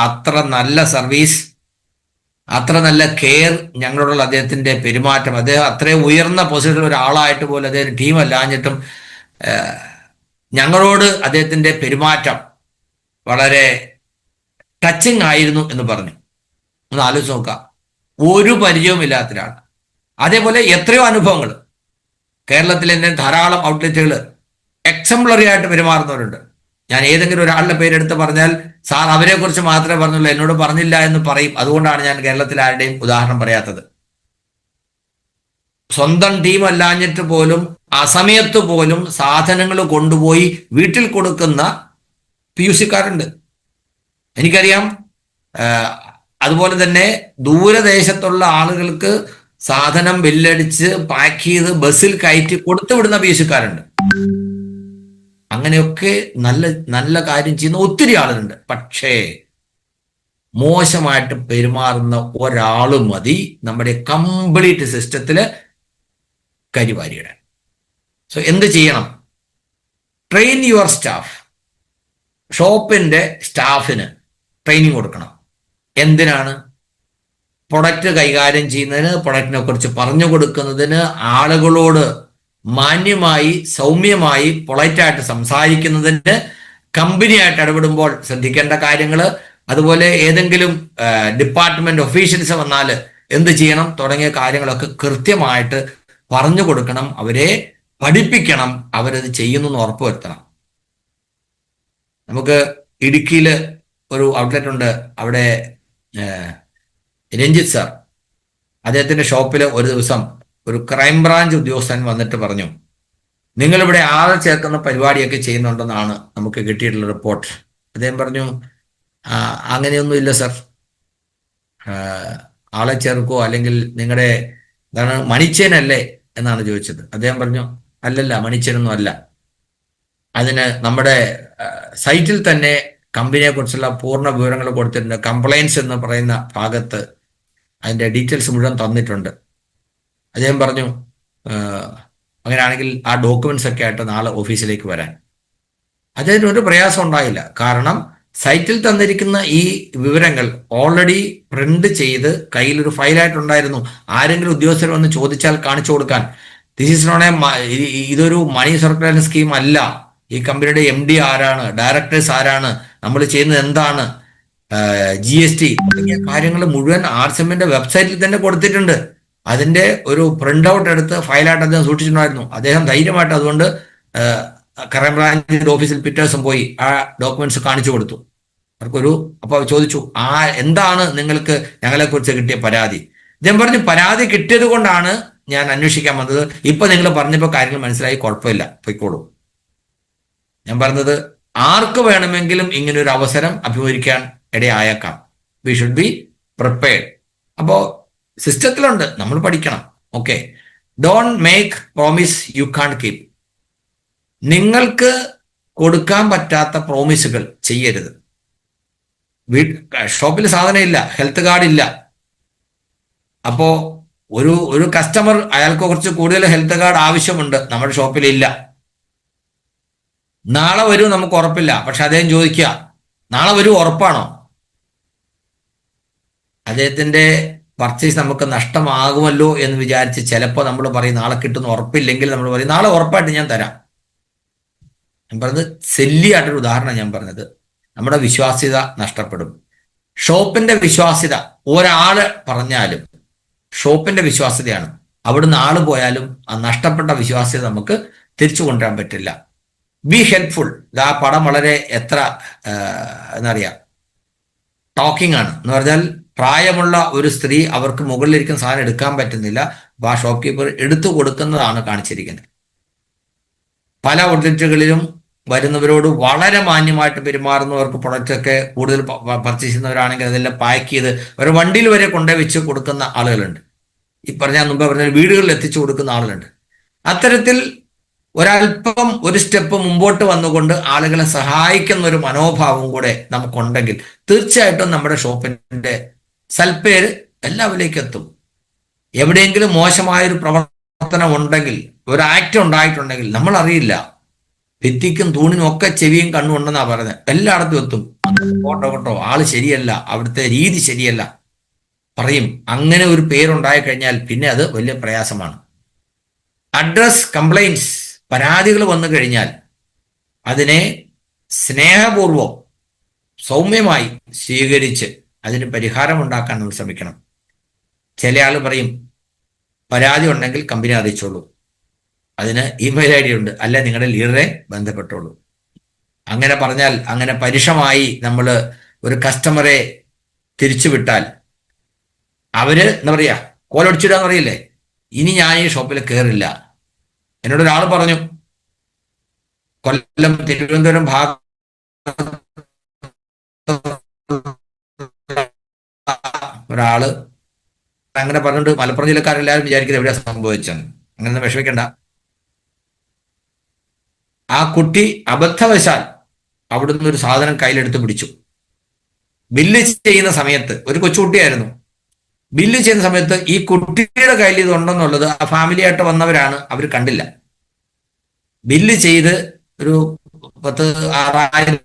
അത്ര നല്ല സർവീസ്, അത്ര നല്ല കെയർ ഞങ്ങളോടുള്ള അദ്ദേഹത്തിന്റെ പെരുമാറ്റം, അദ്ദേഹം അത്രയും ഉയർന്ന പൊസിഷനിൽ ഒരാളായിട്ട് പോലും അദ്ദേഹം ടീം അല്ലാഞ്ഞിട്ടും ഞങ്ങളോട് അദ്ദേഹത്തിന്റെ പെരുമാറ്റം വളരെ ടച്ചിങ് ആയിരുന്നു എന്ന് പറഞ്ഞു. ഒന്ന് ആലോചിച്ച് നോക്കാം. ഒരു പരിചയവുമില്ലാത്ത ഒരാൾ. അതേപോലെ എത്രയോ അനുഭവങ്ങൾ കേരളത്തിൽ തന്നെ ധാരാളം ഔട്ട്ലെറ്റുകൾ എക്സംപ്ലറി ആയിട്ട് പെരുമാറുന്നവരുണ്ട്. ഞാൻ ഏതെങ്കിലും ഒരാളുടെ പേരെടുത്ത് പറഞ്ഞാൽ സാർ അവരെ കുറിച്ച് മാത്രമേ പറഞ്ഞുള്ളൂ, എന്നോട് പറഞ്ഞില്ല എന്ന് പറയും. അതുകൊണ്ടാണ് ഞാൻ കേരളത്തിൽ ആരുടെയും ഉദാഹരണം പറയാത്തത്. സ്വന്തം ടീം അല്ലാഞ്ഞിട്ട് പോലും അസമയത്ത് പോലും സാധനങ്ങൾ കൊണ്ടുപോയി വീട്ടിൽ കൊടുക്കുന്ന PUC-കാരുണ്ട്, എനിക്കറിയാം. അതുപോലെ തന്നെ ദൂരദേശത്തുള്ള ആളുകൾക്ക് സാധനം ബില്ലടിച്ച് പാക്ക് ചെയ്ത് ബസ്സിൽ കയറ്റി കൊടുത്തു വിടുന്ന PUC-കാരുണ്ട്. അങ്ങനെയൊക്കെ നല്ല നല്ല കാര്യം ചെയ്യുന്ന ഒത്തിരി ആളുകളുണ്ട്. പക്ഷേ മോശമായിട്ട് പെരുമാറുന്ന ഒരാളും മതി നമ്മുടെ കംപ്ലീറ്റ് സിസ്റ്റത്തില് കരിവാരിയിടാൻ. സോ എന്ത് ചെയ്യണം? Train your staff. ഷോപ്പിന്റെ സ്റ്റാഫിന് ട്രെയിനിങ് കൊടുക്കണം. എന്തിനാണ്? പ്രൊഡക്റ്റ് കൈകാര്യം ചെയ്യുന്നതിന്, പ്രൊഡക്റ്റിനെ കുറിച്ച് പറഞ്ഞു കൊടുക്കുന്നതിന്, ആളുകളോട് മാന്യമായി സൗമ്യമായി പൊളൈറ്റായിട്ട് സംസാരിക്കുന്നതിന്, കമ്പനിയായിട്ട് ഇടപെടുമ്പോൾ ശ്രദ്ധിക്കേണ്ട കാര്യങ്ങൾ, അതുപോലെ ഏതെങ്കിലും ഡിപ്പാർട്ട്മെന്റ് ഒഫീഷ്യൽസ് വന്നാൽ എന്ത് ചെയ്യണം തുടങ്ങിയ കാര്യങ്ങളൊക്കെ കൃത്യമായിട്ട് പറഞ്ഞു കൊടുക്കണം. അവരെ പഠിപ്പിക്കണം, അവരത് ചെയ്യുന്നു എന്ന് ഉറപ്പുവരുത്തണം. നമുക്ക് ഇടുക്കിയിൽ ഒരു ഔട്ട്ലെറ്റ് ഉണ്ട്. അവിടെ രഞ്ജിത്ത് സാർ, അദ്ദേഹത്തിന്റെ ഷോപ്പിൽ ഒരു ദിവസം ഒരു ക്രൈംബ്രാഞ്ച് ഉദ്യോഗസ്ഥൻ വന്നിട്ട് പറഞ്ഞു, നിങ്ങളിവിടെ ആളെ ചേർക്കുന്ന പരിപാടിയൊക്കെ ചെയ്യുന്നുണ്ടെന്നാണ് നമുക്ക് കിട്ടിയിട്ടുള്ള റിപ്പോർട്ട്. അദ്ദേഹം പറഞ്ഞു, അങ്ങനെയൊന്നും ഇല്ല സർ, ആളെ ചേർക്കോ, അല്ലെങ്കിൽ നിങ്ങളുടെ എന്താണ് മണിച്ചേനല്ലേ എന്നാണ് ചോദിച്ചത്. അദ്ദേഹം പറഞ്ഞു, അല്ലല്ല, മണിച്ചേനൊന്നും അല്ല. അതിന് നമ്മുടെ സൈറ്റിൽ തന്നെ കമ്പനിയെ കുറിച്ചുള്ള പൂർണ്ണ വിവരങ്ങൾ കൊടുത്തിട്ടുണ്ട്. കംപ്ലയൻസ് എന്ന് പറയുന്ന ഭാഗത്ത് അതിന്റെ ഡീറ്റെയിൽസ് മുഴുവൻ തന്നിട്ടുണ്ട്. അദ്ദേഹം പറഞ്ഞു, അങ്ങനെയാണെങ്കിൽ ആ ഡോക്യുമെന്റ്സ് ഒക്കെ ആയിട്ട് നാളെ ഓഫീസിലേക്ക് വരാൻ. അദ്ദേഹത്തിന് ഒരു പ്രയാസം ഉണ്ടായില്ല. കാരണം സൈറ്റിൽ തന്നിരിക്കുന്ന ഈ വിവരങ്ങൾ ഓൾറെഡി പ്രിന്റ് ചെയ്ത് കയ്യിലൊരു ഫയലായിട്ടുണ്ടായിരുന്നു. ആരെങ്കിലും ഉദ്യോഗസ്ഥർ വന്ന് ചോദിച്ചാൽ കാണിച്ചു കൊടുക്കാൻ. ദിസ് ഈസ് നോട്ട് ഇതൊരു മണി സർക്കുലേഷൻ സ്കീം അല്ല. ഈ കമ്പനിയുടെ MD ആരാണ്, ഡയറക്ടേഴ്സ് ആരാണ്, നമ്മൾ ചെയ്യുന്നത് എന്താണ്, GST തുടങ്ങിയ കാര്യങ്ങൾ മുഴുവൻ RSMന്റെ വെബ്സൈറ്റിൽ തന്നെ കൊടുത്തിട്ടുണ്ട്. അതിന്റെ ഒരു പ്രിന്റ് ഔട്ട് എടുത്ത് ഫയലായിട്ട് അദ്ദേഹം സൂക്ഷിച്ചിട്ടുണ്ടായിരുന്നു. അദ്ദേഹം ധൈര്യമായിട്ട് അതുകൊണ്ട് ക്രൈംബ്രാഞ്ചിന്റെ ഓഫീസിൽ പിറ്റേ ദിവസം പോയി ആ ഡോക്യുമെന്റ്സ് കാണിച്ചു കൊടുത്തു. അപ്പോൾ ചോദിച്ചു, എന്താണ് നിങ്ങൾക്ക് ഞങ്ങളെക്കുറിച്ച് കിട്ടിയ പരാതി? അദ്ദേഹം പറഞ്ഞു, പരാതി കിട്ടിയത് കൊണ്ടാണ് ഞാൻ അന്വേഷിക്കാൻ വന്നത്. ഇപ്പൊ നിങ്ങൾ പറഞ്ഞപ്പോൾ കാര്യങ്ങൾ മനസ്സിലായി, കുഴപ്പമില്ല, പൊയ്ക്കോളൂ. ഞാൻ പറഞ്ഞത്, ആർക്ക് വേണമെങ്കിലും ഇങ്ങനെ ഒരു അവസരം അഭിമുഖീകരിക്കാൻ ഇടയായേക്കാം. We should be prepared. അപ്പോ സിസ്റ്റത്തിലുണ്ട്, നമ്മൾ പഠിക്കണം. Okay, don't make promise you can keep. നിങ്ങൾക്ക് കൊടുക്കാൻ പറ്റാത്ത പ്രോമിസുകൾ ചെയ്യരുത്. ഷോപ്പിൽ സാധനം ഇല്ല, ഹെൽത്ത് കാർഡ് ഇല്ല. അപ്പോ ഒരു കസ്റ്റമർ, അയാൾക്ക് കുറച്ച് കൂടുതൽ ഹെൽത്ത് കാർഡ് ആവശ്യമുണ്ട്, നമ്മുടെ ഷോപ്പിൽ ഇല്ല. നാളെ വരും, നമുക്ക് ഉറപ്പില്ല. പക്ഷെ അദ്ദേഹം ചോദിക്കുക, നാളെ വരും ഉറപ്പാണോ? അദ്ദേഹത്തിന്റെ പർച്ചേസ് നമുക്ക് നഷ്ടമാകുമല്ലോ എന്ന് വിചാരിച്ച് ചിലപ്പോൾ നമ്മൾ പറയും നാളെ കിട്ടുന്ന ഉറപ്പില്ലെങ്കിൽ നമ്മൾ പറയും നാളെ ഉറപ്പായിട്ട് ഞാൻ തരാം. ഞാൻ പറഞ്ഞത് സെല്ലിയായിട്ടൊരു ഉദാഹരണം ഞാൻ പറഞ്ഞത്. നമ്മുടെ വിശ്വാസ്യത നഷ്ടപ്പെടും. ഷോപ്പിന്റെ വിശ്വാസ്യത ഒരാള് പറഞ്ഞാലും ഷോപ്പിന്റെ വിശ്വാസ്യതയാണ്. അവിടുന്ന് ആള് പോയാലും ആ നഷ്ടപ്പെട്ട വിശ്വാസ്യത നമുക്ക് തിരിച്ചു കൊണ്ടുവരാൻ പറ്റില്ല. B helpful. ആ പടം വളരെ എന്നറിയാം, ടോക്കിംഗ് ആണ്. എന്ന് പറഞ്ഞാൽ പ്രായമുള്ള ഒരു സ്ത്രീ, അവർക്ക് മുകളിലിരിക്കുന്ന സാധനം എടുക്കാൻ പറ്റുന്നില്ല. അപ്പൊ ആ ഷോപ്പ് കീപ്പർ എടുത്തു കൊടുക്കുന്നതാണ് കാണിച്ചിരിക്കുന്നത്. പല ഔട്ട്ലെറ്റുകളിലും വരുന്നവരോട് വളരെ മാന്യമായിട്ട് പെരുമാറുന്നവർക്ക്, പ്രൊഡക്റ്റൊക്കെ കൂടുതൽ പർച്ചേസ് ചെയ്യുന്നവരാണെങ്കിൽ അതെല്ലാം പാക്ക് ചെയ്ത് ഒരു വണ്ടിയിൽ വരെ കൊണ്ടുപോയി വെച്ച് കൊടുക്കുന്ന ആളുകളുണ്ട്. ഈ ഞാൻ മുമ്പ് പറഞ്ഞ വീടുകളിൽ എത്തിച്ചു കൊടുക്കുന്ന ആളുകളുണ്ട്. അത്തരത്തിൽ ഒരല്പം ഒരു സ്റ്റെപ്പ് മുമ്പോട്ട് വന്നുകൊണ്ട് ആളുകളെ സഹായിക്കുന്ന ഒരു മനോഭാവം കൂടെ നമുക്കുണ്ടെങ്കിൽ തീർച്ചയായിട്ടും നമ്മുടെ ഷോപ്പിന്റെ സൽപ്പേര് എല്ലാവരിലേക്കും എത്തും. എവിടെയെങ്കിലും മോശമായൊരു പ്രവർത്തനം ഉണ്ടെങ്കിൽ, ഒരു ആക്ട് ഉണ്ടായിട്ടുണ്ടെങ്കിൽ നമ്മൾ അറിയില്ല. ഭിത്തിക്കും തൂണിനും ഒക്കെ ചെവിയും കണ്ണും ഉണ്ടെന്നാ പറയുന്നത്. എല്ലായിടത്തും എത്തും. കേട്ടോ ആള് ശരിയല്ല, അവിടുത്തെ രീതി ശരിയല്ല പറയും. അങ്ങനെ ഒരു പേരുണ്ടായി കഴിഞ്ഞാൽ പിന്നെ അത് വലിയ പ്രയാസമാണ്. അഡ്രസ് കംപ്ലൈൻറ്റ്സ്, പരാതികൾ വന്നു കഴിഞ്ഞാൽ അതിനെ സ്നേഹപൂർവം സൗമ്യമായി സ്വീകരിച്ച് അതിന് പരിഹാരം ഉണ്ടാക്കാൻ നമ്മൾ ശ്രമിക്കണം. ചില ആൾ പറയും, പരാതി ഉണ്ടെങ്കിൽ കമ്പനി അറിയിച്ചോളൂ, അതിന് ഇമെയിൽ ID ഉണ്ട്, അല്ല നിങ്ങളുടെ ലീഡറെ ബന്ധപ്പെട്ടോളൂ. അങ്ങനെ പറഞ്ഞാൽ, അങ്ങനെ പരുഷമായി നമ്മൾ ഒരു കസ്റ്റമറെ തിരിച്ചുവിട്ടാൽ അവര് എന്താ പറയാ, കോലൊടിച്ചിടാന്ന് പറയില്ലേ, ഇനി ഞാൻ ഈ ഷോപ്പിൽ കയറില്ല. എന്നോടൊരാൾ പറഞ്ഞു, കൊല്ലം തിരുവനന്തപുരം ഭാഗം ഒരാള് അങ്ങനെ പറഞ്ഞിട്ട് മലപ്പുറം ജില്ലക്കാരെല്ലാവരും വിചാരിക്കുന്നത് എവിടെയാ സംഭവിച്ചെന്ന്. അങ്ങനെ വിഷമിക്കണ്ട. ആ കുട്ടി അബദ്ധവശാൽ അവിടുന്ന് ഒരു സാധനം കയ്യിലെടുത്ത് പിടിച്ചു. ബില്ല് ചെയ്യുന്ന സമയത്ത്, ഒരു കൊച്ചുകുട്ടിയായിരുന്നു, ബില്ല് ചെയ്യുന്ന സമയത്ത് ഈ കുട്ടിയുടെ കയ്യിൽ ഇതുണ്ടെന്നുള്ളത് ആ ഫാമിലിയായിട്ട് വന്നവരാണ്, അവർ കണ്ടില്ല. ബില്ല് ചെയ്ത് ഒരു 10,000-6,000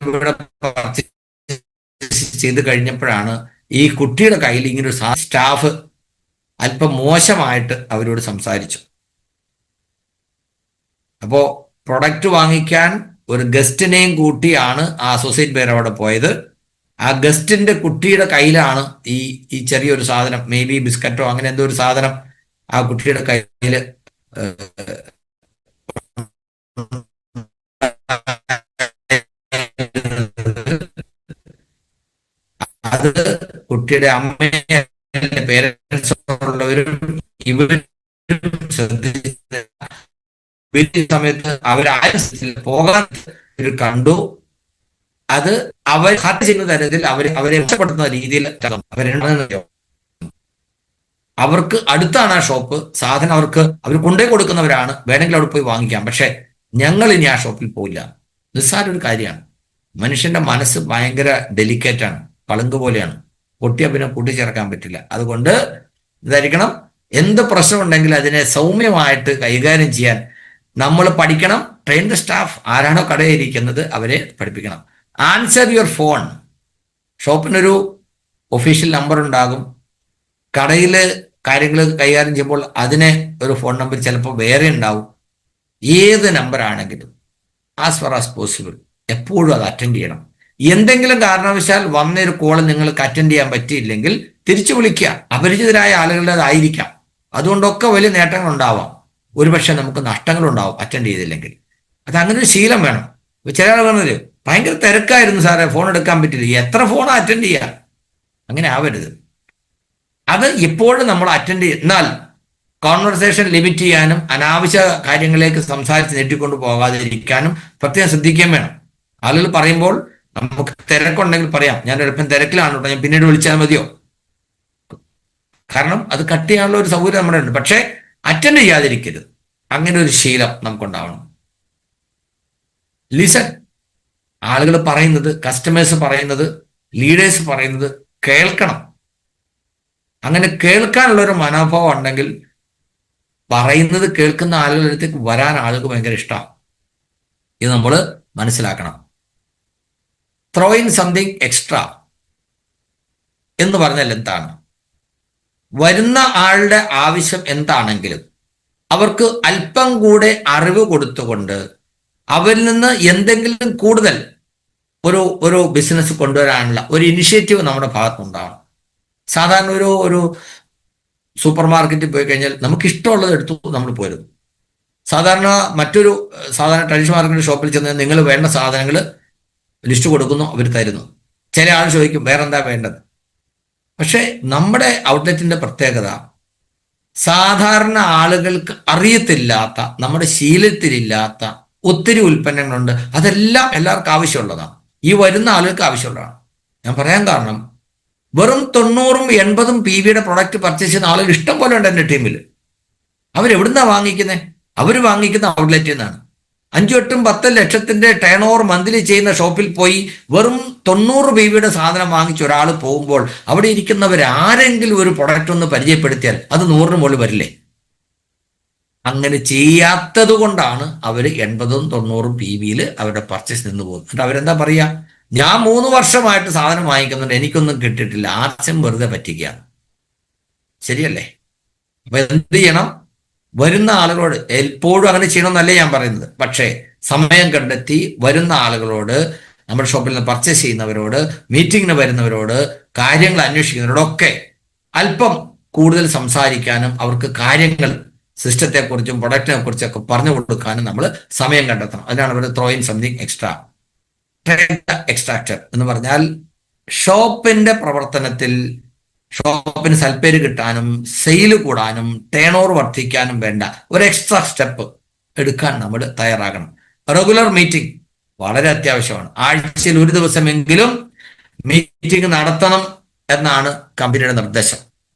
രൂപയുടെ ചെയ്ത് കഴിഞ്ഞപ്പോഴാണ് ഈ കുട്ടിയുടെ കയ്യിൽ ഇങ്ങനെ ഒരു സ്റ്റാഫ് അല്പം മോശമായിട്ട് അവരോട് സംസാരിച്ചു. അപ്പോ പ്രൊഡക്റ്റ് വാങ്ങിക്കാൻ ഒരു ഗസ്റ്റിനെയും കൂട്ടിയാണ് ആ അസോസിയേറ്റ് ബെയർ അവിടെ പോയത്. ആ ഗസ്റ്റിന്റെ കുട്ടിയുടെ കയ്യിലാണ് ഈ ചെറിയൊരു സാധനം, മേ ബി ബിസ്ക്കറ്റോ അങ്ങനെ എന്തോ ഒരു സാധനം ആ കുട്ടിയുടെ കയ്യില് അത് കുട്ടിയുടെ അമ്മയെ പേരൻസ് ഉള്ളവരും ഇവരും ശ്രദ്ധിച്ച സമയത്ത് അവരാരും പോകാൻ കണ്ടു. അത് അവർ ഹാർട്ട് ചെയ്യുന്ന തരത്തിൽ അവരെ രക്ഷപ്പെടുത്തുന്ന രീതിയിൽ അവർക്ക് അടുത്താണ് ആ ഷോപ്പ്, സാധനം അവർ കൊണ്ടേ കൊടുക്കുന്നവരാണ്, വേണമെങ്കിൽ അവിടെ പോയി വാങ്ങിക്കാം. പക്ഷെ ഞങ്ങൾ ഇനി ആ ഷോപ്പിൽ പോയില്ല. നിസ്സാര ഒരു കാര്യമാണ്. മനുഷ്യന്റെ മനസ്സ് ഭയങ്കര ഡെലിക്കേറ്റ് ആണ്, പളുങ്ക് പോലെയാണ്, പൊട്ടിയ പിന്നെ കൂട്ടിച്ചേർക്കാൻ പറ്റില്ല. അതുകൊണ്ട് ഇതായിരിക്കണം, എന്ത് പ്രശ്നമുണ്ടെങ്കിൽ അതിനെ സൗമ്യമായിട്ട് കൈകാര്യം ചെയ്യാൻ നമ്മൾ പഠിക്കണം. ട്രെയിൻ ദ സ്റ്റാഫ്, ആരാണോ കടയിരിക്കുന്നത് അവരെ പഠിപ്പിക്കണം. Answer your phone. ഷോപ്പിനൊരു ഒഫീഷ്യൽ നമ്പർ ഉണ്ടാകും. കടയിൽ കാര്യങ്ങൾ കൈകാര്യം ചെയ്യുമ്പോൾ അതിന് ഒരു ഫോൺ നമ്പർ ചിലപ്പോൾ വേറെ ഉണ്ടാവും. ഏത് നമ്പർ ആണെങ്കിലും ആസ് ഫാർ ആസ് പോസിബിൾ എപ്പോഴും അത് അറ്റൻഡ് ചെയ്യണം. എന്തെങ്കിലും കാരണവശാൽ വന്നൊരു കോൾ നിങ്ങൾക്ക് അറ്റൻഡ് ചെയ്യാൻ പറ്റിയില്ലെങ്കിൽ തിരിച്ചു വിളിക്കുക. അപരിചിതരായ ആളുകളുടേതായിരിക്കാം, അതുകൊണ്ടൊക്കെ വലിയ നേട്ടങ്ങൾ ഉണ്ടാവാം, ഒരുപക്ഷെ നമുക്ക് നഷ്ടങ്ങളുണ്ടാവും അറ്റൻഡ് ചെയ്തില്ലെങ്കിൽ. അത് അങ്ങനെ ഒരു ശീലം വേണം. ചില ആൾ പറഞ്ഞത് ഭയങ്കര തിരക്കായിരുന്നു സാറേ, ഫോൺ എടുക്കാൻ പറ്റില്ല. എത്ര ഫോൺ അറ്റൻഡ് ചെയ്യുക? അങ്ങനെ ആവരുത്. അത് എപ്പോഴും നമ്മൾ അറ്റൻഡ് ചെയ്യും. എന്നാൽ കോൺവെർസേഷൻ ലിമിറ്റ് ചെയ്യാനും അനാവശ്യ കാര്യങ്ങളിലേക്ക് സംസാരിച്ച് നീട്ടിക്കൊണ്ട് പോകാതിരിക്കാനും പ്രത്യേകം ശ്രദ്ധിക്കുകയും വേണം. ആളുകൾ പറയുമ്പോൾ നമുക്ക് തിരക്കുണ്ടെങ്കിൽ പറയാം, ഞാൻ എളുപ്പം തിരക്കിലാണ് കേട്ടോ, ഞാൻ പിന്നീട് വിളിച്ചാൽ മതിയോ? കാരണം അത് കട്ട് ചെയ്യാനുള്ള ഒരു സൗകര്യം നമ്മുടെ ഉണ്ട്. പക്ഷേ അറ്റൻഡ് ചെയ്യാതിരിക്കരുത്. അങ്ങനെ ഒരു ശീലം നമുക്കുണ്ടാവണം. ലിസൺ. ആളുകൾ പറയുന്നത്, കസ്റ്റമേഴ്സ് പറയുന്നത്, ലീഡേഴ്സ് പറയുന്നത് കേൾക്കണം. അങ്ങനെ കേൾക്കാനുള്ള ഒരു മനോഭാവം ഉണ്ടെങ്കിൽ പറയുന്നത് കേൾക്കുന്ന ആളുകളുടെ അടുത്തേക്ക് വരാൻ ആളുകൾക്ക് ഭയങ്കര ഇഷ്ടമാണ്. ഇത് നമ്മൾ മനസ്സിലാക്കണം. ത്രോ ഇൻ സംതിങ് എക്സ്ട്രാ എന്ന് പറഞ്ഞാൽ എന്താണ്? വരുന്ന ആളുടെ ആവശ്യം എന്താണെങ്കിലും അവർക്ക് അല്പം കൂടെ അറിവ് കൊടുത്തുകൊണ്ട് അവരിൽ നിന്ന് എന്തെങ്കിലും കൂടുതൽ ഒരു ബിസിനസ് കൊണ്ടുവരാനുള്ള ഒരു ഇനിഷ്യേറ്റീവ് നമ്മുടെ ഭാഗത്തുനിന്നുണ്ടാവണം. സാധാരണ ഒരു സൂപ്പർ മാർക്കറ്റിൽ പോയി കഴിഞ്ഞാൽ നമുക്ക് ഇഷ്ടമുള്ളത് എടുത്തു നമ്മൾ പോരുന്നു. സാധാരണ ട്രഡീഷണൽ മാർക്കറ്റ് ഷോപ്പിൽ ചെന്ന് നിങ്ങൾ വേണ്ട സാധനങ്ങൾ ലിസ്റ്റ് കൊടുക്കുന്നു, അവർ തരുന്നു. ചില ആൾ ചോദിക്കും വേറെന്താ വേണ്ടത്. പക്ഷെ നമ്മുടെ ഔട്ട്ലെറ്റിന്റെ പ്രത്യേകത, സാധാരണ ആളുകൾക്ക് അറിയത്തില്ലാത്ത, നമ്മുടെ ശീലത്തിലില്ലാത്ത ഒത്തിരി ഉൽപ്പന്നങ്ങളുണ്ട്. അതെല്ലാം എല്ലാവർക്കും ആവശ്യമുള്ളതാണ്, ഈ വരുന്ന ആളുകൾക്ക് ആവശ്യമുള്ളതാണ്. ഞാൻ പറയാൻ കാരണം, വെറും 90-ഉം 80-ഉം PVയുടെ പ്രൊഡക്റ്റ് പർച്ചേസ് ചെയ്യുന്ന ആളുകൾ ഇഷ്ടം പോലെ ഉണ്ട് എൻ്റെ ടീമിൽ. അവരെവിടുന്നാണ് വാങ്ങിക്കുന്നത്? അവർ വാങ്ങിക്കുന്ന ഔട്ട്ലെറ്റിൽ നിന്നാണ്. 5-8-10 ലക്ഷത്തിന്റെ ടേൺ ഓവർ മന്ത്ലി ചെയ്യുന്ന ഷോപ്പിൽ പോയി വെറും 90 PVയുടെ സാധനം വാങ്ങിച്ച ഒരാൾ പോകുമ്പോൾ അവിടെ ഇരിക്കുന്നവർ ആരെങ്കിലും ഒരു പ്രൊഡക്റ്റ് ഒന്ന് പരിചയപ്പെടുത്തിയാൽ അത് 100-ന് മുകളിൽ വരില്ലേ? അങ്ങനെ ചെയ്യാത്തത് കൊണ്ടാണ് അവർ 80-ഉം 90-ഉം PVയിൽ അവരുടെ പർച്ചേസ് നിന്ന് പോകുന്നത്. എന്നിട്ട് അവരെന്താ പറയുക? ഞാൻ 3 വർഷമായിട്ട് സാധനം വാങ്ങിക്കുന്നുണ്ട്, എനിക്കൊന്നും കിട്ടിയിട്ടില്ല, ആർച്ചും വെറുതെ പറ്റിക്കുകയാണ്. ശരിയല്ലേ? അപ്പൊ എന്ത് ചെയ്യണം? വരുന്ന ആളുകളോട് എപ്പോഴും അങ്ങനെ ചെയ്യണമെന്നല്ല ഞാൻ പറയുന്നത്, പക്ഷേ സമയം കണ്ടെത്തി വരുന്ന ആളുകളോട്, നമ്മുടെ ഷോപ്പിൽ നിന്ന് പർച്ചേസ് ചെയ്യുന്നവരോട്, മീറ്റിങ്ങിന് വരുന്നവരോട്, കാര്യങ്ങൾ അന്വേഷിക്കുന്നവരോടൊക്കെ അല്പം കൂടുതൽ സംസാരിക്കാനും അവർക്ക് കാര്യങ്ങൾ സിസ്റ്റത്തെക്കുറിച്ചും പ്രൊഡക്റ്റിനെ കുറിച്ചൊക്കെ പറഞ്ഞു കൊടുക്കാനും നമ്മൾ സമയം കണ്ടെത്തണം. അതിനാണ് ഇവിടെ throw in something extra. Extractor എന്ന് പറഞ്ഞാൽ ഷോപ്പിന്റെ പ്രവർത്തനത്തിൽ ഷോപ്പിന് സൽപ്പേര് കിട്ടാനും സെയിൽ കൂടാനും ടേൺ ഓവർ വർദ്ധിക്കാനും വേണ്ട ഒരു എക്സ്ട്രാ സ്റ്റെപ്പ് എടുക്കാൻ നമ്മൾ തയ്യാറാകണം. റെഗുലർ മീറ്റിംഗ് വളരെ അത്യാവശ്യമാണ്. ആഴ്ചയിൽ ഒരു ദിവസമെങ്കിലും മീറ്റിംഗ് നടത്തണം എന്നാണ് കമ്പനിയുടെ നിർദ്ദേശം.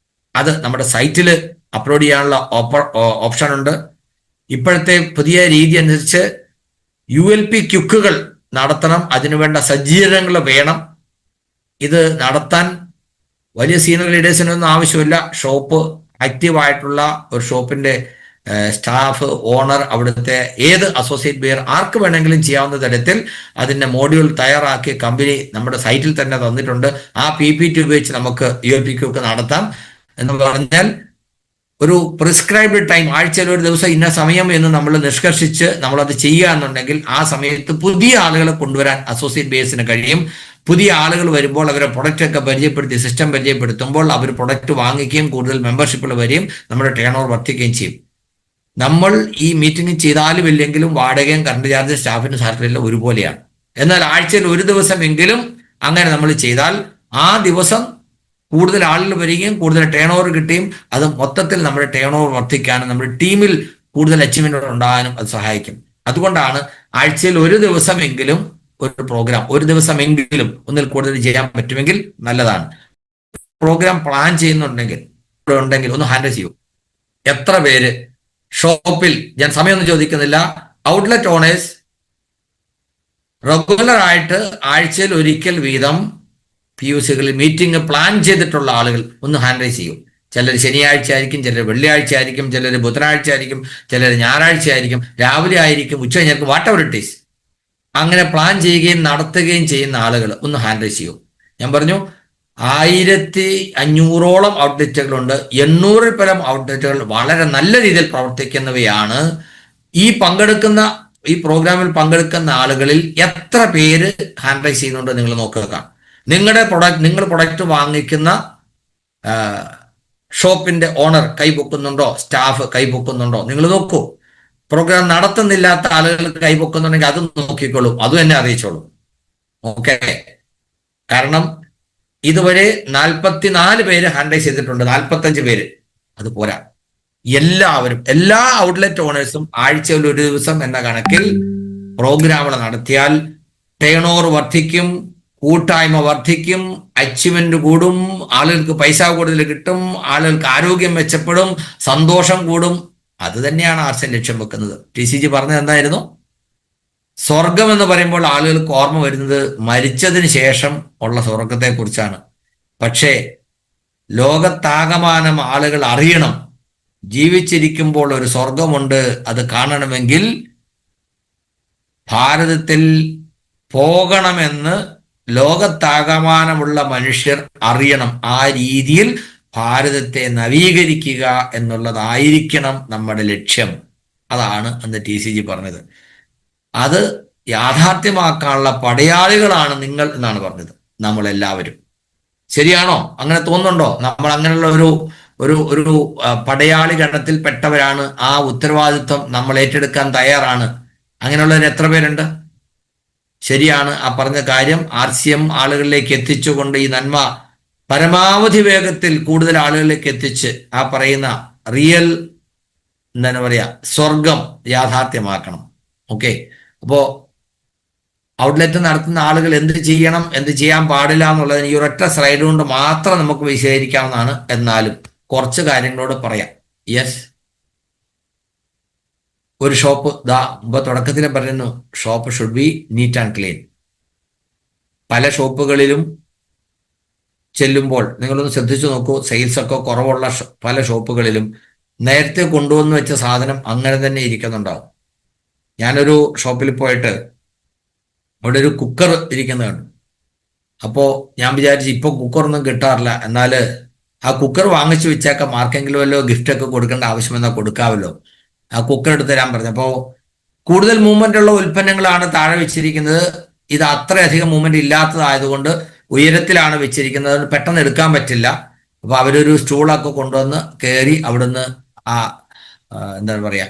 അത് നമ്മുടെ സൈറ്റിൽ അപ്ലോഡ് ചെയ്യാനുള്ള ഓപ്ഷൻ ഉണ്ട്. ഇപ്പോഴത്തെ പുതിയ രീതി അനുസരിച്ച് ULP ക്യുക്കുകൾ നടത്തണം, അതിനുവേണ്ട സജ്ജീകരണങ്ങൾ വേണം. ഇത് നടത്താൻ വലിയ സീനിയർ ലീഡേഴ്സിനൊന്നും ആവശ്യമില്ല. ഷോപ്പ് ആക്റ്റീവായിട്ടുള്ള ഒരു ഷോപ്പിന്റെ സ്റ്റാഫ്, ഓണർ, അവിടുത്തെ ഏത് അസോസിയേറ്റ് ബിയർ ആർക്ക് വേണമെങ്കിലും ചെയ്യാവുന്ന തരത്തിൽ അതിന്റെ മോഡ്യൂൾ തയ്യാറാക്കി കമ്പനി നമ്മുടെ സൈറ്റിൽ തന്നെ തന്നിട്ടുണ്ട്. ആ PPT ഉപയോഗിച്ച് നമുക്ക് ULP ക്യുക്ക് നടത്താം. എന്ന് പറഞ്ഞാൽ ഒരു പ്രിസ്ക്രൈബ്ഡ് ടൈം, ആഴ്ചയിൽ ഒരു ദിവസം ഇന്ന സമയം എന്ന് നമ്മൾ നിഷ്കർഷിച്ച് നമ്മളത് ചെയ്യുക എന്നുണ്ടെങ്കിൽ ആ സമയത്ത് പുതിയ ആളുകളെ കൊണ്ടുവരാൻ അസോസിയേറ്റ് ബേസിന് കഴിയും. പുതിയ ആളുകൾ വരുമ്പോൾ അവരെ പ്രൊഡക്റ്റ് ഒക്കെ പരിചയപ്പെടുത്തി സിസ്റ്റം പരിചയപ്പെടുത്തുമ്പോൾ അവർ പ്രൊഡക്റ്റ് വാങ്ങിക്കുകയും കൂടുതൽ മെമ്പർഷിപ്പുകൾ വരികയും നമ്മുടെ ടേൺ ഓവർ വർദ്ധിക്കുകയും ചെയ്യും. നമ്മൾ ഈ മീറ്റിംഗ് ചെയ്താലും ഇല്ലെങ്കിലും വാടകയും കറണ്ട് ചാർജ് സ്റ്റാഫിന് സാലറിയെല്ലാം ഒരുപോലെയാണ്. എന്നാൽ ആഴ്ചയിൽ ഒരു ദിവസമെങ്കിലും അങ്ങനെ നമ്മൾ ചെയ്താൽ ആ ദിവസം കൂടുതൽ ആളുകൾ വരികയും കൂടുതൽ ടേൺ ഓവർ കിട്ടുകയും അത് മൊത്തത്തിൽ നമ്മുടെ ടേൺ ഓവർ വർദ്ധിക്കാനും നമ്മുടെ ടീമിൽ കൂടുതൽ അച്ചീവ്മെന്റുകൾ ഉണ്ടാകാനും അത് സഹായിക്കും. അതുകൊണ്ടാണ് ആഴ്ചയിൽ ഒരു ദിവസമെങ്കിലും ഒരു പ്രോഗ്രാം ഒരു ദിവസമെങ്കിലും ഒന്നിൽ കൂടുതൽ ചെയ്യാൻ പറ്റുമെങ്കിൽ നല്ലതാണ്. പ്രോഗ്രാം പ്ലാൻ ചെയ്യുന്നുണ്ടെങ്കിൽ ഒന്ന് ഹാൻഡിൽ ചെയ്യൂ. എത്ര പേര് ഷോപ്പിൽ, ഞാൻ സമയമൊന്നും ചോദിക്കുന്നില്ല, ഔട്ട്ലെറ്റ് ഓണേഴ്സ് റെഗുലർ ആയിട്ട് ആഴ്ചയിൽ ഒരിക്കൽ വീതം PUCകളിൽ മീറ്റിംഗ് പ്ലാൻ ചെയ്തിട്ടുള്ള ആളുകൾ ഒന്ന് ഹാൻഡിൽ ചെയ്യും. ചിലർ ശനിയാഴ്ച ആയിരിക്കും, ചിലർ വെള്ളിയാഴ്ച ആയിരിക്കും, ചിലർ ബുധനാഴ്ച ആയിരിക്കും, ചിലർ ഞായറാഴ്ച ആയിരിക്കും, രാവിലെ ആയിരിക്കും, ഉച്ച കഴിഞ്ഞാൽ വാട്ട് എവർ ഇറ്റ് ഈസ്. അങ്ങനെ പ്ലാൻ ചെയ്യുകയും നടത്തുകയും ചെയ്യുന്ന ആളുകൾ ഒന്ന് ഹാൻഡിൽ ചെയ്യും. ഞാൻ പറഞ്ഞു 1500ഓളം ഔട്ട്ലെറ്റുകളുണ്ട്. 800-ൽ പരം ഔട്ട്ലെറ്റുകൾ വളരെ നല്ല രീതിയിൽ പ്രവർത്തിക്കുന്നവയാണ്. ഈ പ്രോഗ്രാമിൽ പങ്കെടുക്കുന്ന ആളുകളിൽ എത്ര പേര് ഹാൻഡിൽ ചെയ്യുന്നുണ്ട് നിങ്ങൾ നോക്കുക. നിങ്ങൾ പ്രൊഡക്റ്റ് വാങ്ങിക്കുന്ന ഷോപ്പിന്റെ ഓണർ കൈപൊക്കുന്നുണ്ടോ, സ്റ്റാഫ് കൈപൊക്കുന്നുണ്ടോ, നിങ്ങൾ നോക്കൂ. പ്രോഗ്രാം നടത്തുന്നില്ലാത്ത ആളുകൾ കൈപൊക്കുന്നുണ്ടെങ്കിൽ അത് നോക്കിക്കോളൂ, അതും എന്നെ അറിയിച്ചോളൂ. ഓക്കെ, കാരണം ഇതുവരെ 44 പേര് ഹാൻഡിൽ ചെയ്തിട്ടുണ്ട്. 45 പേര്, അത് പോരാ. എല്ലാവരും, എല്ലാ ഔട്ട്ലെറ്റ് ഓണേഴ്സും ആഴ്ചയിൽ ഒരു ദിവസം എന്ന കണക്കിൽ പ്രോഗ്രാമുകൾ നടത്തിയാൽ ടേൺ ഓവർ വർദ്ധിക്കും, കൂട്ടായ്മ വർദ്ധിക്കും, അച്ചീവ്മെന്റ് കൂടും, ആളുകൾക്ക് പൈസ കൂടുതൽ കിട്ടും, ആളുകൾക്ക് ആരോഗ്യം മെച്ചപ്പെടും, സന്തോഷം കൂടും. അത് തന്നെയാണ് ആർസൻ ലക്ഷ്യം വെക്കുന്നത്. TCG പറഞ്ഞത് എന്തായിരുന്നു? സ്വർഗം എന്ന് പറയുമ്പോൾ ആളുകൾക്ക് ഓർമ്മ വരുന്നത് മരിച്ചതിന് ശേഷം ഉള്ള സ്വർഗത്തെ കുറിച്ചാണ്. പക്ഷേ ലോകത്താകമാനം ആളുകൾ അറിയണം, ജീവിച്ചിരിക്കുമ്പോൾ ഒരു സ്വർഗമുണ്ട്, അത് കാണണമെങ്കിൽ ഭാരതത്തിൽ പോകണമെന്ന് ലോകത്താകമാനമുള്ള മനുഷ്യർ അറിയണം. ആ രീതിയിൽ ഭാരതത്തെ നവീകരിക്കുക എന്നുള്ളതായിരിക്കണം നമ്മുടെ ലക്ഷ്യം. അതാണ് അന്ന് TCG പറഞ്ഞത്. അത് യാഥാർത്ഥ്യമാക്കാനുള്ള പടയാളികളാണ് നിങ്ങൾ എന്നാണ് പറഞ്ഞത്, നമ്മളെല്ലാവരും. ശരിയാണോ? അങ്ങനെ തോന്നുന്നുണ്ടോ? നമ്മൾ അങ്ങനെയുള്ള ഒരു പടയാളി ഗണത്തിൽപ്പെട്ടവരാണ്. ആ ഉത്തരവാദിത്വം നമ്മൾ ഏറ്റെടുക്കാൻ തയ്യാറാണ്. അങ്ങനെയുള്ളവർ എത്ര പേരുണ്ട്? ശരിയാണ്, ആ പറഞ്ഞ കാര്യം RCM ആളുകളിലേക്ക് എത്തിച്ചുകൊണ്ട് ഈ നന്മ പരമാവധി വേഗത്തിൽ കൂടുതൽ ആളുകളിലേക്ക് എത്തിച്ച് ആ പറയുന്ന റിയൽ എന്താണ് പറയാ സ്വർഗം യാഥാർത്ഥ്യമാക്കണം. ഓക്കെ, അപ്പോ ഔട്ട്ലെറ്റ് നടത്തുന്ന ആളുകൾ എന്ത് ചെയ്യണം, എന്ത് ചെയ്യാൻ പാടില്ല എന്നുള്ളതിന് ഈ ഒരൊറ്റ സ്ലൈഡ് കൊണ്ട് മാത്രം നമുക്ക് വിശദീകരിക്കാവുന്നതാണ്. എന്നാലും കുറച്ച് കാര്യങ്ങളോട് പറയാം. യെസ്, ഒരു ഷോപ്പ് മുമ്പ് തുടക്കത്തിൽ പറയുന്നു, shop should be neat and clean. പല ഷോപ്പുകളിലും ചെല്ലുമ്പോൾ നിങ്ങളൊന്ന് ശ്രദ്ധിച്ചു നോക്കൂ, സെയിൽസ് ഒക്കെ കുറവുള്ള പല ഷോപ്പുകളിലും നേരത്തെ കൊണ്ടുവന്ന് വെച്ച സാധനം അങ്ങനെ തന്നെ ഇരിക്കുന്നുണ്ടാവും. ഞാനൊരു ഷോപ്പിൽ പോയിട്ട് അവിടെ ഒരു കുക്കർ ഇരിക്കുന്നത് കണ്ടു. അപ്പോൾ ഞാൻ വിചാരിച്ചു ഇപ്പോൾ കുക്കറൊന്നും കിട്ടാറില്ല, എന്നാൽ ആ കുക്കർ വാങ്ങിച്ചു വെച്ചേക്കാം, ആർക്കെങ്കിലും വല്ലോ ഗിഫ്റ്റൊക്കെ കൊടുക്കേണ്ട ആവശ്യമെന്നാൽ കൊടുക്കാമല്ലോ. ആ കുക്കർ എടുത്ത് തരാൻ പറഞ്ഞു. അപ്പോൾ കൂടുതൽ മൂവ്മെന്റ് ഉള്ള ഉൽപ്പന്നങ്ങളാണ് താഴെ വെച്ചിരിക്കുന്നത്. ഇത് അത്രയധികം മൂവ്മെന്റ് ഇല്ലാത്തതായതുകൊണ്ട് ഉയരത്തിലാണ് വെച്ചിരിക്കുന്നത്, പെട്ടെന്ന് എടുക്കാൻ പറ്റില്ല. അപ്പൊ അവരൊരു സ്റ്റൂളൊക്കെ കൊണ്ടുവന്ന് കയറി അവിടുന്ന് ആ എന്താണ് പറയാ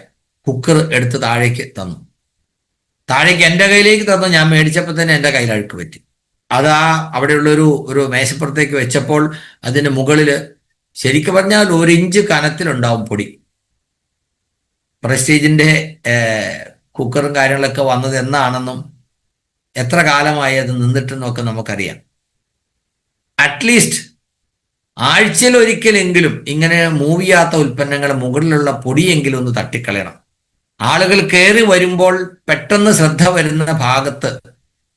കുക്കർ എടുത്ത് താഴേക്ക് തന്നു. താഴേക്ക് എൻ്റെ കയ്യിലേക്ക് തന്നു. ഞാൻ മേടിച്ചപ്പോൾ തന്നെ എൻ്റെ കയ്യിൽ അഴുക്ക് പറ്റി. അതാ അവിടെയുള്ളൊരു മേശപ്പുറത്തേക്ക് വെച്ചപ്പോൾ അതിന് മുകളിൽ ശരിക്കും പറഞ്ഞാൽ 1 ഇഞ്ച് കനത്തിലുണ്ടാവും പൊടി. പ്രസ്റ്റീജിന്റെ കുക്കറും കാര്യങ്ങളൊക്കെ വന്നത് എന്നാണെന്നും എത്ര കാലമായി അത് നിന്നിട്ടെന്നൊക്കെ നമുക്കറിയാം. അറ്റ്ലീസ്റ്റ് ആഴ്ചയിൽ ഒരിക്കലെങ്കിലും ഇങ്ങനെ മൂവ് ചെയ്യാത്ത ഉൽപ്പന്നങ്ങൾ മുകളിലുള്ള പൊടിയെങ്കിലും ഒന്ന് തട്ടിക്കളയണം. ആളുകൾ കയറി വരുമ്പോൾ പെട്ടെന്ന് ശ്രദ്ധ വരുന്ന ഭാഗത്ത്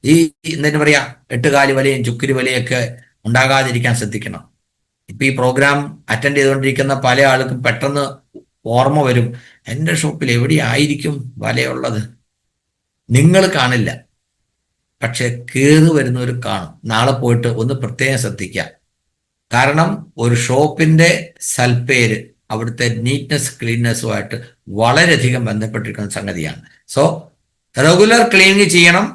ഈ എന്താ പറയാ 8 കാലി വലയും ചുക്കിരി വലയൊക്കെ ഉണ്ടാകാതിരിക്കാൻ ശ്രദ്ധിക്കണം. ഇപ്പൊ ഈ പ്രോഗ്രാം അറ്റൻഡ് ചെയ്തുകൊണ്ടിരിക്കുന്ന പല ആൾക്കും പെട്ടെന്ന് ഓർമ്മ വരും, എൻ്റെ ഷോപ്പിൽ എവിടെയായിരിക്കും വലയുള്ളത്. നിങ്ങൾ കാണില്ല, പക്ഷെ കയറി വരുന്നവർ കാണും. നാളെ പോയിട്ട് ഒന്ന് പ്രത്യേകം ശ്രദ്ധിക്കുക. കാരണം ഒരു ഷോപ്പിന്റെ സൽപ്പേര് അവിടുത്തെ നീറ്റ്നെസ് ക്ലീൻനെസ്സുമായിട്ട് വളരെയധികം ബന്ധപ്പെട്ടിരിക്കുന്ന സംഗതിയാണ്. സോ റെഗുലർ ക്ലീനിങ് ചെയ്യണം,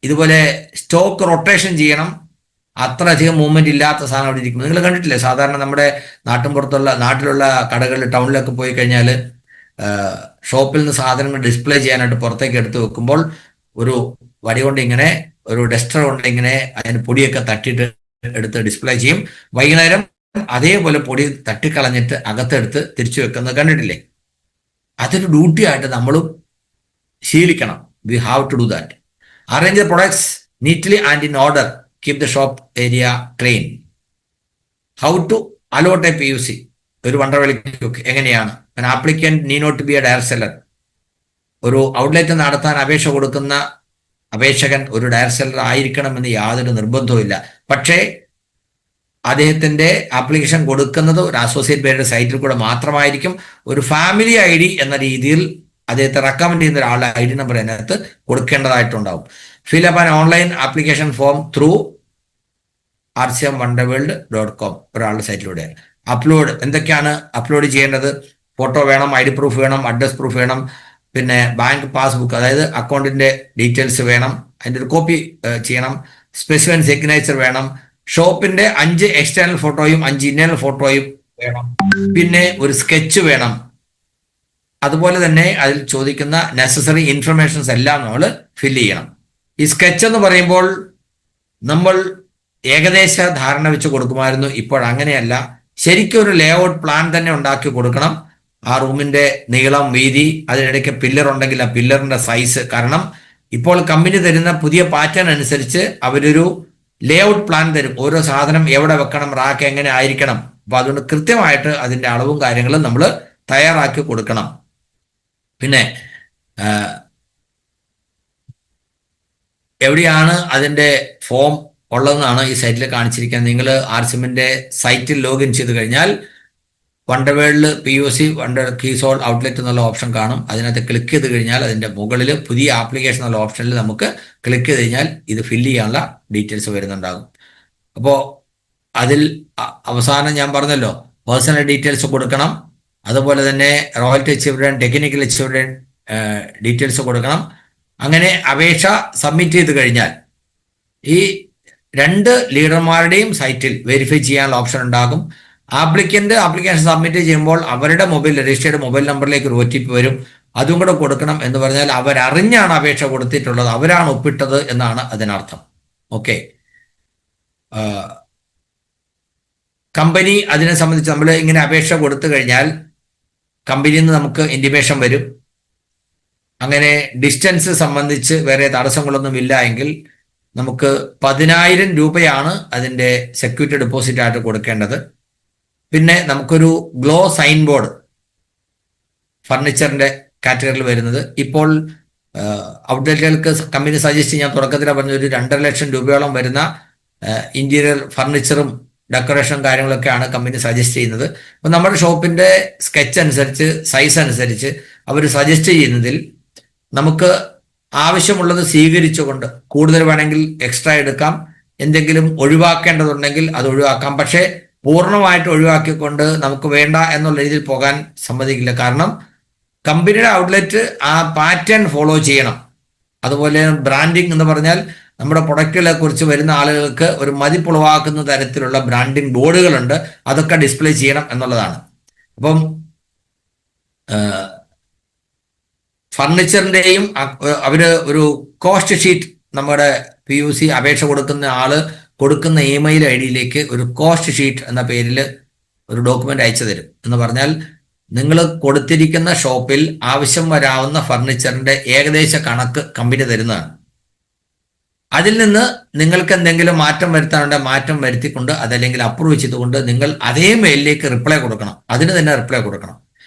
ഇതുപോലെ സ്റ്റോക്ക് റൊട്ടേഷൻ ചെയ്യണം. അത്രയധികം മൂവ്മെന്റ് ഇല്ലാത്ത സാധനം അവിടെ ഇരിക്കുന്നത് നിങ്ങൾ കണ്ടിട്ടില്ലേ? സാധാരണ നമ്മുടെ നാട്ടിലുള്ള കടകളിൽ ടൗണിലൊക്കെ പോയി കഴിഞ്ഞാൽ ഷോപ്പിൽ നിന്ന് സാധനങ്ങൾ ഡിസ്പ്ലേ ചെയ്യാനായിട്ട് പുറത്തേക്ക് എടുത്തു വെക്കുമ്പോൾ ഒരു വടി കൊണ്ട് ഇങ്ങനെ ഒരു ഡസ്റ്റർ കൊണ്ട് ഇങ്ങനെ അതിന് പൊടിയൊക്കെ തട്ടിയിട്ട് എടുത്ത് ഡിസ്പ്ലേ ചെയ്യും. വൈകുന്നേരം അതേപോലെ പൊടി തട്ടിക്കളഞ്ഞിട്ട് അകത്തെടുത്ത് തിരിച്ചു വെക്കുന്നത് കണ്ടിട്ടില്ലേ? അതൊരു ഡ്യൂട്ടി ആയിട്ട് നമ്മളും ശീലിക്കണം. We have to do that. Arrange the products neatly and in order, keep the shop area clean. How to allot a PUC, ഒരു വണ്ടർവലിക്ക് എങ്ങനെയാണ്? Applicant need not be a direct seller. ഒരു ഔട്ട്ലെറ്റ് നടത്താൻ അപേക്ഷ കൊടുക്കുന്ന അപേക്ഷകൻ ഒരു ഡയറക്ട് സെല്ലർ ആയിരിക്കണമെന്ന് യാതൊരു നിർബന്ധവുമില്ല. പക്ഷേ അദ്ദേഹത്തിന്റെ ആപ്ലിക്കേഷൻ കൊടുക്കുന്നത് ഒരു അസോസിയേറ്റ് പേരുടെ സൈറ്റിൽ കൂടെ മാത്രമായിരിക്കും. ഒരു ഫാമിലി ID എന്ന രീതിയിൽ അദ്ദേഹത്തെ റെക്കമെൻഡ് ചെയ്യുന്ന ഒരാളുടെ ID നമ്പർ അതിനകത്ത് കൊടുക്കേണ്ടതായിട്ടുണ്ടാവും. Fill up an online application form through rcmwonderworld.com, ഒരാളുടെ സൈറ്റിലൂടെ. അപ്ലോഡ്, എന്തൊക്കെയാണ് അപ്ലോഡ് ചെയ്യേണ്ടത്? ഫോട്ടോ വേണം, ID പ്രൂഫ് വേണം, അഡ്രസ് പ്രൂഫ് വേണം, പിന്നെ ബാങ്ക് പാസ്ബുക്ക്, അതായത് അക്കൗണ്ടിന്റെ ഡീറ്റെയിൽസ് വേണം, അതിൻ്റെ ഒരു കോപ്പി ചെയ്യണം, സ്പെസിഫിൻ സിഗ്നേച്ചർ വേണം, ഷോപ്പിന്റെ 5 എക്സ്റ്റേണൽ ഫോട്ടോയും 5 ഇന്റേണൽ ഫോട്ടോയും വേണം, പിന്നെ ഒരു സ്കെച്ച് വേണം. അതുപോലെ തന്നെ അതിൽ ചോദിക്കുന്ന നെസസറി ഇൻഫർമേഷൻസ് എല്ലാം നമ്മൾ ഫില്ല് ചെയ്യണം. ഈ സ്കെച്ച് എന്ന് പറയുമ്പോൾ നമ്മൾ ഏകദേശ ധാരണ വെച്ച് കൊടുക്കുമായിരുന്നു. ഇപ്പോൾ അങ്ങനെയല്ല, ശരിക്കും ഒരു ലേ ഔട്ട് പ്ലാൻ തന്നെ ഉണ്ടാക്കി കൊടുക്കണം. ആ റൂമിന്റെ നീളം, വീതി, അതിനിടയ്ക്ക് പില്ലർ ഉണ്ടെങ്കിൽ ആ പില്ലറിന്റെ സൈസ്. കാരണം ഇപ്പോൾ കമ്പനി തരുന്ന പുതിയ പാറ്റേൺ അനുസരിച്ച് അവരൊരു ലേ ഔട്ട് പ്ലാൻ തരും. ഓരോ സാധനം എവിടെ വെക്കണം, റാക്ക് എങ്ങനെ ആയിരിക്കണം. അപ്പൊ അതുകൊണ്ട് കൃത്യമായിട്ട് അതിന്റെ അളവും കാര്യങ്ങളും നമ്മൾ തയ്യാറാക്കി കൊടുക്കണം. പിന്നെ എവിടെയാണ് അതിന്റെ ഫോം ഉള്ളതെന്നാണ് ഈ സൈറ്റിൽ കാണിച്ചിരിക്കുന്നത്. നിങ്ങൾ RCMന്റെ സൈറ്റിൽ ലോഗിൻ ചെയ്ത് കഴിഞ്ഞാൽ വണ്ടർവേൾഡ് PUC വണ്ടർ കീസോൾ ഔട്ട്ലെറ്റ് എന്നുള്ള ഓപ്ഷൻ കാണും. അതിനകത്ത് ക്ലിക്ക് ചെയ്ത് കഴിഞ്ഞാൽ അതിന്റെ മുകളിൽ പുതിയ ആപ്ലിക്കേഷൻ എന്നുള്ള ഓപ്ഷനിൽ നമുക്ക് ക്ലിക്ക് ചെയ്ത് കഴിഞ്ഞാൽ ഇത് ഫില്ല് ചെയ്യാനുള്ള ഡീറ്റെയിൽസ് വരുന്നുണ്ടാകും. അപ്പോൾ അതിൽ അവസാനം ഞാൻ പറഞ്ഞല്ലോ, പേഴ്സണൽ ഡീറ്റെയിൽസ് കൊടുക്കണം. അതുപോലെ തന്നെ royalty achievement, technical achievement details കൊടുക്കണം. അങ്ങനെ അപേക്ഷ സബ്മിറ്റ് ചെയ്ത് കഴിഞ്ഞാൽ ഈ 2 ലീഡർമാരുടെയും സൈറ്റിൽ വെരിഫൈ ചെയ്യാനുള്ള ഓപ്ഷൻ ഉണ്ടാകും. ആപ്ലിക്കേഷൻ സബ്മിറ്റ് ചെയ്യുമ്പോൾ അവരുടെ രജിസ്റ്റേർഡ് മൊബൈൽ നമ്പറിലേക്ക് ഒരു OTP വരും. അതും കൂടെ കൊടുക്കണം. എന്ന് പറഞ്ഞാൽ അവരറിഞ്ഞാണ് അപേക്ഷ കൊടുത്തിട്ടുള്ളത്, അവരാണ് ഒപ്പിട്ടത് എന്നാണ് അതിനർത്ഥം. ഓക്കെ. കമ്പനി അതിനെ സംബന്ധിച്ച് നമ്മൾ ഇങ്ങനെ അപേക്ഷ കൊടുത്തു കഴിഞ്ഞാൽ കമ്പനിയിൽ നിന്ന് നമുക്ക് ഇൻറ്റിമേഷൻ വരും. അങ്ങനെ ഡിസ്റ്റൻസ് സംബന്ധിച്ച് വേറെ തടസ്സങ്ങളൊന്നും ഇല്ല എങ്കിൽ നമുക്ക് 10,000 രൂപയാണ് അതിൻ്റെ സെക്യൂരിറ്റി ഡെപ്പോസിറ്റ് ആയിട്ട് കൊടുക്കേണ്ടത്. പിന്നെ നമുക്കൊരു ഗ്ലോ സൈൻ ബോർഡ് ഫർണിച്ചറിന്റെ കാറ്റഗറിയിൽ വരുന്നത്. ഇപ്പോൾ ഔട്ട്ലെറ്റുകൾക്ക് കമ്പനി സജസ്റ്റ്, ഞാൻ തുടക്കത്തിൽ പറഞ്ഞ ഒരു 2.5 ലക്ഷം രൂപയോളം വരുന്ന ഇന്റീരിയർ ഫർണിച്ചറും ഡെക്കറേഷൻ കാര്യങ്ങളൊക്കെയാണ് കമ്പനി സജസ്റ്റ് ചെയ്യുന്നത്. അപ്പോൾ നമ്മുടെ ഷോപ്പിന്റെ സ്കെച്ച് അനുസരിച്ച്, സൈസ് അനുസരിച്ച് അവർ സജസ്റ്റ് ചെയ്യുന്നതിൽ നമുക്ക് ആവശ്യമുള്ളത് സ്വീകരിച്ചുകൊണ്ട് കൂടുതൽ വേണമെങ്കിൽ എക്സ്ട്രാ എടുക്കാം. എന്തെങ്കിലും ഒഴിവാക്കേണ്ടതുണ്ടെങ്കിൽ അത് ഒഴിവാക്കാം. പക്ഷേ പൂർണ്ണമായിട്ട് ഒഴിവാക്കിക്കൊണ്ട് നമുക്ക് വേണ്ട എന്നുള്ള രീതിയിൽ പോകാൻ സമ്മതിക്കില്ല. കാരണം കമ്പനിയുടെ ഔട്ട്ലെറ്റ് ആ പാറ്റേൺ ഫോളോ ചെയ്യണം. അതുപോലെ ബ്രാൻഡിങ് എന്ന് പറഞ്ഞാൽ നമ്മുടെ പ്രൊഡക്റ്റുകളെ കുറിച്ച് വരുന്ന ആളുകൾക്ക് ഒരു മതിപ്പുളവാക്കുന്ന തരത്തിലുള്ള ബ്രാൻഡിങ് ബോർഡുകളുണ്ട്. അതൊക്കെ ഡിസ്പ്ലേ ചെയ്യണം എന്നുള്ളതാണ്. അപ്പം ഫർണിച്ചറിന്റെയും അവര് ഒരു കോസ്റ്റ് ഷീറ്റ് നമ്മുടെ PUC അപേക്ഷ കൊടുക്കുന്ന ആള് കൊടുക്കുന്ന ഇമെയിൽ ID ഒരു കോസ്റ്റ് ഷീറ്റ് എന്ന പേരിൽ ഒരു ഡോക്യുമെന്റ് അയച്ചു തരും. എന്ന് പറഞ്ഞാൽ നിങ്ങൾ കൊടുത്തിരിക്കുന്ന ഷോപ്പിൽ ആവശ്യം വരാവുന്ന ഫർണിച്ചറിന്റെ ഏകദേശ കണക്ക് കമ്പനി തരുന്നതാണ്. അതിൽ നിന്ന് നിങ്ങൾക്ക് എന്തെങ്കിലും മാറ്റം വരുത്താനുണ്ടെങ്കിൽ മാറ്റം വരുത്തിക്കൊണ്ട് അതല്ലെങ്കിൽ അപ്രൂവ് ചെയ്തുകൊണ്ട് നിങ്ങൾ അതേ മെയിലിലേക്ക് റിപ്ലൈ കൊടുക്കണം. അതിന് തന്നെ റിപ്ലൈ കൊടുക്കണം.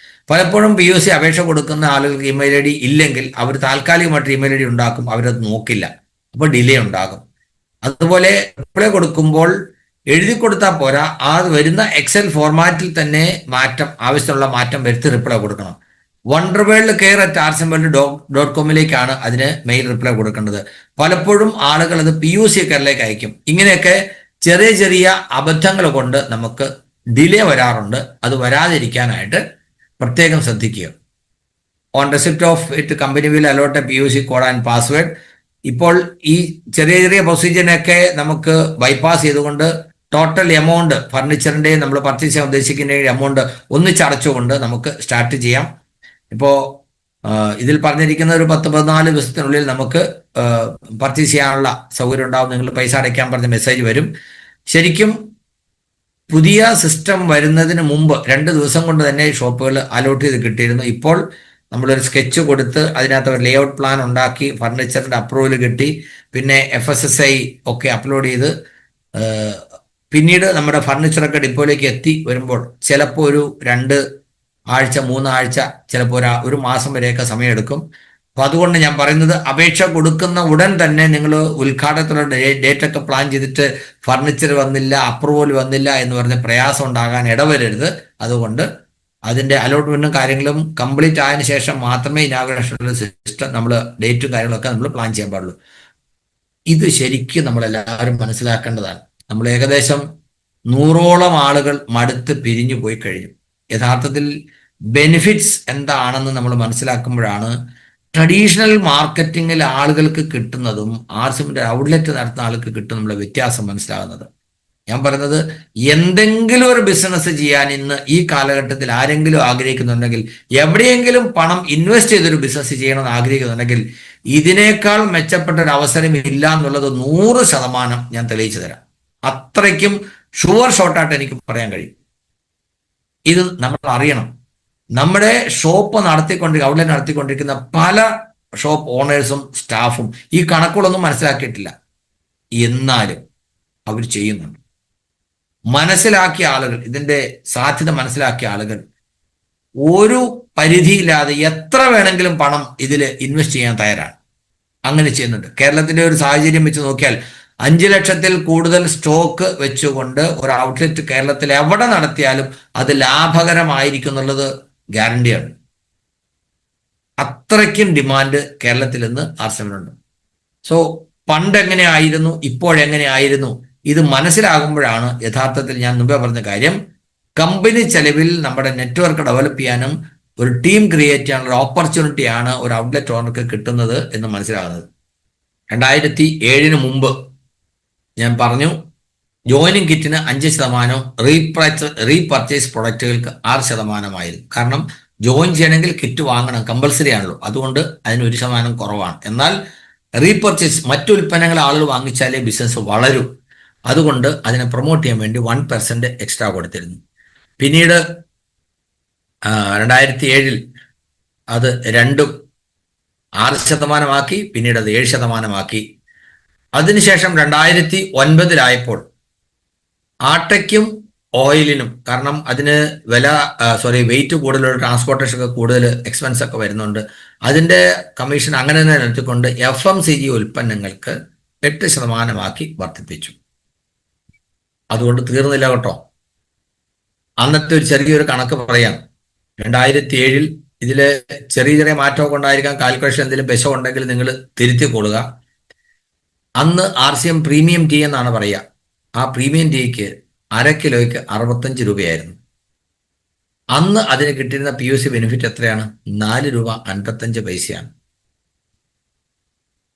പലപ്പോഴും PUC അപേക്ഷ കൊടുക്കുന്ന ആളുകൾക്ക് ഇമെയിൽ ID ഇല്ലെങ്കിൽ അവർ താൽക്കാലികമായിട്ട് ഇമെയിൽ ID ഉണ്ടാക്കും, അവരത് നോക്കില്ല, അപ്പോൾ ഡിലേ ഉണ്ടാകും. അതുപോലെ റിപ്ലൈ കൊടുക്കുമ്പോൾ എഴുതി കൊടുത്താൽ പോരാ, ആ വരുന്ന എക്സൽ ഫോർമാറ്റിൽ തന്നെ ആവശ്യമുള്ള മാറ്റം വരുത്തി റിപ്ലൈ കൊടുക്കണം. wonderworldcare@rcmworld.com അതിന് മെയിൽ റിപ്ലൈ കൊടുക്കേണ്ടത്. പലപ്പോഴും ആളുകൾ അത് PUC കെയറിലേക്ക് അയക്കും. ഇങ്ങനെയൊക്കെ ചെറിയ ചെറിയ അബദ്ധങ്ങൾ കൊണ്ട് നമുക്ക് ഡിലേ വരാറുണ്ട്. അത് വരാതിരിക്കാനായിട്ട് പ്രത്യേകം ശ്രദ്ധിക്കുക. On receipt of it company will allot a PUC code and password. ഇപ്പോൾ ഈ ചെറിയ ചെറിയ പ്രൊസീജിയറിനൊക്കെ നമുക്ക് ബൈപ്പാസ് ചെയ്തുകൊണ്ട് ടോട്ടൽ എമൗണ്ട് ഫർണിച്ചറിന്റെ നമ്മൾ പർച്ചേസ് ചെയ്യാൻ ഉദ്ദേശിക്കുന്ന എമൗണ്ട് ഒന്നിച്ചടച്ചുകൊണ്ട് നമുക്ക് സ്റ്റാർട്ട് ചെയ്യാം. ഇപ്പോൾ ഇതിൽ പറഞ്ഞിരിക്കുന്ന ഒരു 10-14 ദിവസത്തിനുള്ളിൽ നമുക്ക് പർച്ചേസ് ചെയ്യാനുള്ള സൗകര്യം ഉണ്ടാവും. നിങ്ങൾ പൈസ അടയ്ക്കാൻ പറഞ്ഞ മെസ്സേജ് വരും. ശരിക്കും പുതിയ സിസ്റ്റം വരുന്നതിന് മുമ്പ് 2 ദിവസം കൊണ്ട് തന്നെ ഷോപ്പുകൾ അലോട്ട് ചെയ്ത് കിട്ടിയിരുന്നു. ഇപ്പോൾ നമ്മളൊരു സ്കെച്ച് കൊടുത്ത് അതിനകത്ത് ഒരു ലേഔട്ട് പ്ലാൻ ഉണ്ടാക്കി ഫർണിച്ചറിന്റെ അപ്രൂവൽ കിട്ടി, പിന്നെ FSSAI ഒക്കെ അപ്ലോഡ് ചെയ്ത് പിന്നീട് നമ്മുടെ ഫർണിച്ചറൊക്കെ ഡിപ്പോയിലേക്ക് എത്തി വരുമ്പോൾ ചിലപ്പോൾ ഒരു 2 ആഴ്ച 3 ആഴ്ച, ചിലപ്പോൾ ഒരു മാസം വരെയൊക്കെ സമയമെടുക്കും. അപ്പൊ അതുകൊണ്ട് ഞാൻ പറയുന്നത്, അപേക്ഷ കൊടുക്കുന്ന ഉടൻ തന്നെ നിങ്ങൾ ഉദ്ഘാടനത്തിലുള്ള ഡേറ്റ് ഒക്കെ പ്ലാൻ ചെയ്തിട്ട് ഫർണിച്ചർ വന്നില്ല, അപ്രൂവൽ വന്നില്ല എന്ന് പറഞ്ഞ് പ്രയാസം ഉണ്ടാകാൻ ഇടവരരുത്. അതുകൊണ്ട് അതിന്റെ അലോട്ട്മെന്റും കാര്യങ്ങളും കംപ്ലീറ്റ് ആയതിനു ശേഷം മാത്രമേ ഇനാഗുറേഷൻ സിസ്റ്റം നമ്മൾ ഡേറ്റും കാര്യങ്ങളൊക്കെ നമ്മൾ പ്ലാൻ ചെയ്യാൻ പാടുള്ളൂ. ഇത് ശരിക്കും നമ്മളെല്ലാവരും മനസ്സിലാക്കേണ്ടതാണ്. നമ്മൾ ഏകദേശം 100ഓളം ആളുകൾ മടുത്ത് പിരിഞ്ഞു പോയി കഴിഞ്ഞു. യഥാർത്ഥത്തിൽ ബെനിഫിറ്റ്സ് എന്താണെന്ന് നമ്മൾ മനസ്സിലാക്കുമ്പോഴാണ് ട്രഡീഷണൽ മാർക്കറ്റിങ്ങിൽ ആളുകൾക്ക് കിട്ടുന്നതും ആർസിഎമ്മിന്റെ ഔട്ട്ലെറ്റ് നടത്തുന്ന ആൾക്ക് കിട്ടുന്ന വ്യത്യാസം മനസ്സിലാകുന്നത്. ഞാൻ പറയുന്നത്, എന്തെങ്കിലും ഒരു ബിസിനസ് ചെയ്യാൻ ഇന്ന് ഈ കാലഘട്ടത്തിൽ ആരെങ്കിലും ആഗ്രഹിക്കുന്നുണ്ടെങ്കിൽ, എവിടെയെങ്കിലും പണം ഇൻവെസ്റ്റ് ചെയ്തൊരു ബിസിനസ് ചെയ്യണമെന്ന് ആഗ്രഹിക്കുന്നുണ്ടെങ്കിൽ, ഇതിനേക്കാൾ മെച്ചപ്പെട്ട ഒരു അവസരം ഇല്ല എന്നുള്ളത് 100% ഞാൻ തെളിയിച്ചു തരാം. അത്രയ്ക്കും ഷുവർ ഷോട്ടായിട്ട് എനിക്ക് പറയാൻ കഴിയും. ഇത് നമ്മൾ അറിയണം. നമ്മുടെ ഷോപ്പ് ഔട്ട്ലെറ്റ് നടത്തിക്കൊണ്ടിരിക്കുന്ന പല ഷോപ്പ് ഓണേഴ്സും സ്റ്റാഫും ഈ കണക്കുകളൊന്നും മനസ്സിലാക്കിയിട്ടില്ല. എന്നാലും അവർ ചെയ്യുന്നുണ്ട്. മനസ്സിലാക്കിയ ആളുകൾ, ഇതിന്റെ സാധ്യത മനസ്സിലാക്കിയ ആളുകൾ ഒരു പരിധിയില്ലാതെ എത്ര വേണമെങ്കിലും പണം ഇതിൽ ഇൻവെസ്റ്റ് ചെയ്യാൻ തയ്യാറാണ്. അങ്ങനെ ചെയ്യുന്നുണ്ട്. കേരളത്തിന്റെ ഒരു സാഹചര്യം വെച്ച് നോക്കിയാൽ 5 ലക്ഷത്തിൽ കൂടുതൽ സ്റ്റോക്ക് വെച്ചുകൊണ്ട് ഒരു ഔട്ട്ലെറ്റ് കേരളത്തിൽ എവിടെ നടത്തിയാലും അത് ലാഭകരമായിരിക്കും എന്നുള്ളത് ഗ്യാരണ്ടിയാണ്. അത്രയ്ക്കും ഡിമാൻഡ് കേരളത്തിൽ നിന്ന് ആർസിഎമ്മിനുണ്ട്. സോ പണ്ട് എങ്ങനെയായിരുന്നു, ഇപ്പോഴെങ്ങനെയായിരുന്നു, ഇത് മനസ്സിലാകുമ്പോഴാണ് യഥാർത്ഥത്തിൽ ഞാൻ മുമ്പേ പറഞ്ഞ കാര്യം, കമ്പനി ചെലവിൽ നമ്മുടെ നെറ്റ്വർക്ക് ഡെവലപ്പ് ചെയ്യാനും ഒരു ടീം ക്രിയേറ്റ് ചെയ്യാനുള്ള ഓപ്പർച്യൂണിറ്റിയാണ് ഒരു ഔട്ട്ലെറ്റ് ഓണർക്ക് കിട്ടുന്നത് എന്ന് മനസ്സിലാകുന്നത്. 2007 മുമ്പ് ഞാൻ പറഞ്ഞു, ജോയിനിങ് കിറ്റിന് 5%, റീപർച്ചേസ് പ്രൊഡക്റ്റുകൾക്ക് 6%. കാരണം ജോയിൻ ചെയ്യണമെങ്കിൽ കിറ്റ് വാങ്ങണം, കമ്പൽസറി ആണല്ലോ. അതുകൊണ്ട് അതിന് 1% കുറവാണ്. എന്നാൽ റീപർച്ചേസ്, മറ്റു ഉൽപ്പന്നങ്ങൾ ആളുകൾ വാങ്ങിച്ചാലേ ബിസിനസ് വളരും. അതുകൊണ്ട് അതിനെ പ്രൊമോട്ട് ചെയ്യാൻ വേണ്ടി 1% എക്സ്ട്രാ കൊടുത്തിരുന്നു. പിന്നീട് 2007 അത് രണ്ടും 6% പിന്നീട് അത് 7% അതിനുശേഷം 2009 ആട്ടയ്ക്കും ഓയിലിനും, കാരണം അതിന് വെയിറ്റ് കൂടുതലുള്ള ട്രാൻസ്പോർട്ടേഷൻ ഒക്കെ കൂടുതൽ എക്സ്പെൻസ് ഒക്കെ വരുന്നുണ്ട്, അതിന്റെ കമ്മീഷൻ അങ്ങനെ തന്നെ നിർത്തിക്കൊണ്ട് FMCG ഉൽപ്പന്നങ്ങൾക്ക് 8% വർദ്ധിപ്പിച്ചു. അതുകൊണ്ട് തീർന്നില്ല കേട്ടോ. അന്നത്തെ ഒരു ചെറിയൊരു കണക്ക് പറയാം. 2007 ഇതില് ചെറിയ മാറ്റമൊക്കെ ഉണ്ടായിരിക്കാം, കാൽക്കുലേഷൻ എന്തെങ്കിലും പെശം ഉണ്ടെങ്കിൽ നിങ്ങൾ തിരുത്തിക്കൊള്ളുക. അന്ന് RCM പ്രീമിയം ടീ എന്നാണ് പറയുക. ആ പ്രീമിയം ടീക്ക് 1/2 കിലോയ്ക്ക് 65 രൂപയായിരുന്നു. അന്ന് അതിന് കിട്ടിയിരുന്ന POC ബെനിഫിറ്റ് എത്രയാണ്? 4 രൂപ 55 പൈസയാണ്.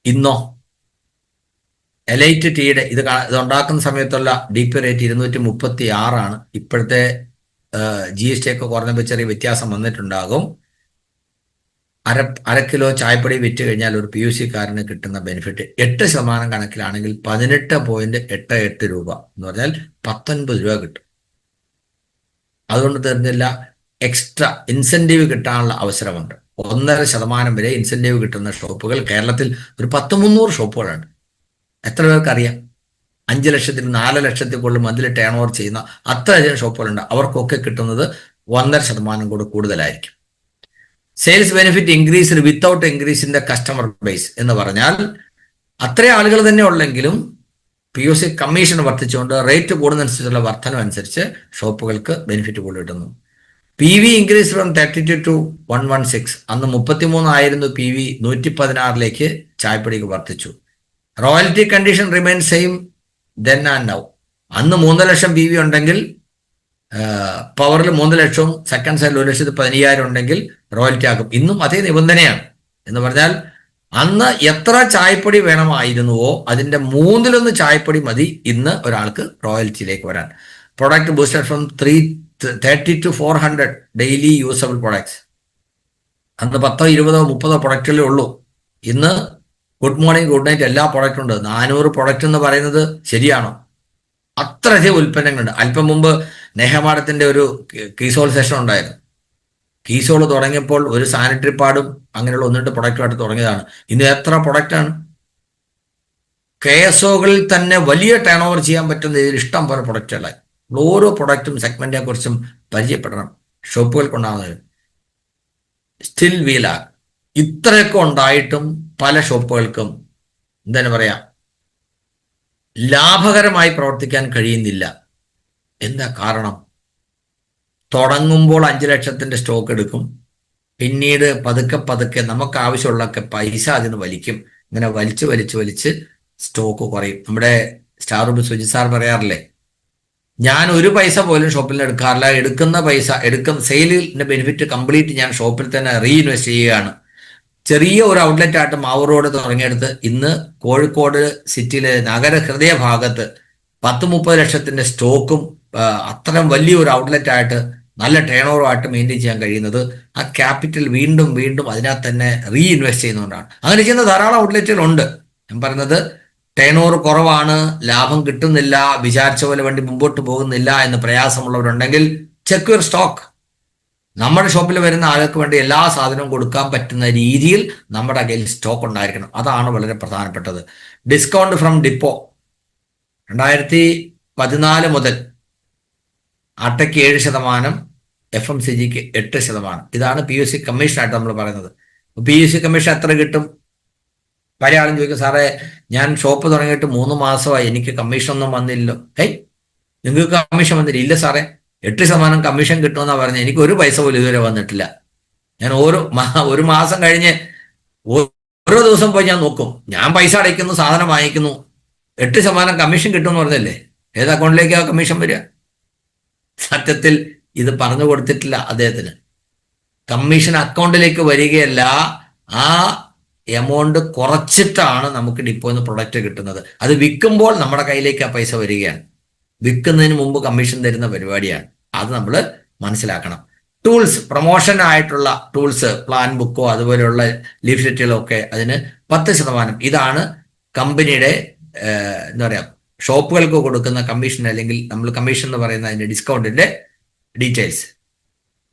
ഇന്നോ എലൈറ്റ് ടീയുടെ ഇത് ഉണ്ടാക്കുന്ന സമയത്തുള്ള DP റേറ്റ് 236. ഇപ്പോഴത്തെ GST ഒക്കെ കുറഞ്ഞപ്പോൾ ചെറിയ വ്യത്യാസം വന്നിട്ടുണ്ടാകും. 1/2 കിലോ ചായപ്പൊടി വിറ്റ് കഴിഞ്ഞാൽ ഒരു POC കാരന് കിട്ടുന്ന ബെനിഫിറ്റ് 8% കണക്കിലാണെങ്കിൽ 18.88 രൂപ എന്ന് പറഞ്ഞാൽ 19 രൂപ കിട്ടും. അതുകൊണ്ട് തീർന്നില്ല, എക്സ്ട്രാ ഇൻസെന്റീവ് കിട്ടാനുള്ള അവസരമുണ്ട്. 1.5% വരെ ഇൻസെന്റീവ് കിട്ടുന്ന ഷോപ്പുകൾ കേരളത്തിൽ ഒരു 100-300 ഷോപ്പുകളുണ്ട്. എത്ര പേർക്കറിയാം? 5 ലക്ഷത്തിൽ 4 ലക്ഷത്തിൽ കൂടുതൽ മന്ത്ലി ടേൺ ഓവർ ചെയ്യുന്ന അത്രയധികം ഷോപ്പുകളുണ്ട്. അവർക്കൊക്കെ കിട്ടുന്നത് 1.5% കൂടെ കൂടുതലായിരിക്കും. Sales benefit increase without increase in the customer base എന്ന് പറഞ്ഞാൽ അത്രയും ആളുകൾ തന്നെ ഉള്ളെങ്കിലും POC കമ്മീഷൻ വർദ്ധിച്ചുകൊണ്ട് റേറ്റ് കൂടുന്നതനുസരിച്ചുള്ള വർധനം അനുസരിച്ച് ഷോപ്പുകൾക്ക് ബെനിഫിറ്റ് കൂടുതൽ കിട്ടുന്നു. PV increase from 32 to 116. അന്ന് 33 ആയിരുന്നു PV, 116 ചായപ്പൊടിക്ക് വർദ്ധിച്ചു. Royalty condition remain same then and now. അന്ന് 3 ലക്ഷം PV ഉണ്ടെങ്കിൽ പവറിൽ 3 ലക്ഷവും സെക്കൻഡ് സൈഡിൽ 1,15,000 ഉണ്ടെങ്കിൽ റോയൽറ്റി ആക്കും. ഇന്നും അതേ നിബന്ധനയാണ്. എന്ന് പറഞ്ഞാൽ അന്ന് എത്ര ചായപ്പൊടി വേണമായിരുന്നുവോ അതിന്റെ 1/3 ചായപ്പൊടി മതി ഇന്ന് ഒരാൾക്ക് റോയൽറ്റിയിലേക്ക് വരാൻ. Product boosted from 30 to 400 daily usable products. അന്ന് 10, 20, 30 പ്രൊഡക്റ്റുകളേ ഉള്ളൂ. ഇന്ന് ഗുഡ് മോർണിംഗ്, ഗുഡ് നൈറ്റ് എല്ലാ പ്രൊഡക്റ്റും ഉണ്ട്. 400 പ്രൊഡക്റ്റ് എന്ന് പറയുന്നത് ശരിയാണോ? അത്രയധികം ഉൽപ്പന്നങ്ങളുണ്ട്. അല്പം മുമ്പ് നേഹമാടത്തിന്റെ ഒരു കീസോൾ സെഷൻ ഉണ്ടായിരുന്നു. കീസോൾ തുടങ്ങിയപ്പോൾ ഒരു സാനിറ്ററി പാഡും അങ്ങനെയുള്ള ഒന്നിട്ട് പ്രൊഡക്റ്റുമായിട്ട് തുടങ്ങിയതാണ്. ഇന്ന് എത്ര പ്രൊഡക്റ്റാണ്? KSOകളിൽ തന്നെ വലിയ ടേൺ ഓവർ ചെയ്യാൻ പറ്റുന്ന ഇതിൽ ഇഷ്ടം പോലെ പ്രൊഡക്റ്റുകളായി. ഓരോ പ്രൊഡക്റ്റും സെഗ്മെന്റിനെ കുറിച്ചും പരിചയപ്പെടണം. ഷോപ്പുകൾ കൊണ്ടാകുന്നത് സ്റ്റിൽ വീല ഇത്രയൊക്കെ ഉണ്ടായിട്ടും പല ഷോപ്പുകൾക്കും എന്താണ് പറയാ, ലാഭകരമായി പ്രവർത്തിക്കാൻ കഴിയുന്നില്ല. എന്താ കാരണം? തുടങ്ങുമ്പോൾ 5 ലക്ഷത്തിന്റെ സ്റ്റോക്ക് എടുക്കും, പിന്നീട് പതുക്കെ പതുക്കെ നമുക്ക് ആവശ്യമുള്ളൊക്കെ പൈസ അതിന് വലിക്കും. ഇങ്ങനെ വലിച്ച് വലിച്ച് വലിച്ച് സ്റ്റോക്ക് കുറയും. നമ്മുടെ സ്റ്റാർ റൂബ് സുജി സാർ പറയാറില്ലേ, ഞാൻ ഒരു പൈസ പോലും ഷോപ്പിൽ നിന്ന് എടുക്കാറില്ല, എടുക്കുന്ന പൈസ സെയിലിന്റെ ബെനിഫിറ്റ് കംപ്ലീറ്റ് ഞാൻ ഷോപ്പിൽ തന്നെ റീഇൻവെസ്റ്റ് ചെയ്യുകയാണ്. ചെറിയ ഒരു ഔട്ട്ലെറ്റ് ആയിട്ട് മാവൂർ റോഡ് തുടങ്ങിയെടുത്ത് ഇന്ന് കോഴിക്കോട് സിറ്റിയിലെ നഗര ഹൃദയ ഭാഗത്ത് 10-30 ലക്ഷത്തിന്റെ സ്റ്റോക്കും അത്രയും വലിയൊരു ഔട്ട്ലെറ്റ് ആയിട്ട് നല്ല ടേൺ ഓവറുമായിട്ട് മെയിൻറ്റെയിൻ ചെയ്യാൻ കഴിയുന്നത് ആ ക്യാപിറ്റൽ വീണ്ടും വീണ്ടും അതിനകത്ത് തന്നെ റീഇൻവെസ്റ്റ് ചെയ്യുന്നതുകൊണ്ടാണ്. അങ്ങനെ ചെയ്യുന്ന ധാരാളം ഔട്ട്ലെറ്റുകളുണ്ട്. ഞാൻ പറയുന്നത് ടേൺ ഓവർ കുറവാണ്, ലാഭം കിട്ടുന്നില്ല, വിചാരിച്ച പോലെ വണ്ടി മുമ്പോട്ട് പോകുന്നില്ല എന്ന് പ്രയാസമുള്ളവരുണ്ടെങ്കിൽ ചെക്ക് യുവർ സ്റ്റോക്ക്. നമ്മുടെ ഷോപ്പിൽ വരുന്ന ആൾക്ക് വേണ്ടി എല്ലാ സാധനവും കൊടുക്കാൻ പറ്റുന്ന രീതിയിൽ നമ്മുടെ കയ്യിൽ സ്റ്റോക്ക് ഉണ്ടായിരിക്കണം. അതാണ് വളരെ പ്രധാനപ്പെട്ടത്. ഡിസ്കൗണ്ട് ഫ്രം ഡിപ്പോ 2014 മുതൽ ആട്ടയ്ക്ക് 7%, FMCGക്ക് 8%. ഇതാണ് PUC കമ്മീഷനായിട്ട് നമ്മൾ പറയുന്നത്. PUC കമ്മീഷൻ എത്ര കിട്ടും? പല ആളും ചോദിക്കും, സാറേ ഞാൻ ഷോപ്പ് തുടങ്ങിയിട്ട് 3 മാസമായി, എനിക്ക് കമ്മീഷനൊന്നും വന്നില്ലല്ലോ. നിങ്ങൾക്ക് കമ്മീഷൻ വന്നില്ല? ഇല്ല സാറേ, 8% കമ്മീഷൻ കിട്ടുമെന്നാണ് പറഞ്ഞത്, എനിക്ക് ഒരു പൈസ പോലും ഇതുവരെ വന്നിട്ടില്ല. ഞാൻ ഒരു മാസം കഴിഞ്ഞ് ഓരോ ദിവസം പോയി ഞാൻ നോക്കും, ഞാൻ പൈസ അടയ്ക്കുന്നു, സാധനം വാങ്ങിക്കുന്നു, 8% കമ്മീഷൻ കിട്ടുമെന്ന് പറഞ്ഞല്ലേ, ഏത് അക്കൗണ്ടിലേക്കാ കമ്മീഷൻ വരിക? സത്യത്തിൽ ഇത് പറഞ്ഞു കൊടുത്തിട്ടില്ല അദ്ദേഹത്തിന്. കമ്മീഷൻ അക്കൗണ്ടിലേക്ക് വരികയല്ല, ആ എമൗണ്ട് കുറച്ചിട്ടാണ് നമുക്ക് ഡിപ്പോയിൽ നിന്ന് പ്രൊഡക്റ്റ് കിട്ടുന്നത്. അത് വിൽക്കുമ്പോൾ നമ്മുടെ കയ്യിലേക്ക് ആ പൈസ വരികയാണ്. വിൽക്കുന്നതിന് മുമ്പ് കമ്മീഷൻ തരുന്ന പരിപാടിയാണ്. അത് നമ്മൾ മനസ്സിലാക്കണം. ടൂൾസ്, പ്രൊമോഷൻ ആയിട്ടുള്ള ടൂൾസ്, പ്ലാൻ ബുക്കോ അതുപോലെയുള്ള ലീഫ്ലെറ്റുകളോ ഒക്കെ അതിന് 10%. ഇതാണ് കമ്പനിയുടെ എന്താ പറയുക, ഷോപ്പുകൾക്ക് കൊടുക്കുന്ന കമ്മീഷൻ, അല്ലെങ്കിൽ നമ്മൾ കമ്മീഷൻ എന്ന് പറയുന്ന അതിന്റെ ഡിസ്കൗണ്ടിന്റെ ഡീറ്റെയിൽസ്.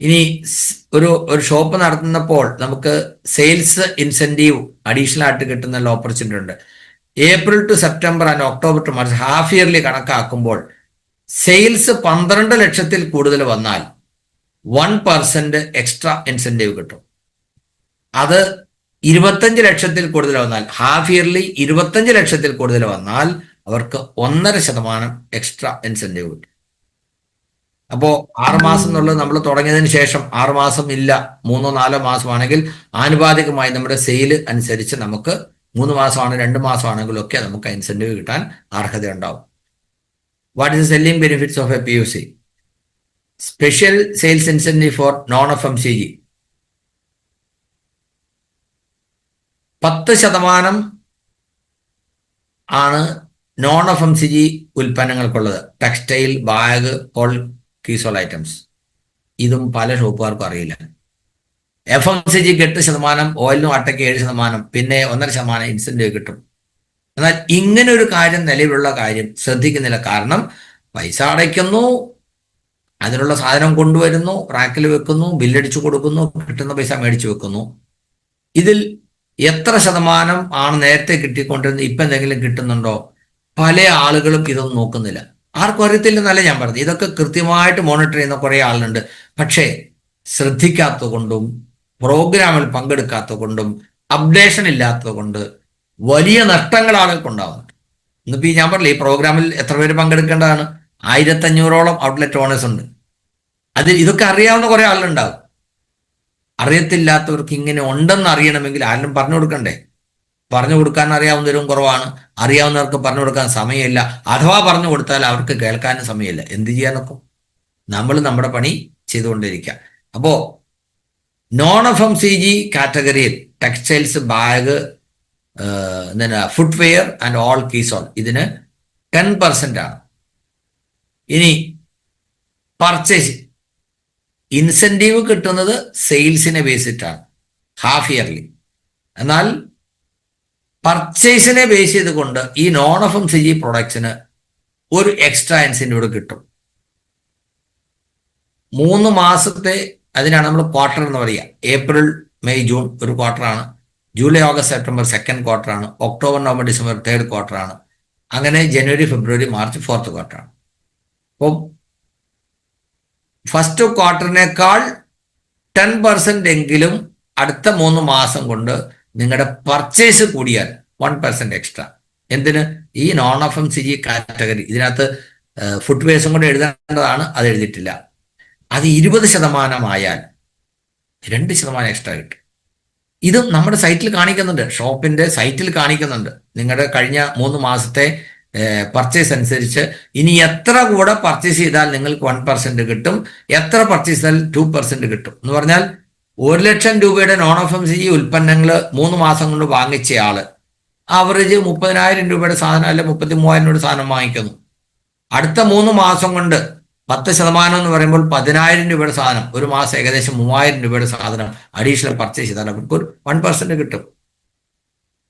ഇനി ഒരു ഷോപ്പ് നടത്തുന്നപ്പോൾ നമുക്ക് സെയിൽസ് ഇൻസെന്റീവ് അഡീഷണൽ ആയിട്ട് കിട്ടുന്ന ഓപ്പർച്യൂണിറ്റി ഉണ്ട്. April to September and October to March half yearly കണക്കാക്കുമ്പോൾ സെയിൽസ് 12 ലക്ഷത്തിൽ കൂടുതൽ വന്നാൽ 1% എക്സ്ട്രാ ഇൻസെന്റീവ് കിട്ടും. അത് 25 ലക്ഷത്തിൽ കൂടുതൽ വന്നാൽ, ഹാഫ് ഇയർലി 25 ലക്ഷത്തിൽ കൂടുതൽ വന്നാൽ അവർക്ക് 1.5% എക്സ്ട്രാ ഇൻസെന്റീവ് കിട്ടും. അപ്പോ 6 മാസം എന്നുള്ളത് നമ്മൾ തുടങ്ങിയതിന് ശേഷം 6 മാസം ഇല്ല, 3-4 മാസമാണെങ്കിൽ ആനുപാതികമായി നമ്മുടെ സെയിൽ അനുസരിച്ച് നമുക്ക് 3 മാസമാണ് 2 മാസമാണെങ്കിലും ഒക്കെ നമുക്ക് ഇൻസെന്റീവ് കിട്ടാൻ അർഹതയുണ്ടാവും. What is the selling benefits of a PUC? Special sales incentive for non-FMCG 10% ആണ് non-FMCG ഉൽപ്പന്നങ്ങൾക്കുള്ളത്. Textile, bag, all KeySoul items. ഇതും പല ഷോപ്പുകാർക്കും അറിയില്ല. FMCGക്ക് 8%, ഓയിലിനും ആട്ടയ്ക്ക് 7%, പിന്നെ 1.5% ഇൻസെന്റീവ് കിട്ടും. എന്നാൽ ഇങ്ങനെ ഒരു കാര്യം, നിലവിലുള്ള കാര്യം ശ്രദ്ധിക്കുന്നില്ല. കാരണം പൈസ അടയ്ക്കുന്നു, അതിനുള്ള സാധനം കൊണ്ടുവരുന്നു, റാക്കിൽ വെക്കുന്നു, ബില്ലടിച്ചു കൊടുക്കുന്നു, കിട്ടുന്ന പൈസ മേടിച്ചു വെക്കുന്നു. ഇതിൽ എത്ര ശതമാനം ആണ് നേരത്തെ കിട്ടിക്കൊണ്ടിരുന്നത്, ഇപ്പം എന്തെങ്കിലും കിട്ടുന്നുണ്ടോ? പല ആളുകളും ഇതൊന്നും നോക്കുന്നില്ല. ആർക്കും അറിയത്തില്ലെന്നല്ല ഞാൻ പറഞ്ഞത്, ഇതൊക്കെ കൃത്യമായിട്ട് മോണിറ്റർ ചെയ്യുന്ന കുറേ ആളുണ്ട്. പക്ഷേ ശ്രദ്ധിക്കാത്തത് കൊണ്ടും പ്രോഗ്രാമിൽ പങ്കെടുക്കാത്തത് കൊണ്ടും അപ്ഡേഷൻ ഇല്ലാത്തത് കൊണ്ട് വലിയ നഷ്ടങ്ങൾ ആളുകൾക്കുണ്ടാവുന്നുണ്ട്. ഇന്നിപ്പോൾ ഞാൻ പറഞ്ഞില്ല, ഈ പ്രോഗ്രാമിൽ എത്ര പേര് പങ്കെടുക്കേണ്ടതാണ്? 1500ഓളം ഔട്ട്ലെറ്റ് ഓണേഴ്സ് ഉണ്ട്. അതിൽ ഇതൊക്കെ അറിയാവുന്ന കുറേ ആളുകളുണ്ടാവും. അറിയത്തില്ലാത്തവർക്ക് ഇങ്ങനെ ഉണ്ടെന്ന് അറിയണമെങ്കിൽ ആരും പറഞ്ഞു കൊടുക്കണ്ടേ? പറഞ്ഞു കൊടുക്കാൻ അറിയാവുന്നവരും കുറവാണ്, അറിയാവുന്നവർക്ക് പറഞ്ഞു കൊടുക്കാൻ സമയമില്ല. അഥവാ പറഞ്ഞു കൊടുത്താൽ അവർക്ക് കേൾക്കാനും സമയമില്ല. എന്ത് ചെയ്യാനൊക്കെ നമ്മൾ നമ്മുടെ പണി ചെയ്തുകൊണ്ടിരിക്കുക. അപ്പോ non-FMCG കാറ്റഗറിയിൽ textiles, bag, footwear and all KeySoul ഇതിന് 10% ആണ്. ഇനി പർച്ചേസ് ഇൻസെന്റീവ് കിട്ടുന്നത് സെയിൽസിനെ ബേസിട്ടാണ്, ഹാഫ് ഇയർലി. എന്നാൽ പർച്ചേസിനെ ബേസ് ചെയ്തുകൊണ്ട് ഈ non-FMCG പ്രൊഡക്ട്സിന് ഒരു എക്സ്ട്രാ ഇൻസെന്റീവ് കിട്ടും. 3 മാസത്തെ അതിനാണ് നമ്മൾ ക്വാർട്ടർ എന്ന് പറയുക. ഏപ്രിൽ മെയ് ജൂൺ ഒരു ക്വാർട്ടറാണ്, ജൂലൈ ഓഗസ്റ്റ് സെപ്റ്റംബർ സെക്കൻഡ് ക്വാർട്ടറാണ്, ഒക്ടോബർ നവംബർ ഡിസംബർ തേർഡ് ക്വാർട്ടറാണ്, അങ്ങനെ ജനുവരി ഫെബ്രുവരി മാർച്ച് ഫോർത്ത് ക്വാർട്ടറാണ്. അപ്പം ഫസ്റ്റ് ക്വാർട്ടറിനേക്കാൾ 10% എങ്കിലും അടുത്ത 3 മാസം കൊണ്ട് നിങ്ങളുടെ പർച്ചേസ് കൂടിയാൽ 1% എക്സ്ട്രാ. എന്തിന്? ഈ നോൺ FMCG കാറ്റഗറി. ഇതിനകത്ത് ഫുട്വെയർസും കൂടെ എഴുതേണ്ടതാണ്, അത് എഴുതിയിട്ടില്ല. അത് 20% ആയാൽ 2% എക്സ്ട്രാ കിട്ടും. ഇതും നമ്മുടെ സൈറ്റിൽ കാണിക്കുന്നുണ്ട്, ഷോപ്പിന്റെ സൈറ്റിൽ കാണിക്കുന്നുണ്ട്. നിങ്ങളുടെ കഴിഞ്ഞ 3 മാസത്തെ പർച്ചേസ് അനുസരിച്ച് ഇനി എത്ര കൂടെ പർച്ചേസ് ചെയ്താൽ നിങ്ങൾക്ക് 1% കിട്ടും, എത്ര പർച്ചേസ് ചെയ്താൽ 2% കിട്ടും എന്ന് പറഞ്ഞാൽ 1,00,000 രൂപയുടെ നോൺ FMCG ഉൽപ്പന്നങ്ങൾ 3 മാസം കൊണ്ട് വാങ്ങിച്ചയാള് ആവറേജ് 30,000 രൂപയുടെ സാധനം അല്ലെ 33,000 രൂപയുടെ സാധനം വാങ്ങിക്കുന്നു. അടുത്ത 3 മാസം കൊണ്ട് 10% എന്ന് പറയുമ്പോൾ 10,000 രൂപയുടെ സാധനം, ഒരു മാസം ഏകദേശം 3,000 രൂപയുടെ സാധനം അഡീഷണൽ പർച്ചേസ് ചെയ്താൽ അവർക്ക് ഒരു 1% കിട്ടും.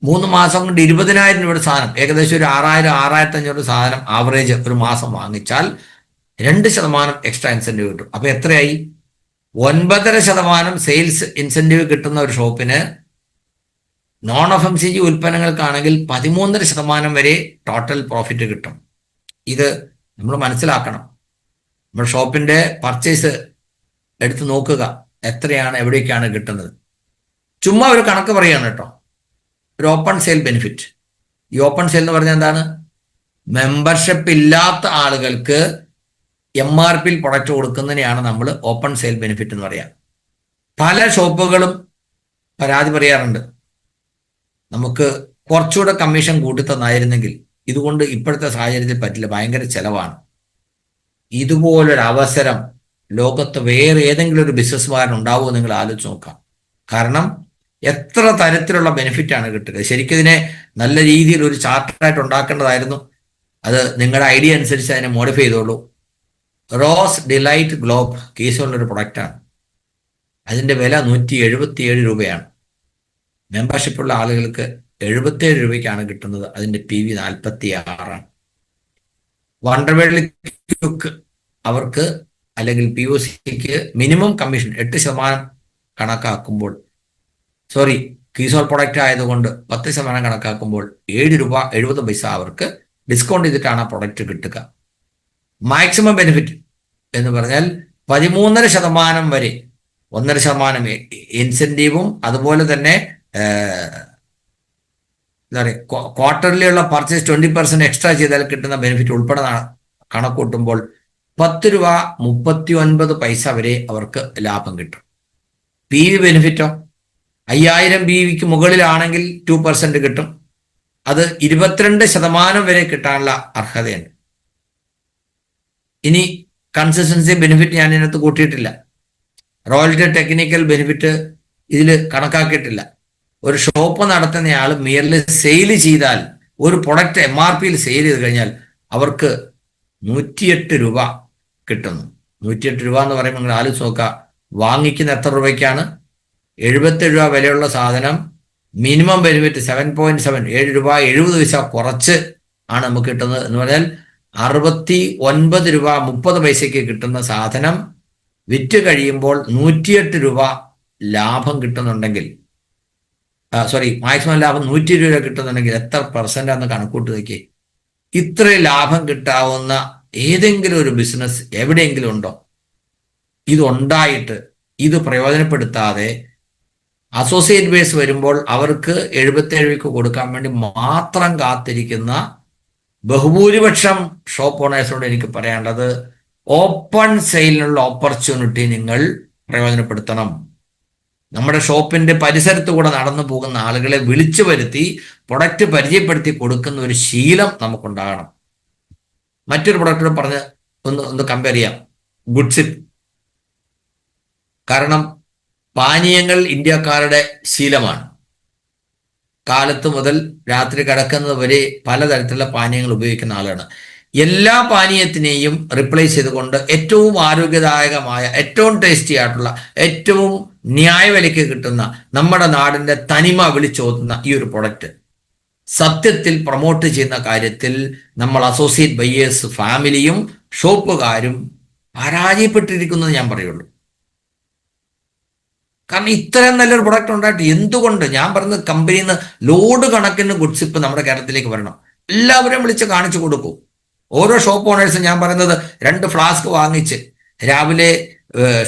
3 മാസം കൊണ്ട് 20,000 രൂപയുടെ സാധനം, ഏകദേശം ഒരു 6,000-6,500 സാധനം ആവറേജ് ഒരു മാസം വാങ്ങിച്ചാൽ 2% എക്സ്ട്രാ ഇൻസെന്റീവ് കിട്ടും. അപ്പൊ എത്രയായി? 9.5% സെയിൽസ് ഇൻസെന്റീവ് കിട്ടുന്ന ഒരു ഷോപ്പിന് നോൺ FMCG ഉൽപ്പന്നങ്ങൾക്കാണെങ്കിൽ 13.5% വരെ ടോട്ടൽ പ്രോഫിറ്റ് കിട്ടും. ഇത് നമ്മൾ മനസ്സിലാക്കണം. നമ്മുടെ ഷോപ്പിന്റെ പർച്ചേസ് എടുത്ത് നോക്കുക, എത്രയാണ്, എവിടേക്കാണ് കിട്ടുന്നത്. ചുമ്മാ ഒരു കണക്ക് പറയുകയാണ് കേട്ടോ. ഒരു ഓപ്പൺ സെയിൽ ബെനിഫിറ്റ്. ഈ ഓപ്പൺ സെയിൽ എന്ന് പറഞ്ഞാൽ എന്താണ്? മെമ്പർഷിപ്പ് ഇല്ലാത്ത ആളുകൾക്ക് MRP പ്രൊഡക്റ്റ് കൊടുക്കുന്നതിനെയാണ് നമ്മൾ ഓപ്പൺ സെയിൽ ബെനിഫിറ്റ് എന്ന് പറയാം. പല ഷോപ്പുകളും പരാതി പറയാറുണ്ട്, നമുക്ക് കുറച്ചുകൂടെ കമ്മീഷൻ കൂട്ടി തന്നായിരുന്നെങ്കിൽ. ഇതുകൊണ്ട് ഇപ്പോഴത്തെ സാഹചര്യത്തിൽ പറ്റില്ല, ഭയങ്കര ചെലവാണ്. ഇതുപോലൊരു അവസരം ലോകത്ത് വേറെ ഏതെങ്കിലും ഒരു ബിസിനസ്സുകാരൻ ഉണ്ടാവുമോ നിങ്ങൾ ആലോചിച്ച് നോക്കാം. കാരണം എത്ര തരത്തിലുള്ള ബെനിഫിറ്റാണ് കിട്ടുക. ശരിക്കും ഇതിനെ നല്ല രീതിയിൽ ഒരു ചാർട്ടായിട്ട് ഉണ്ടാക്കേണ്ടതായിരുന്നു. അത് നിങ്ങളുടെ ഐഡിയ അനുസരിച്ച് അതിനെ മോഡിഫൈ ചെയ്തോളൂ. റോസ് ഡിലൈറ്റ് ഗ്ലോബ് കേസുള്ളൊരു പ്രൊഡക്റ്റാണ്. അതിൻ്റെ വില 177 രൂപയാണ്. മെമ്പർഷിപ്പുള്ള ആളുകൾക്ക് 77 രൂപയ്ക്കാണ് കിട്ടുന്നത്. അതിൻ്റെ PV 46. വണ്ടർവേൾഡ് ക്യുക്ക് അവർക്ക് അല്ലെങ്കിൽ POCക്ക് മിനിമം കമ്മീഷൻ 8% കണക്കാക്കുമ്പോൾ, സോറി കീസോൾ പ്രൊഡക്റ്റ് ആയതുകൊണ്ട് 10% കണക്കാക്കുമ്പോൾ 7 രൂപ 70 പൈസ അവർക്ക് ഡിസ്കൗണ്ട് ചെയ്തിട്ടാണ് ആ പ്രൊഡക്റ്റ് കിട്ടുക. മാക്സിമം ബെനിഫിറ്റ് എന്ന് പറഞ്ഞാൽ 13.5% വരെ, 1.5% ഇൻസെന്റീവും അതുപോലെ തന്നെ എന്താ പറയുക, ക്വാർട്ടർലിയുള്ള പർച്ചേസ് 20% എക്സ്ട്രാ ചെയ്താൽ കിട്ടുന്ന ബെനിഫിറ്റ് ഉൾപ്പെടെ കണക്കൂട്ടുമ്പോൾ 10 രൂപ 39 പൈസ വരെ അവർക്ക് ലാഭം കിട്ടും. PV ബെനിഫിറ്റോ 5,000 PVക്ക് മുകളിലാണെങ്കിൽ 2% കിട്ടും. അത് 22% വരെ കിട്ടാനുള്ള അർഹതയുണ്ട്. ഇനി കൺസിസ്റ്റൻസി ബെനിഫിറ്റ് ഞാൻ ഇതിനകത്ത് കൂട്ടിയിട്ടില്ല. റോയൽറ്റി ടെക്നിക്കൽ ബെനിഫിറ്റ് ഇതിൽ കണക്കാക്കിയിട്ടില്ല. ഒരു ഷോപ്പ് നടത്തുന്നയാൾ മിയർലി സെയിൽ ചെയ്താൽ, ഒരു പ്രൊഡക്റ്റ് MRPയിൽ സെയിൽ ചെയ്ത് കഴിഞ്ഞാൽ അവർക്ക് 108 രൂപ കിട്ടുന്നു. 108 രൂപ എന്ന് പറയുമ്പോൾ നിങ്ങൾ ആലോചിച്ച് നോക്കുക, വാങ്ങിക്കുന്ന എത്ര രൂപയ്ക്കാണ്? 77 രൂപ വിലയുള്ള സാധനം മിനിമം ബെനിഫിറ്റ് 7.7, 7 രൂപ 70 പൈസ കുറച്ച് ആണ് നമുക്ക് കിട്ടുന്നത്. എന്ന് പറഞ്ഞാൽ 69 രൂപ 30 പൈസയ്ക്ക് കിട്ടുന്ന സാധനം വിറ്റ് കഴിയുമ്പോൾ 108 രൂപ ലാഭം കിട്ടുന്നുണ്ടെങ്കിൽ, മാക്സിമം ലാഭം 120 രൂപ കിട്ടുന്നുണ്ടെങ്കിൽ എത്ര പെർസെന്റാന്ന് കണക്കൂട്ട് നോക്കി. ഇത്രയും ലാഭം കിട്ടാവുന്ന ഏതെങ്കിലും ഒരു ബിസിനസ് എവിടെയെങ്കിലും ഉണ്ടോ? ഇതുണ്ടായിട്ട് ഇത് പ്രയോജനപ്പെടുത്താതെ അസോസിയേറ്റ് ബേസ് വരുമ്പോൾ അവർക്ക് 77 രൂപയ്ക്ക് കൊടുക്കാൻ വേണ്ടി മാത്രം കാത്തിരിക്കുന്ന ബഹുഭൂരിപക്ഷം ഷോപ്പ് ഓണേഴ്സിനോട് എനിക്ക് പറയാനുള്ളത്, ഓപ്പൺ സെയിലിനുള്ള ഓപ്പർച്യൂണിറ്റി നിങ്ങൾ പ്രയോജനപ്പെടുത്തണം. നമ്മുടെ ഷോപ്പിന്റെ പരിസരത്ത് കൂടെ നടന്നു പോകുന്ന ആളുകളെ വിളിച്ചു വരുത്തി പ്രൊഡക്റ്റ് പരിചയപ്പെടുത്തി കൊടുക്കുന്ന ഒരു ശീലം നമുക്കുണ്ടാകണം. മറ്റൊരു പ്രൊഡക്റ്റോട് പറഞ്ഞ് ഒന്ന് കമ്പയർ ചെയ്യാം, ഗുഡ്സിപ്പ്. കാരണം പാനീയങ്ങൾ ഇന്ത്യക്കാരുടെ ശീലമാണ്. കാലത്ത് മുതൽ രാത്രി കിടക്കുന്നത് വരെ പലതരത്തിലുള്ള പാനീയങ്ങൾ ഉപയോഗിക്കുന്ന ആളാണ്. എല്ലാ പാനീയത്തിനെയും റിപ്ലേസ് ചെയ്തുകൊണ്ട് ഏറ്റവും ആരോഗ്യദായകമായ, ഏറ്റവും ടേസ്റ്റി ആയിട്ടുള്ള, ഏറ്റവും ന്യായവിലയ്ക്ക് കിട്ടുന്ന, നമ്മുടെ നാടിന്റെ തനിമ വിളിച്ചോതുന്ന ഈ ഒരു പ്രൊഡക്റ്റ് സത്യത്തിൽ പ്രൊമോട്ട് ചെയ്യുന്ന കാര്യത്തിൽ നമ്മൾ അസോസിയേറ്റ് ബയ്യേഴ്സ് ഫാമിലിയും ഷോപ്പുകാരും പരാജയപ്പെട്ടിരിക്കുന്നത് ഞാൻ പറയുള്ളൂ. കാരണം ഇത്രയും നല്ലൊരു പ്രൊഡക്റ്റ് ഉണ്ടായിട്ട് എന്തുകൊണ്ട് ഞാൻ പറഞ്ഞത് കമ്പനിയിൽ നിന്ന് ലോഡ് കണക്കിന് ഗുഡ്സ് ഇപ്പം നമ്മുടെ കേരളത്തിലേക്ക് വരണം. എല്ലാവരെയും വിളിച്ച് കാണിച്ചു കൊടുക്കൂ. ഓരോ ഷോപ്പ് ഓണേഴ്സും ഞാൻ പറയുന്നത് 2 ഫ്ലാസ്ക് വാങ്ങിച്ച് രാവിലെ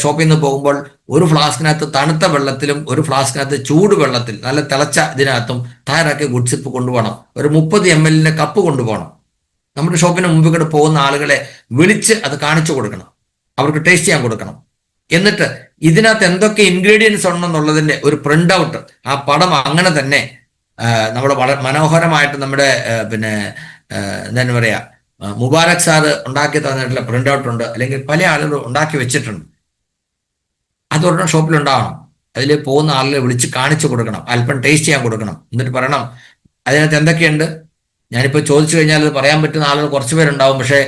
ഷോപ്പിൽ നിന്ന് പോകുമ്പോൾ ഒരു ഫ്ലാസ്കിനകത്ത് തണുത്ത വെള്ളത്തിലും ഒരു ഫ്ലാസ്കിനകത്ത് ചൂട് വെള്ളത്തിൽ നല്ല തിളച്ച ഇതിനകത്തും തയ്യാറാക്കിയ ഗുഡ്സ് ഇപ്പ് കൊണ്ടുപോകണം. ഒരു 30 ml കപ്പ് കൊണ്ടുപോകണം. നമ്മുടെ ഷോപ്പിന് മുമ്പിൽ കൂടെ പോകുന്ന ആളുകളെ വിളിച്ച് അത് കാണിച്ചു കൊടുക്കണം, അവർക്ക് ടേസ്റ്റ് ചെയ്യാൻ കൊടുക്കണം. എന്നിട്ട് ഇതിനകത്ത് എന്തൊക്കെ ഇൻഗ്രീഡിയൻസ് ഉണ്ടെന്നുള്ളതിന്റെ ഒരു പ്രിന്റ് ഔട്ട്, ആ പടം അങ്ങനെ തന്നെ നമ്മൾ വളരെ മനോഹരമായിട്ട് നമ്മുടെ എന്താണ് പറയാ മുബാരക് സാറ് ഉണ്ടാക്കി തന്നിട്ടുള്ള പ്രിന്റ് ഔട്ട് ഉണ്ട്, അല്ലെങ്കിൽ പല ആളുകൾ ഉണ്ടാക്കി വെച്ചിട്ടുണ്ട്. അതൊരെണ്ണം ഷോപ്പിലുണ്ടാവണം. അതിൽ പോകുന്ന ആളുകളെ വിളിച്ച് കാണിച്ചു കൊടുക്കണം, അല്പം ടേസ്റ്റ് ചെയ്യാൻ കൊടുക്കണം. എന്നിട്ട് പറയണം അതിനകത്ത് എന്തൊക്കെയുണ്ട്. ഞാനിപ്പോൾ ചോദിച്ചു കഴിഞ്ഞാൽ അത് പറയാൻ പറ്റുന്ന ആളുകൾ കുറച്ച് പേരുണ്ടാവും, പക്ഷേ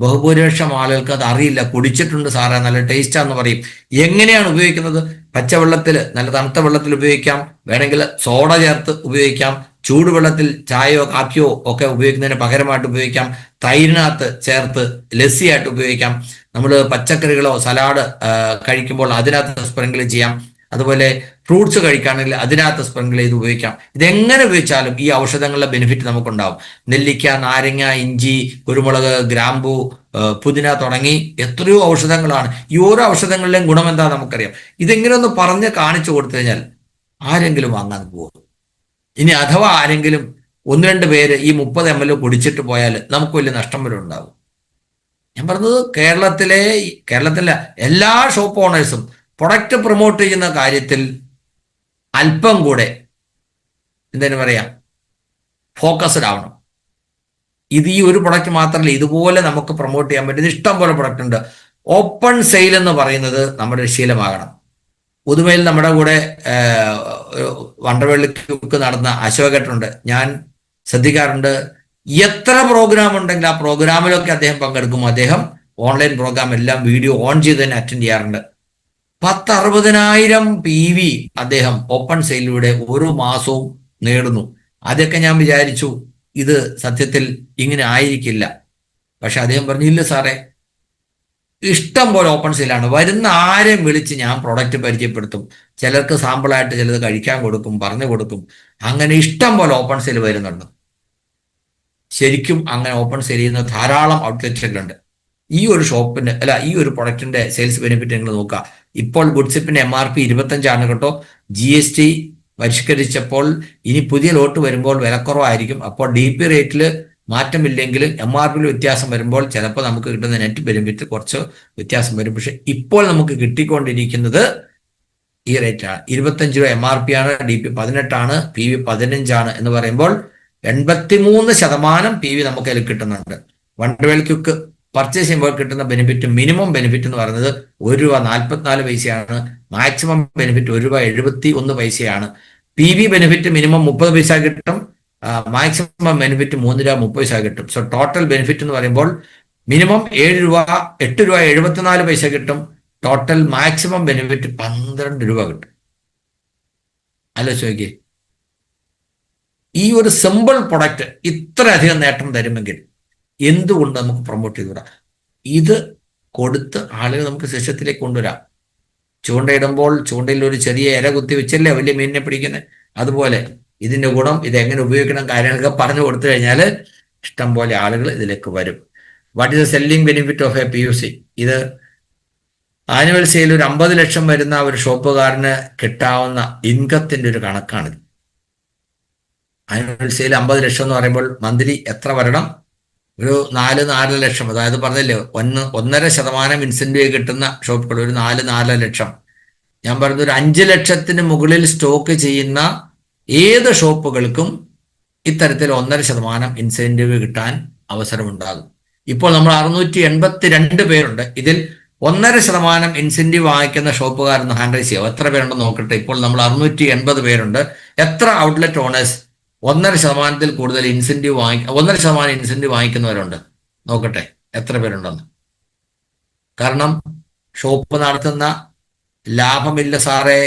ബഹുഭൂരിപക്ഷം ആളുകൾക്ക് അത് അറിയില്ല. കുടിച്ചിട്ടുണ്ട് സാറേ, നല്ല ടേസ്റ്റാന്ന് പറയും. എങ്ങനെയാണ് ഉപയോഗിക്കുന്നത്? പച്ചവെള്ളത്തിൽ, നല്ല തണുത്ത വെള്ളത്തിൽ ഉപയോഗിക്കാം, വേണമെങ്കിൽ സോഡ ചേർത്ത് ഉപയോഗിക്കാം, ചൂടുവെള്ളത്തിൽ ചായയോ കാപ്പിയോ ഒക്കെ ഉപയോഗിക്കുന്നതിന് പകരമായിട്ട് ഉപയോഗിക്കാം, തൈരിനകത്ത് ചേർത്ത് ലസ്സിയായിട്ട് ഉപയോഗിക്കാം, നമ്മൾ പച്ചക്കറികളോ സലാഡ് കഴിക്കുമ്പോൾ അതിനകത്ത് സ്പ്രിങ്കിൾ ചെയ്യാം, അതുപോലെ ഫ്രൂട്ട്സ് കഴിക്കുകയാണെങ്കിൽ അതിനകത്ത് സ്പ്രിങ്കിൾ ചെയ്ത് ഉപയോഗിക്കാം. ഇതെങ്ങനെ ഉപയോഗിച്ചാലും ഈ ഔഷധങ്ങളുടെ ബെനിഫിറ്റ് നമുക്കുണ്ടാവും. നെല്ലിക്ക, നാരങ്ങ, ഇഞ്ചി, കുരുമുളക്, ഗ്രാമ്പു, പുതിന തുടങ്ങി എത്രയോ ഔഷധങ്ങളാണ്. ഈ ഓരോ ഔഷധങ്ങളിലെയും ഗുണം എന്താ നമുക്കറിയാം. ഇതെങ്ങനെ ഒന്ന് പറഞ്ഞ് കാണിച്ചു കൊടുത്തു കഴിഞ്ഞാൽ ആരെങ്കിലും വാങ്ങാൻ പോകും. ഇനി അഥവാ ആരെങ്കിലും 1-2 പേര് ഈ 30 ml കുടിച്ചിട്ട് പോയാൽ നമുക്ക് വലിയ നഷ്ടം വരെ ഉണ്ടാകും. ഞാൻ പറഞ്ഞത് കേരളത്തിലെ എല്ലാ ഷോപ്പ് ഓണേഴ്സും പ്രൊഡക്റ്റ് പ്രൊമോട്ട് ചെയ്യുന്ന കാര്യത്തിൽ അല്പം കൂടെ എന്തിനു പറയാം ഫോക്കസ്ഡ് ആവണം. ഇത് ഈ ഒരു പ്രൊഡക്റ്റ് മാത്രമല്ല, ഇതുപോലെ നമുക്ക് പ്രൊമോട്ട് ചെയ്യാൻ പറ്റുന്ന ഇഷ്ടം പോലെ പ്രൊഡക്റ്റ് ഉണ്ട്. ഓപ്പൺ സെയിൽ എന്ന് പറയുന്നത് നമ്മുടെ ശീലമാകണം. പുതുമയിൽ നമ്മുടെ കൂടെ വണ്ടർവേൾഡിലേക്ക് നടന്ന അശോകേട്ടനുണ്ട്, ഞാൻ ശ്രദ്ധിക്കാറുണ്ട്. എത്ര പ്രോഗ്രാം ഉണ്ടെങ്കിൽ ആ പ്രോഗ്രാമിലൊക്കെ അദ്ദേഹം പങ്കെടുക്കും. അദ്ദേഹം ഓൺലൈൻ പ്രോഗ്രാം എല്ലാം വീഡിയോ ഓൺ ചെയ്ത് തന്നെ അറ്റൻഡ് ചെയ്യാറുണ്ട്. 10-60,000 PV അദ്ദേഹം ഓപ്പൺ സെയിലിലൂടെ ഓരോ മാസവും നേടുന്നു. അതൊക്കെ ഞാൻ വിചാരിച്ചു ഇത് സത്യത്തിൽ ഇങ്ങനെ ആയിരിക്കില്ല. പക്ഷെ അദ്ദേഹം പറഞ്ഞു, ഇല്ല സാറേ, ഇഷ്ടം പോലെ ഓപ്പൺ സെയിലാണ്. വരുന്ന ആരെയും വിളിച്ച് ഞാൻ പ്രൊഡക്റ്റ് പരിചയപ്പെടുത്തും, ചിലർക്ക് സാമ്പിളായിട്ട് ചിലത് കഴിക്കാൻ കൊടുക്കും, പറഞ്ഞു കൊടുക്കും. അങ്ങനെ ഇഷ്ടം പോലെ ഓപ്പൺ സെയിൽ വരുന്നുണ്ട്. ശരിക്കും അങ്ങനെ ഓപ്പൺ സെയിൽ ചെയ്യുന്ന ധാരാളം ഔട്ട്ലെറ്റുകളുണ്ട്. ഈ ഒരു ഷോപ്പിന്റെ ഈ ഒരു പ്രൊഡക്റ്റിന്റെ സെയിൽസ് ബെനിഫിറ്റ് നിങ്ങൾ നോക്കുക. ഇപ്പോൾ ഗുഡ്സിപ്പിന്റെ MRP 25 കേട്ടോ. GST പരിഷ്കരിച്ചപ്പോൾ ഇനി പുതിയ ലോട്ട് വരുമ്പോൾ വിലക്കുറവായിരിക്കും. അപ്പോൾ DP റേറ്റിൽ മാറ്റമില്ലെങ്കിലും MRPയിൽ വ്യത്യാസം വരുമ്പോൾ ചിലപ്പോൾ നമുക്ക് കിട്ടുന്ന നെറ്റ് ബെനിഫിറ്റ് കുറച്ച് വ്യത്യാസം വരും. പക്ഷെ ഇപ്പോൾ നമുക്ക് കിട്ടിക്കൊണ്ടിരിക്കുന്നത് ഈ റേറ്റാണ്. 25 രൂപ MRP ആണ്, DP 18 ആണ്, PV 15 എന്ന് പറയുമ്പോൾ 83% PV നമുക്ക് അതിൽ കിട്ടുന്നുണ്ട്. വണ്ടർവേൾ ക്വിക്ക് പർച്ചേസ് ചെയ്യുമ്പോൾ കിട്ടുന്ന ബെനിഫിറ്റ്, മിനിമം ബെനിഫിറ്റ് എന്ന് പറയുന്നത് ₹1.44 maximum benefit ₹1.71. PV benefit minimum 30 പൈസ കിട്ടും, മാക്സിമം ബെനിഫിറ്റ് ₹3.30 കിട്ടും. സോ ടോട്ടൽ ബെനിഫിറ്റ് എന്ന് പറയുമ്പോൾ മിനിമം ₹8.74 കിട്ടും. ടോട്ടൽ മാക്സിമം ബെനിഫിറ്റ് ₹12 കിട്ടും. ആലോചിച്ച് നോക്കിയേ, ഈ ഒരു സിമ്പിൾ പ്രൊഡക്റ്റ് ഇത്രയധികം നേട്ടം തരുമെങ്കിൽ എന്തുകൊണ്ട് നമുക്ക് പ്രൊമോട്ട് ചെയ്തുകൂടാ? ഇത് കൊടുത്ത് ആളുകൾ നമുക്ക് സിസ്റ്റത്തിലേക്ക് കൊണ്ടുവരാം. ചൂണ്ടയിടുമ്പോൾ ചൂണ്ടയിൽ ഒരു ചെറിയ ഇര കുത്തി വെച്ചല്ലേ വലിയ മീനിനെ പിടിക്കുന്നത്. അതുപോലെ ഇതിന്റെ ഗുണം, ഇത് എങ്ങനെ ഉപയോഗിക്കണം, കാര്യങ്ങളൊക്കെ പറഞ്ഞു കൊടുത്തു കഴിഞ്ഞാൽ ഇഷ്ടം പോലെ ആളുകൾ ഇതിലേക്ക് വരും. What is the selling benefit of a PUC? ഇത് ആനുവൽ സെയിൽ ഒരു 50 ലക്ഷം വരുന്ന ഒരു ഷോപ്പുകാരന് കിട്ടാവുന്ന ഇൻകത്തിന്റെ ഒരു കണക്കാണിത്. ആനുവൽ സെയിൽ 50 ലക്ഷം എന്ന് പറയുമ്പോൾ മന്ത്ലി എത്ര വരണം? ഒരു 4-4 ലക്ഷം. അതായത് പറഞ്ഞില്ലേ, 1.5% ഇൻസെന്റീവ് കിട്ടുന്ന ഷോപ്പുകൾ ഒരു 4 ലക്ഷം. ഞാൻ പറഞ്ഞ ഒരു 5 ലക്ഷത്തിന് മുകളിൽ സ്റ്റോക്ക് ചെയ്യുന്ന ഏത് ഷോപ്പുകൾക്കും ഇത്തരത്തിൽ 1.5% ഇൻസെന്റീവ് കിട്ടാൻ അവസരമുണ്ടാകും. ഇപ്പോൾ നമ്മൾ 682 പേരുണ്ട്. ഇതിൽ 1.5% ഇൻസെന്റീവ് വാങ്ങിക്കുന്ന ഷോപ്പുകാരൊന്ന് ഹാൻഡ് റൈസ് ചെയ്യാം. എത്ര പേരുണ്ടെന്ന് നോക്കട്ടെ. ഇപ്പോൾ നമ്മൾ 680 പേരുണ്ട്. എത്ര ഔട്ട്ലെറ്റ് ഓണേഴ്സ് 1.5% കൂടുതൽ ഇൻസെന്റീവ് 1.5% ഇൻസെന്റീവ് വാങ്ങിക്കുന്നവരുണ്ട്? നോക്കട്ടെ എത്ര പേരുണ്ടെന്ന്. കാരണം ഷോപ്പ് നടത്തുന്ന ലാഭമില്ല സാറേ,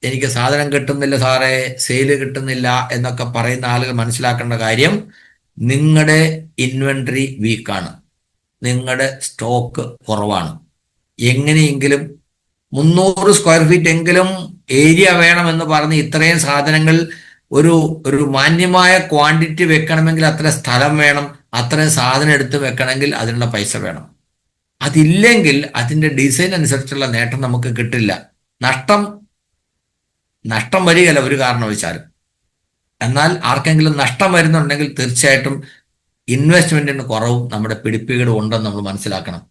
എനിക്ക് സാധനം കിട്ടുന്നില്ല സാറേ, സെയില് കിട്ടുന്നില്ല എന്നൊക്കെ പറയുന്ന ആളുകൾ മനസ്സിലാക്കേണ്ട കാര്യം, നിങ്ങളുടെ ഇൻവെന്ററി വീക്കാണ്, നിങ്ങളുടെ സ്റ്റോക്ക് കുറവാണ്. എങ്ങനെയെങ്കിലും 300 സ്ക്വയർ ഫീറ്റ് എങ്കിലും ഏരിയ വേണമെന്ന് പറഞ്ഞ് ഇത്രയും സാധനങ്ങൾ ഒരു ഒരു മാന്യമായ ക്വാണ്ടിറ്റി വെക്കണമെങ്കിൽ അത്ര സ്ഥലം വേണം, അത്രയും സാധനം എടുത്ത് വെക്കണമെങ്കിൽ അതിനുള്ള പൈസ വേണം. അതില്ലെങ്കിൽ അതിൻ്റെ ഡിസൈൻ അനുസരിച്ചുള്ള നേട്ടം നമുക്ക് കിട്ടില്ല. നഷ്ടം നഷ്ടം വരികയല്ല ഒരു കാരണവശാലും. എന്നാൽ ആർക്കെങ്കിലും നഷ്ടം വരുന്നുണ്ടെങ്കിൽ തീർച്ചയായിട്ടും ഇൻവെസ്റ്റ്മെന്റിന് കുറവും നമ്മുടെ പിടിപ്പുകളും ഉണ്ടെന്ന് നമ്മൾ മനസ്സിലാക്കണം.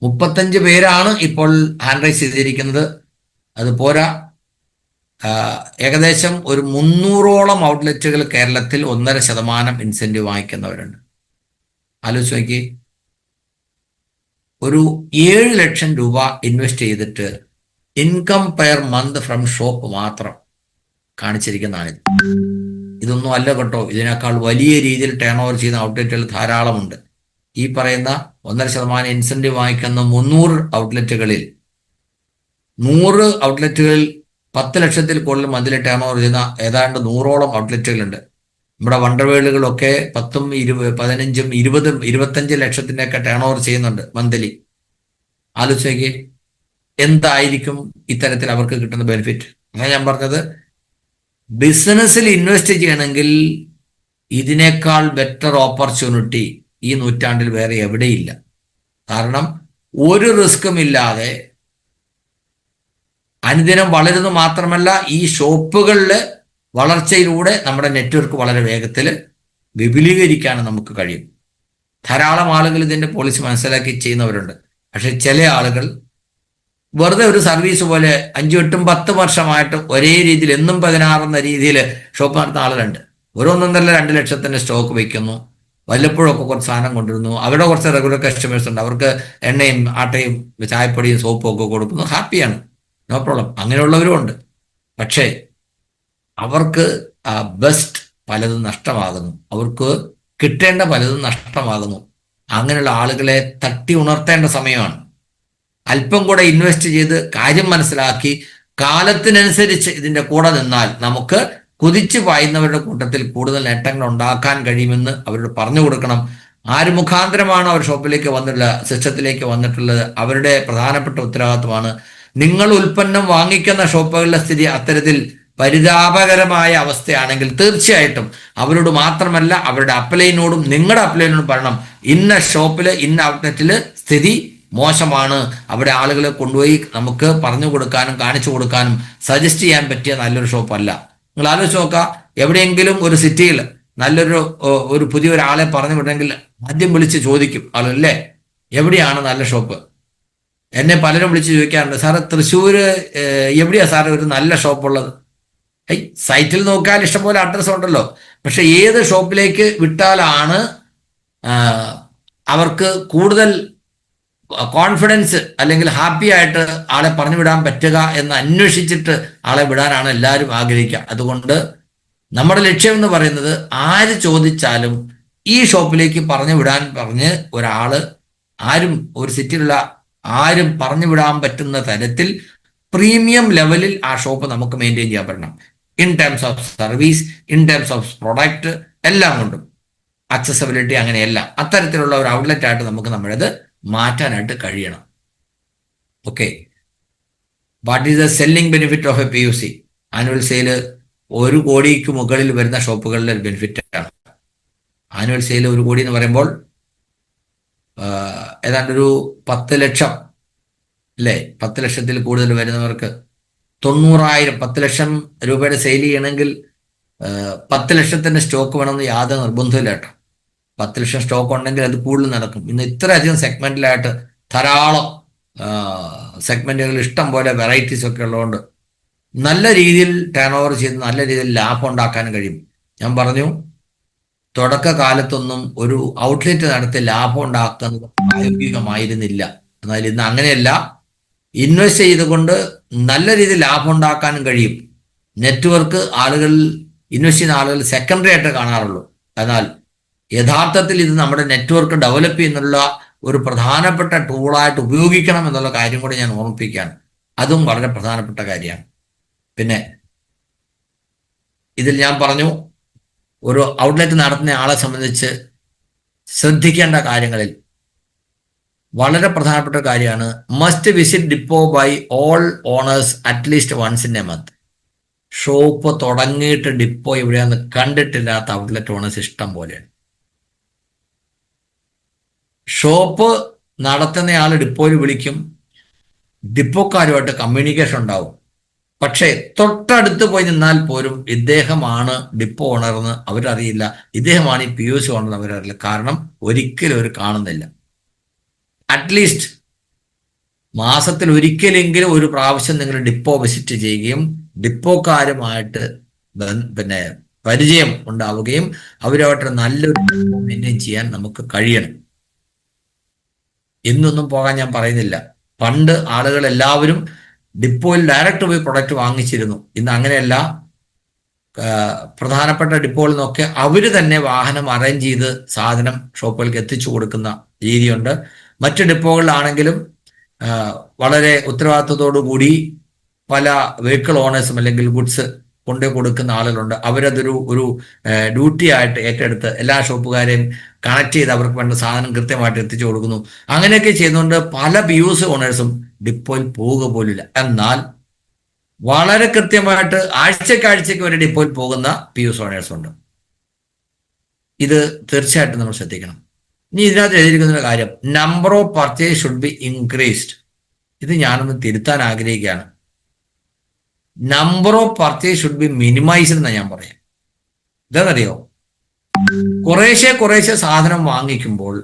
35 പേരാണ് ഇപ്പോൾ ഹാൻഡ് റൈസ് ചെയ്തിരിക്കുന്നത്. അത് പോരാ, ഏകദേശം ഒരു 300ഓളം ഔട്ട്ലെറ്റുകൾ കേരളത്തിൽ 1.5% ഇൻസെന്റീവ് വാങ്ങിക്കുന്നവരുണ്ട്. ആലോചിച്ച് നോക്കി, ഒരു 7 ലക്ഷം രൂപ ഇൻവെസ്റ്റ് ചെയ്തിട്ട് income per month from shop മാത്രം കാണിച്ചിരിക്കുന്നതാണിത്. ഇതൊന്നും അല്ല കേട്ടോ, ഇതിനേക്കാൾ വലിയ രീതിയിൽ ടേൺ ഓവർ ചെയ്യുന്ന ഔട്ട്ലെറ്റുകൾ ധാരാളമുണ്ട്. ഈ പറയുന്ന 1.5% ഇൻസെന്റീവ് വാങ്ങിക്കുന്ന 300 ഔട്ട്ലെറ്റുകളിൽ 100 ഔട്ട്ലെറ്റുകളിൽ 10 ലക്ഷത്തിൽ കൂടുതൽ മന്ത്ലി ടേൺ ഓവർ ചെയ്യുന്ന ഏതാണ്ട് 100ഓളം ഔട്ട്ലെറ്റുകളുണ്ട്. നമ്മുടെ വണ്ടർവേളുകളൊക്കെ 10ഉം 15ഉം 20ഉം 25 ലക്ഷത്തിൻ്റെയൊക്കെ ടേൺ ഓവർ ചെയ്യുന്നുണ്ട് മന്ത്ലി. ആലോചിച്ച് എന്തായിരിക്കും ഇത്തരത്തിൽ അവർക്ക് കിട്ടുന്ന ബെനിഫിറ്റ്? അങ്ങനെ ഞാൻ പറഞ്ഞത്, ബിസിനസ്സിൽ ഇൻവെസ്റ്റ് ചെയ്യണമെങ്കിൽ ഇതിനേക്കാൾ ബെറ്റർ ഓപ്പർച്യൂണിറ്റി ഈ നൂറ്റാണ്ടിൽ വേറെ എവിടെയില്ല. കാരണം ഒരു റിസ്ക്കും ഇല്ലാതെ അനുദിനം വളരുന്നു മാത്രമല്ല, ഈ ഷോപ്പുകളിലെ വളർച്ചയിലൂടെ നമ്മുടെ നെറ്റ്വർക്ക് വളരെ വേഗത്തിൽ വിപുലീകരിക്കാൻ നമുക്ക് കഴിയും. ധാരാളം ആളുകൾ ഇതിൻ്റെ പോളിസി മനസ്സിലാക്കി ചെയ്യുന്നവരുണ്ട്. പക്ഷെ ചില ആളുകൾ വെറുതെ ഒരു സർവീസ് പോലെ 5, 8, 10 വർഷമായിട്ട് ഒരേ രീതിയിൽ എന്നും 16 എന്ന രീതിയിൽ ഷോപ്പ് നടത്തുന്ന ആളുകളുണ്ട്. ഓരോന്നൊന്നല്ല 2 ലക്ഷത്തിൻ്റെ സ്റ്റോക്ക് വയ്ക്കുന്നു, വല്ലപ്പോഴൊക്കെ കുറച്ച് സാധനം കൊണ്ടുവരുന്നു. അവിടെ കുറച്ച് റെഗുലർ കസ്റ്റമേഴ്സ് ഉണ്ട്, അവർക്ക് എണ്ണയും ആട്ടയും ചായപ്പൊടിയും സോപ്പും ഒക്കെ കൊടുക്കുന്നു, ഹാപ്പിയാണ്, നോ പ്രോബ്ലം. അങ്ങനെയുള്ളവരും ഉണ്ട്. പക്ഷേ അവർക്ക് ആ ബെസ്റ്റ് പലതും നഷ്ടമാകുന്നു, അവർക്ക് കിട്ടേണ്ട പലതും നഷ്ടമാകുന്നു. അങ്ങനെയുള്ള ആളുകളെ തട്ടി ഉണർത്തേണ്ട സമയമാണ്. അല്പം കൂടെ ഇൻവെസ്റ്റ് ചെയ്ത് കാര്യം മനസ്സിലാക്കി കാലത്തിനനുസരിച്ച് ഇതിൻ്റെ കൂടെ നിന്നാൽ നമുക്ക് കുതിച്ചു പായുന്നവരുടെ കൂട്ടത്തിൽ കൂടുതൽ നേട്ടങ്ങൾ ഉണ്ടാക്കാൻ കഴിയുമെന്ന് അവരോട് പറഞ്ഞു കൊടുക്കണം. ആര് മുഖാന്തരമാണ് അവർ ഷോപ്പിലേക്ക് വന്നിട്ടുള്ള സിസ്റ്റത്തിലേക്ക് വന്നിട്ടുള്ളത്, അവരുടെ പ്രധാനപ്പെട്ട ഉത്തരവാദിത്വമാണ്. നിങ്ങൾ ഉൽപ്പന്നം വാങ്ങിക്കുന്ന ഷോപ്പുകളിലെ സ്ഥിതി അത്തരത്തിൽ പരിതാപകരമായ അവസ്ഥയാണെങ്കിൽ തീർച്ചയായിട്ടും അവരോട് മാത്രമല്ല അവരുടെ അപ്ലൈനോടും നിങ്ങളുടെ അപ്ലൈനോടും പറയണം, ഇന്ന ഷോപ്പിൽ ഇന്ന ഔട്ട്ലെറ്റിൽ സ്ഥിതി മോശമാണ്, അവിടെ ആളുകളെ കൊണ്ടുപോയി നമുക്ക് പറഞ്ഞു കൊടുക്കാനും കാണിച്ചു കൊടുക്കാനും സജസ്റ്റ് ചെയ്യാൻ പറ്റിയ നല്ലൊരു ഷോപ്പല്ല. നിങ്ങൾ ആലോചിച്ച് നോക്കുക, എവിടെയെങ്കിലും ഒരു സിറ്റിയിൽ നല്ലൊരു പുതിയൊരാളെ പറഞ്ഞു വിടണമെങ്കിൽ ആദ്യം വിളിച്ച് ചോദിക്കും ആളല്ലേ എവിടെയാണ് നല്ല ഷോപ്പ്. എന്നെ പലരും വിളിച്ച് ചോദിക്കാറുണ്ട്, സാറ് തൃശ്ശൂർ എവിടെയാ സാറ് ഒരു നല്ല ഷോപ്പുള്ളത്? സൈറ്റിൽ നോക്കിയാൽ ഇഷ്ടംപോലെ അഡ്രസ്സ് ഉണ്ടല്ലോ, പക്ഷെ ഏത് ഷോപ്പിലേക്ക് വിട്ടാലാണ് അവർക്ക് കൂടുതൽ കോൺഫിഡൻസ് അല്ലെങ്കിൽ ഹാപ്പി ആയിട്ട് ആളെ പറഞ്ഞു വിടാൻ പറ്റുക എന്ന് അന്വേഷിച്ചിട്ട് ആളെ വിടാനാണ് എല്ലാവരും ആഗ്രഹിക്കുക. അതുകൊണ്ട് നമ്മുടെ ലക്ഷ്യം എന്ന് പറയുന്നത് ആര് ചോദിച്ചാലും ഈ ഷോപ്പിലേക്ക് പറഞ്ഞു വിടാൻ പറഞ്ഞ് ഒരാള് ആരും ഒരു സിറ്റിയിലുള്ള ആരും പറഞ്ഞു വിടാൻ പറ്റുന്ന തരത്തിൽ പ്രീമിയം ലെവലിൽ ആ ഷോപ്പ് നമുക്ക് മെയിൻറ്റെയിൻ ചെയ്യാൻ പറ്റണം. In terms of service, in terms of product, എല്ലാം കൊണ്ടും അക്സസബിലിറ്റി, അങ്ങനെയെല്ലാം അത്തരത്തിലുള്ള ഒരു ഔട്ട്ലെറ്റ് ആയിട്ട് നമുക്ക് നമ്മുടേത് മാറ്റാനായിട്ട് കഴിയണം. Okay, what is the selling benefit of a PUC? Annual sale 1 കോടിക്ക് മുകളിൽ വരുന്ന ഷോപ്പുകളിലെ ബെനിഫിറ്റ് ആണ്. ആനുവൽ സെയിൽ 1 കോടി എന്ന് പറയുമ്പോൾ ഏതാണ്ടൊരു 10 ലക്ഷം അല്ലേ, 10 ലക്ഷത്തിൽ കൂടുതൽ വരുന്നവർക്ക് 90,000, 10 ലക്ഷം രൂപയുടെ സെയിൽ ചെയ്യണമെങ്കിൽ 10 ലക്ഷത്തിൻ്റെ സ്റ്റോക്ക് വേണമെന്ന് യാതൊരു നിർബന്ധമില്ല കേട്ടോ. 10 ലക്ഷം സ്റ്റോക്ക് ഉണ്ടെങ്കിൽ അത് കൂടുതൽ നടക്കും. ഇന്ന് ഇത്രയധികം സെഗ്മെന്റിലായിട്ട് ധാരാളം സെഗ്മെന്റുകൾ, ഇഷ്ടം പോലെ വെറൈറ്റീസ് ഒക്കെ ഉള്ളതുകൊണ്ട് നല്ല രീതിയിൽ ടേൺ ഓവർ ചെയ്ത് നല്ല രീതിയിൽ ലാഭം ഉണ്ടാക്കാനും കഴിയും. ഞാൻ പറഞ്ഞു, തുടക്കകാലത്തൊന്നും ഒരു ഔട്ട്ലെറ്റ് നടത്തി ലാഭം ഉണ്ടാക്കുന്നത് പ്രായോഗികമായിരുന്നില്ല. എന്നാൽ ഇന്ന് അങ്ങനെയല്ല, ഇൻവെസ്റ്റ് ചെയ്തുകൊണ്ട് നല്ല രീതിയിൽ ലാഭം ഉണ്ടാക്കാനും കഴിയും. നെറ്റ്വർക്ക് ആളുകൾ, ഇൻവെസ്റ്റ് ചെയ്യുന്ന ആളുകൾ സെക്കൻഡറി ആയിട്ട് കാണാറുള്ളൂ. എന്നാൽ യഥാർത്ഥത്തിൽ ഇത് നമ്മുടെ നെറ്റ്വർക്ക് ഡെവലപ്പ് ചെയ്യുന്നുള്ള ഒരു പ്രധാനപ്പെട്ട ടൂളായിട്ട് ഉപയോഗിക്കണം എന്നുള്ള കാര്യം കൂടി ഞാൻ ഓർമ്മിപ്പിക്കുകയാണ്. അതും വളരെ പ്രധാനപ്പെട്ട കാര്യമാണ്. പിന്നെ ഇതിൽ ഞാൻ പറഞ്ഞു, ഒരു ഔട്ട്ലെറ്റ് നടത്തുന്ന ആളെ സംബന്ധിച്ച് ശ്രദ്ധിക്കേണ്ട കാര്യങ്ങളിൽ വളരെ പ്രധാനപ്പെട്ട കാര്യമാണ് must visit depot by all owners at least once in a month. Shop തുടങ്ങിയിട്ട് ഡിപ്പോ ഇവിടെയൊന്ന് കണ്ടിട്ടില്ലാത്ത ഔട്ട്ലെറ്റ് ഓണേഴ്സ് ഇഷ്ടം പോലെയാണ്. ഷോപ്പ് നടത്തുന്നയാൾ ഡിപ്പോയിൽ വിളിക്കും, ഡിപ്പോക്കാരുമായിട്ട് കമ്മ്യൂണിക്കേഷൻ ഉണ്ടാവും. പക്ഷേ തൊട്ടടുത്ത് പോയി നിന്നാൽ പോലും ഇദ്ദേഹമാണ് ഡിപ്പോ ഓണർന്ന് അവരറിയില്ല, ഇദ്ദേഹമാണ് ഈ POC ഓണർ അവരറിയില്ല. കാരണം ഒരിക്കലും അവർ കാണുന്നില്ല. അറ്റ്ലീസ്റ്റ് മാസത്തിൽ ഒരിക്കലെങ്കിലും ഒരു പ്രാവശ്യം നിങ്ങൾ ഡിപ്പോ വിസിറ്റ് ചെയ്യുകയും ഡിപ്പോക്കാരുമായിട്ട് പിന്നെ പരിചയം ഉണ്ടാവുകയും അവരുമായിട്ട് നല്ലൊരു മെയിൻറ്റെയിൻ ചെയ്യാൻ നമുക്ക് കഴിയണം. ഇന്നൊന്നും പോകാൻ ഞാൻ പറയുന്നില്ല. പണ്ട് ആളുകൾ എല്ലാവരും ഡിപ്പോയിൽ ഡയറക്റ്റ് പോയി പ്രൊഡക്റ്റ് വാങ്ങിച്ചിരുന്നു. ഇന്ന് അങ്ങനെയല്ല. പ്രധാനപ്പെട്ട ഡിപ്പോകളിൽ നിന്നൊക്കെ അവർ തന്നെ വാഹനം അറേഞ്ച് ചെയ്ത് സാധനം ഷോപ്പുകൾക്ക് എത്തിച്ചു കൊടുക്കുന്ന രീതിയുണ്ട്. മറ്റ് ഡിപ്പോകളിലാണെങ്കിലും വളരെ ഉത്തരവാദിത്വത്തോടു കൂടി പല വെഹിക്കിൾ ഓണേഴ്സും അല്ലെങ്കിൽ ഗുഡ്സ് കൊണ്ടു കൊടുക്കുന്ന ആളുകളുണ്ട്. അവരതൊരു ഡ്യൂട്ടി ആയിട്ട് ഏറ്റെടുത്ത് എല്ലാ ഷോപ്പുകാരെയും കണക്ട് ചെയ്ത് അവർക്ക് വേണ്ട സാധനം കൃത്യമായിട്ട് എത്തിച്ചു കൊടുക്കുന്നു. അങ്ങനെയൊക്കെ ചെയ്യുന്നതുകൊണ്ട് പല POC ഓണേഴ്സും ഡിപ്പോയിൽ പോവുക പോലില്ല. എന്നാൽ വളരെ കൃത്യമായിട്ട് ആഴ്ചയ്ക്ക് ഒരു ഡിപ്പോയിൽ പോകുന്ന POC ഓണേഴ്സ് ഉണ്ട്. ഇത് തീർച്ചയായിട്ടും നമ്മൾ ശ്രദ്ധിക്കണം. ഇനി ഇതിനകത്ത് എഴുതിയിരിക്കുന്ന കാര്യം, number of purchase should be increased. ഇത് ഞാനൊന്ന് തിരുത്താൻ ആഗ്രഹിക്കുകയാണ്. Number of purchase should be minimised എന്നാണ് ഞാൻ പറയാം. ഇതെന്നറിയോ, കുറേശ്ശെ സാധനം വാങ്ങിക്കുമ്പോൾ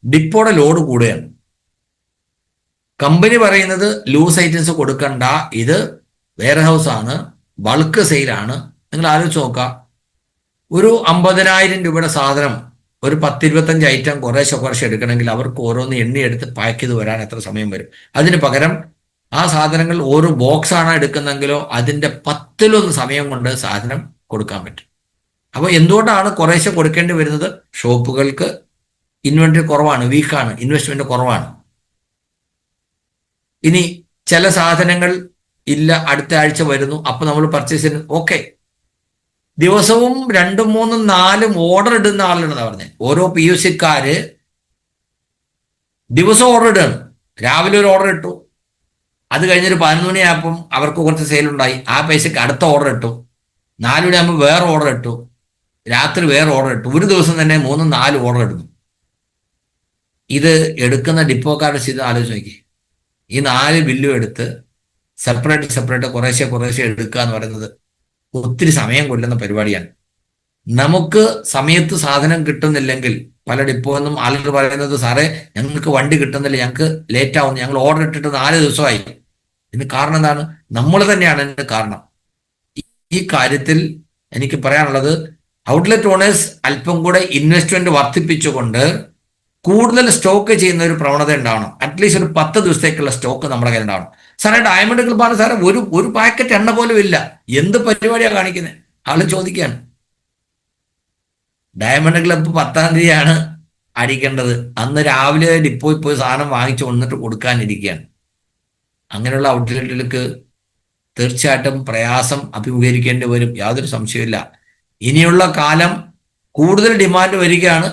ഡിപ്പോയുടെ ലോഡ് കൂടുകയാണ്. കമ്പനി പറയുന്നത് ലൂസ് ഐറ്റംസ് കൊടുക്കണ്ട, ഇത് വെയർ ഹൗസ് ആണ്, ബൾക്ക് സെയിലാണ്. നിങ്ങൾ ആലോചിച്ച് നോക്കുക, ഒരു 50,000 രൂപയുടെ സാധനം ഒരു 10-25 ഐറ്റം കുറേശ്ശെ എടുക്കണമെങ്കിൽ അവർക്ക് ഓരോന്ന് എണ്ണിയെടുത്ത് പാക്ക് ചെയ്ത് വരാൻ എത്ര സമയം വരും? അതിന് പകരം ആ സാധനങ്ങൾ ഓരോ ബോക്സാണ് എടുക്കുന്നെങ്കിലോ അതിൻ്റെ 10-1 സമയം കൊണ്ട് സാധനം കൊടുക്കാൻ പറ്റും. അപ്പോൾ എന്തുകൊണ്ടാണ് കുറേശ്ശെ കൊടുക്കേണ്ടി വരുന്നത്? ഷോപ്പുകൾക്ക് ഇൻവെന്ററി കുറവാണ്, വീക്കാണ്, ഇൻവെസ്റ്റ്മെന്റ് കുറവാണ്. ഇനി ചില സാധനങ്ങൾ ഇല്ല, അടുത്ത ആഴ്ച വരുന്നു, അപ്പൊ നമ്മൾ പർച്ചേസ് ചെയ്യുന്നു. ഓക്കെ, ദിവസവും 2, 3, 4 ഓർഡർ ഇടുന്ന ആളുകളെന്നാണ് പറഞ്ഞത്. ഓരോ POCക്കാര് ദിവസം ഓർഡർ ഇടുകയാണ്. രാവിലെ ഒരു ഓർഡർ ഇട്ടു, അത് കഴിഞ്ഞൊരു 11 മണിയായപ്പം അവർക്ക് കുറച്ച് സെയിലുണ്ടായി, ആ പൈസക്ക് അടുത്ത ഓർഡർ ഇട്ടു. 4 മണിയാകുമ്പോൾ വേറെ ഓർഡർ ഇട്ടു, രാത്രി വേറെ ഓർഡർ ഇട്ടു. ഒരു ദിവസം തന്നെ 3, 4 ഓർഡർ ഇടുന്നു. ഇത് എടുക്കുന്ന ഡിപ്പോക്കാരുടെ സ്ഥിതി ആലോചിച്ച് നോക്കി. ഈ 4 ബില്ലും എടുത്ത് സെപ്പറേറ്റ് കുറേശ്ശെ എടുക്കുക എന്ന് പറയുന്നത് ഒത്തിരി സമയം കൊല്ലുന്ന പരിപാടിയാണ്. നമുക്ക് സമയത്ത് സാധനം കിട്ടുന്നില്ലെങ്കിൽ പല ഡിപ്പോ എന്നും ആളുകൾ പറയുന്നത്, സാറേ ഞങ്ങൾക്ക് വണ്ടി കിട്ടുന്നില്ല, ഞങ്ങൾക്ക് ലേറ്റ് ആവുന്നു, ഞങ്ങൾ ഓർഡർ ഇട്ടിട്ട് 4 ദിവസമായി. ഇതിന് കാരണം എന്താണ്? നമ്മൾ തന്നെയാണ് ഇതിന് കാരണം. ഈ കാര്യത്തിൽ എനിക്ക് പറയാനുള്ളത്, ഔട്ട്ലെറ്റ് ഓണേഴ്സ് അല്പം കൂടെ ഇൻവെസ്റ്റ്മെന്റ് വർദ്ധിപ്പിച്ചുകൊണ്ട് കൂടുതൽ സ്റ്റോക്ക് ചെയ്യുന്ന ഒരു പ്രവണത ഉണ്ടാവണം. അറ്റ്ലീസ്റ്റ് ഒരു 10 ദിവസത്തേക്കുള്ള സ്റ്റോക്ക് നമ്മുടെ കയ്യിൽ ഉണ്ടാവണം. സാറേ ഡയമണ്ട് ക്ലബ്ബാണ് സാറേ, ഒരു പാക്കറ്റ് എണ്ണ പോലും ഇല്ല, എന്ത് പരിപാടിയാണ് കാണിക്കുന്നത്? ആള് ചോദിക്കുകയാണ്. ഡയമണ്ട് ക്ലബ്ബ് 10-ാം തീയതിയാണ് അടിക്കേണ്ടത്, അന്ന് രാവിലെ ഡിപ്പോയിൽ പോയി സാധനം വാങ്ങിച്ചു വന്നിട്ട് കൊടുക്കാനിരിക്കുകയാണ്. അങ്ങനെയുള്ള ഔട്ട്ലെറ്റുകൾക്ക് തീർച്ചയായിട്ടും പ്രയാസം അഭിമുഖീകരിക്കേണ്ടി വരും, യാതൊരു സംശയമില്ല. ഇനിയുള്ള കാലം കൂടുതൽ ഡിമാൻഡ് വരികയാണ്.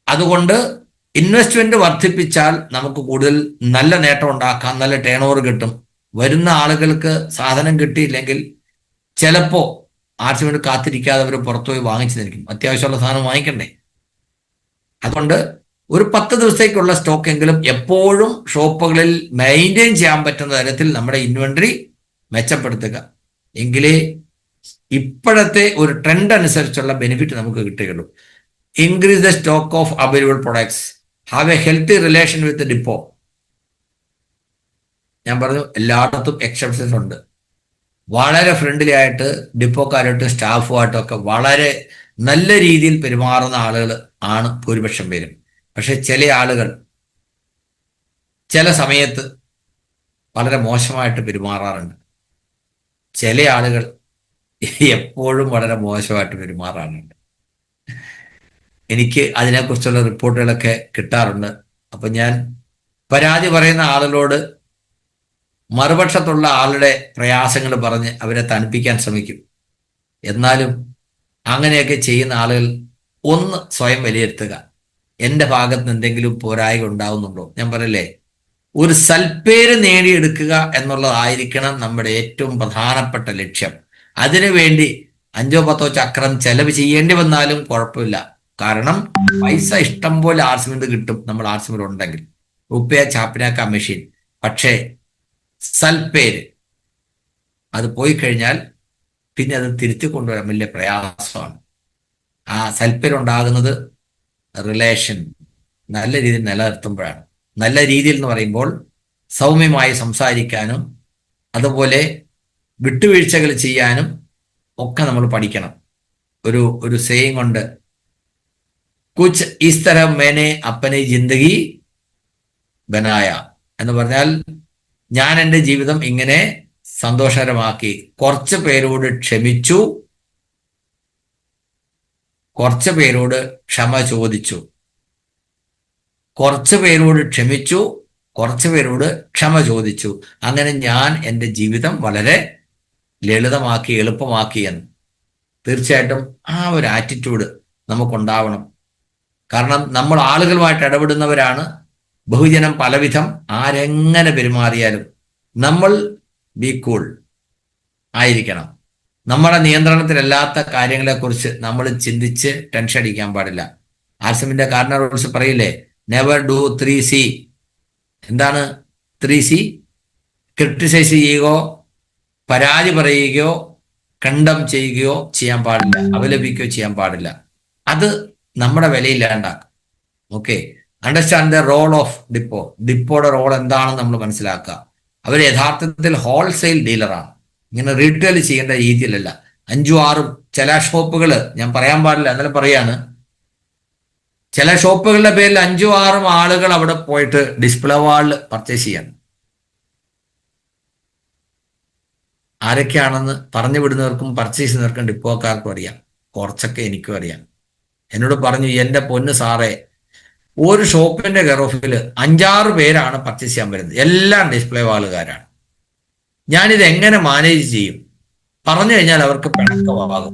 അതുകൊണ്ട് ഇൻവെസ്റ്റ്മെന്റ് വർദ്ധിപ്പിച്ചാൽ നമുക്ക് കൂടുതൽ നല്ല നേട്ടം ഉണ്ടാക്കാം, നല്ല ടേൺ ഓവർ കിട്ടും. വരുന്ന ആളുകൾക്ക് സാധനം കിട്ടിയില്ലെങ്കിൽ ചിലപ്പോൾ ആർക്കും വേണ്ടി കാത്തിരിക്കാതെ അവർ പുറത്തുപോയി വാങ്ങിച്ചിരിക്കും. അത്യാവശ്യമുള്ള സാധനം വാങ്ങിക്കണ്ടേ? അതുകൊണ്ട് ഒരു 10 ദിവസത്തേക്കുള്ള സ്റ്റോക്ക് എങ്കിലും എപ്പോഴും ഷോപ്പുകളിൽ മെയിൻറ്റെയിൻ ചെയ്യാൻ പറ്റുന്ന തരത്തിൽ നമ്മുടെ ഇൻവെന്ററി മെച്ചപ്പെടുത്തുക. എങ്കിലേ ഇപ്പോഴത്തെ ഒരു ട്രെൻഡ് അനുസരിച്ചുള്ള ബെനിഫിറ്റ് നമുക്ക് കിട്ടുകയുള്ളൂ. Increase the stock of available products, have A healthy relation with depot. ഞാൻ പറഞ്ഞു, എല്ലായിടത്തും എക്സെപ്ഷൻസ് ഉണ്ട്. വളരെ ഫ്രണ്ട്ലി ആയിട്ട് ഡിപ്പോക്കാരായിട്ടും സ്റ്റാഫുമായിട്ടും ഒക്കെ വളരെ നല്ല രീതിയിൽ പെരുമാറുന്ന ആളുകൾ ആണ് ഭൂരിപക്ഷം പേരും. പക്ഷെ ചില ആളുകൾ ചില സമയത്ത് വളരെ മോശമായിട്ട് പെരുമാറാറുണ്ട്. ചില ആളുകൾ എപ്പോഴും വളരെ മോശമായിട്ട് പെരുമാറാറുണ്ട്. എനിക്ക് അതിനെക്കുറിച്ചുള്ള റിപ്പോർട്ടുകളൊക്കെ കിട്ടാറുണ്ട്. അപ്പം ഞാൻ പരാതി പറയുന്ന ആളുകളോട് മറുപക്ഷത്തുള്ള ആളുടെ പ്രയാസങ്ങൾ പറഞ്ഞ് അവരെ തണുപ്പിക്കാൻ ശ്രമിക്കും. എന്നാലും അങ്ങനെയൊക്കെ ചെയ്യുന്ന ആളുകൾ ഒന്ന് സ്വയം വിലയിരുത്തുക. എൻ്റെ ഭാഗത്ത് നിന്ന് എന്തെങ്കിലും പോരായ്മ ഉണ്ടാവുന്നുണ്ടോ? ഞാൻ പറയല്ലേ, ഒരു സൽപ്പേര് നേടിയെടുക്കുക എന്നുള്ളതായിരിക്കണം നമ്മുടെ ഏറ്റവും പ്രധാനപ്പെട്ട ലക്ഷ്യം. അതിനുവേണ്ടി 5-10 ചക്രം ചെലവ് ചെയ്യേണ്ടി വന്നാലും കുഴപ്പമില്ല. കാരണം പൈസ ഇഷ്ടം പോലെ ആർസിമിൽ കിട്ടും, നമ്മൾ ആർസിമിൽ ഉണ്ടെങ്കിൽ. റുപ്യ ചാപ്പിനാക്ക മെഷീൻ. പക്ഷേ സൽപ്പേര് അത് പോയി കഴിഞ്ഞാൽ പിന്നെ അത് തിരുത്തി കൊണ്ടുവരാൻ വലിയ പ്രയാസമാണ്. ആ സൽപ്പേരുണ്ടാകുന്നത് റിലേഷൻ നല്ല രീതിയിൽ നിലനിർത്തുമ്പോഴാണ്. നല്ല രീതിയിൽ എന്ന് പറയുമ്പോൾ സൗമ്യമായി സംസാരിക്കാനും അതുപോലെ വിട്ടുവീഴ്ചകൾ ചെയ്യാനും ഒക്കെ നമ്മൾ പഠിക്കണം. ഒരു സേയിങ് ഉണ്ട്, കുച്ച് ഇസ് തരഹ മേനെ അപ്പനെ ജിന്ദഗി ബനായ എന്ന് പറഞ്ഞാൽ, ഞാൻ എൻ്റെ ജീവിതം ഇങ്ങനെ സന്തോഷകരമാക്കി. കുറച്ച് പേരോട് ക്ഷമിച്ചു, കുറച്ച് പേരോട് ക്ഷമ ചോദിച്ചു. കുറച്ച് പേരോട് ക്ഷമിച്ചു, കുറച്ച് പേരോട് ക്ഷമ ചോദിച്ചു. അങ്ങനെ ഞാൻ എൻ്റെ ജീവിതം വളരെ ലളിതമാക്കി, എളുപ്പമാക്കി എന്ന്. തീർച്ചയായിട്ടും ആ ഒരു ആറ്റിറ്റ്യൂഡ് നമുക്കുണ്ടാവണം. കാരണം നമ്മൾ ആളുകളുമായിട്ട് ഇടപെടുന്നവരാണ്. ബഹുജനം പലവിധം, ആരെങ്ങനെ പെരുമാറിയാലും നമ്മൾ ബി കൂൾ ആയിരിക്കണം. നമ്മുടെ നിയന്ത്രണത്തിലല്ലാത്ത കാര്യങ്ങളെക്കുറിച്ച് നമ്മൾ ചിന്തിച്ച് ടെൻഷൻ അടിക്കാൻ പാടില്ല. ആർസിമിന്റെ കാർണർ റൂൾസ് പറയില്ലേ, നെവർ ഡു 3C. എന്താണ് 3C? ക്രിട്ടിസൈസ് ചെയ്യുകയോ പരാതി പറയുകയോ കണ്ടം ചെയ്യുകയോ ചെയ്യാൻ പാടില്ല, അപലപിക്കുകയോ ചെയ്യാൻ പാടില്ല. അത് നമ്മുടെ വിലയില്ലാണ്ടാക്കും. Okay, understand the role of depot. ഡിപ്പോയുടെ റോൾ എന്താണെന്ന് നമ്മൾ മനസ്സിലാക്കുക. അവർ യഥാർത്ഥത്തിൽ ഹോൾസെയിൽ ഡീലറാണ്. ഇങ്ങനെ റീറ്റെയിൽ ചെയ്യേണ്ട രീതിയിലല്ല. 5-6 ചില ഷോപ്പുകൾ, ഞാൻ പറയാൻ പാടില്ല എന്നാലും പറയാണ്, ചില ഷോപ്പുകളുടെ പേരിൽ 5-6 ആളുകൾ അവിടെ പോയിട്ട് ഡിസ്പ്ലേ വാളിൽ പർച്ചേസ് ചെയ്യാൻ. ആരൊക്കെയാണെന്ന് പറഞ്ഞു വിടുന്നവർക്കും പർച്ചേസ് ചെയ്യുന്നവർക്കും ഡിപ്പോക്കാർക്കും അറിയാം, കുറച്ചൊക്കെ എനിക്കും അറിയാം. എന്നോട് പറഞ്ഞു, എൻ്റെ പൊന്ന് സാറേ, ഒരു ഷോപ്പിന്റെ കെയർ ഓഫിൽ 5-6 പേരാണ് പർച്ചേസ് ചെയ്യാൻ വരുന്നത്, എല്ലാം ഡിസ്പ്ലേ വാളുകാരാണ്. ഞാനിത് എങ്ങനെ മാനേജ് ചെയ്യും? പറഞ്ഞു കഴിഞ്ഞാൽ അവർക്ക് പിണക്കമാകും.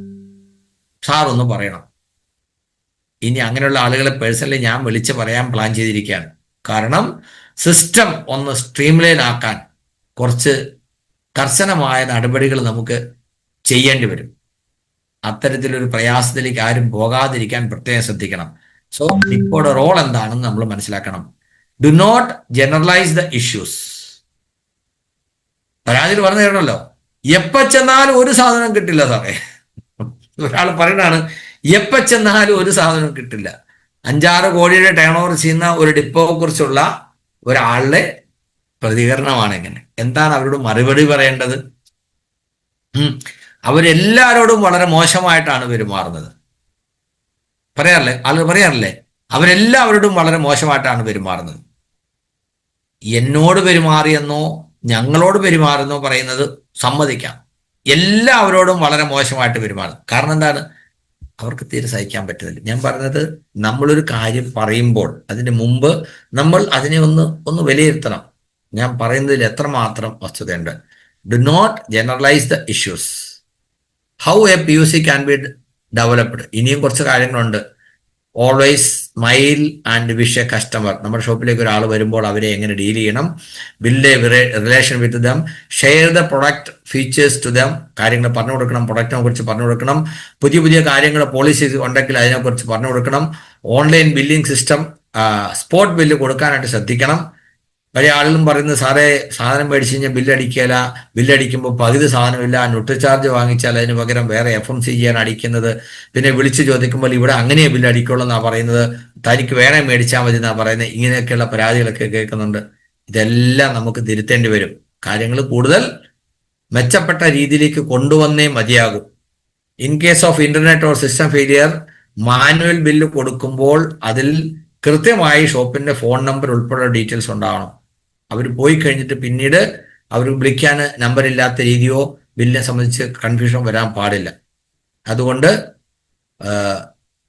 സാർ ഒന്ന് പറയണം. ഇനി അങ്ങനെയുള്ള ആളുകളെ പേഴ്സണലി ഞാൻ വിളിച്ച് പറയാൻ പ്ലാൻ ചെയ്തിരിക്കുകയാണ്. കാരണം സിസ്റ്റം ഒന്ന് സ്ട്രീംലൈൻ ആക്കാൻ കുറച്ച് കർശനമായ നടപടികൾ നമുക്ക് ചെയ്യേണ്ടി വരും. അത്തരത്തിലൊരു പ്രയാസത്തിലേക്ക് ആരും പോകാതിരിക്കാൻ പ്രത്യേകം ശ്രദ്ധിക്കണം. സോ ഡിപ്പോയുടെ റോൾ എന്താണെന്ന് നമ്മൾ മനസ്സിലാക്കണം. Do not generalise the issues. പരാതിയിൽ പറഞ്ഞു തരണമല്ലോ, എപ്പ ചെന്നാലും ഒരു സാധനം കിട്ടില്ല സാറേ. ഒരാൾ പറയുന്നതാണ്, എപ്പ ചെന്നാലും ഒരു സാധനം കിട്ടില്ല. 5-6 കോടിയുടെ ടേൺ ഓവർ ചെയ്യുന്ന ഒരു ഡിപ്പോയെ കുറിച്ചുള്ള ഒരാളുടെ പ്രതികരണമാണ് ഇങ്ങനെ. എന്താണ് അവരോട് മറുപടി പറയേണ്ടത്? അവരെല്ലാവരോടും വളരെ മോശമായിട്ടാണ് പെരുമാറുന്നത്. പറയാറില്ലേ, ആളുകൾ പറയാറില്ലേ, അവരെല്ലാവരോടും വളരെ മോശമായിട്ടാണ് പെരുമാറുന്നത്. എന്നോട് പെരുമാറിയെന്നോ ഞങ്ങളോട് പെരുമാറുന്നോ പറയുന്നത് സമ്മതിക്കാം. എല്ലാവരോടും വളരെ മോശമായിട്ട് പെരുമാറും. കാരണം എന്താണ്? അവർക്ക് തീരെ സഹിക്കാൻ പറ്റുന്നില്ല. ഞാൻ പറഞ്ഞത്, നമ്മളൊരു കാര്യം പറയുമ്പോൾ അതിന് മുമ്പ് നമ്മൾ അതിനെ ഒന്ന് വിലയിരുത്തണം. ഞാൻ പറയുന്നതിൽ എത്രമാത്രം വസ്തുതയുണ്ട്. Do not generalise the issues. How a PUC can be developed. ഇനിയും കുറച്ച് കാര്യങ്ങളുണ്ട്. Always smile and wish a customer. നമ്മുടെ ഷോപ്പിലേക്ക് ഒരാൾ വരുമ്പോൾ അവരെ എങ്ങനെ ഡീൽ ചെയ്യണം, build a relation with them, share the product features to them. കാര്യങ്ങൾ പറഞ്ഞു കൊടുക്കണം, പ്രൊഡക്റ്റിനെ കുറിച്ച് പറഞ്ഞു കൊടുക്കണം. പുതിയ പുതിയ കാര്യങ്ങൾ പോളിസി ഉണ്ടെങ്കിൽ അതിനെക്കുറിച്ച് പറഞ്ഞു കൊടുക്കണം. Online billing system, spot bill കൊടുക്കാനായിട്ട് ശ്രദ്ധിക്കണം. പല ആളുകളും പറയുന്നത്, സാറേ സാധനം മേടിച്ച് കഴിഞ്ഞാൽ ബില്ലടിക്കില്ല, ബില്ലടിക്കുമ്പോൾ പകുതി സാധനമില്ല, നുട്ട് ചാർജ് വാങ്ങിച്ചാൽ അതിന് പകരം വേറെ FMC ചെയ്യാൻ അടിക്കുന്നത്, പിന്നെ വിളിച്ച് ചോദിക്കുമ്പോൾ ഇവിടെ അങ്ങനെ ബില്ലടിക്കുള്ളൂ എന്നാണ് പറയുന്നത്, തനിക്ക് വേണേ മേടിച്ചാൽ മതി എന്നാണ് പറയുന്നത്. ഇങ്ങനെയൊക്കെയുള്ള പരാതികളൊക്കെ കേൾക്കുന്നുണ്ട്. ഇതെല്ലാം നമുക്ക് തിരുത്തേണ്ടി വരും. കാര്യങ്ങൾ കൂടുതൽ മെച്ചപ്പെട്ട രീതിയിലേക്ക് കൊണ്ടുവന്നേ മതിയാകും. In case of internet or system failure, manual bill കൊടുക്കുമ്പോൾ അതിൽ കൃത്യമായി ഷോപ്പിന്റെ ഫോൺ നമ്പർ ഉൾപ്പെടെ ഡീറ്റെയിൽസ് ഉണ്ടാവണം. അവർ പോയി കഴിഞ്ഞിട്ട് പിന്നീട് അവർ വിളിക്കാൻ നമ്പർ ഇല്ലാത്ത രീതിയോ ബില്ലിനെ സംബന്ധിച്ച് കൺഫ്യൂഷൻ വരാൻ പാടില്ല. അതുകൊണ്ട്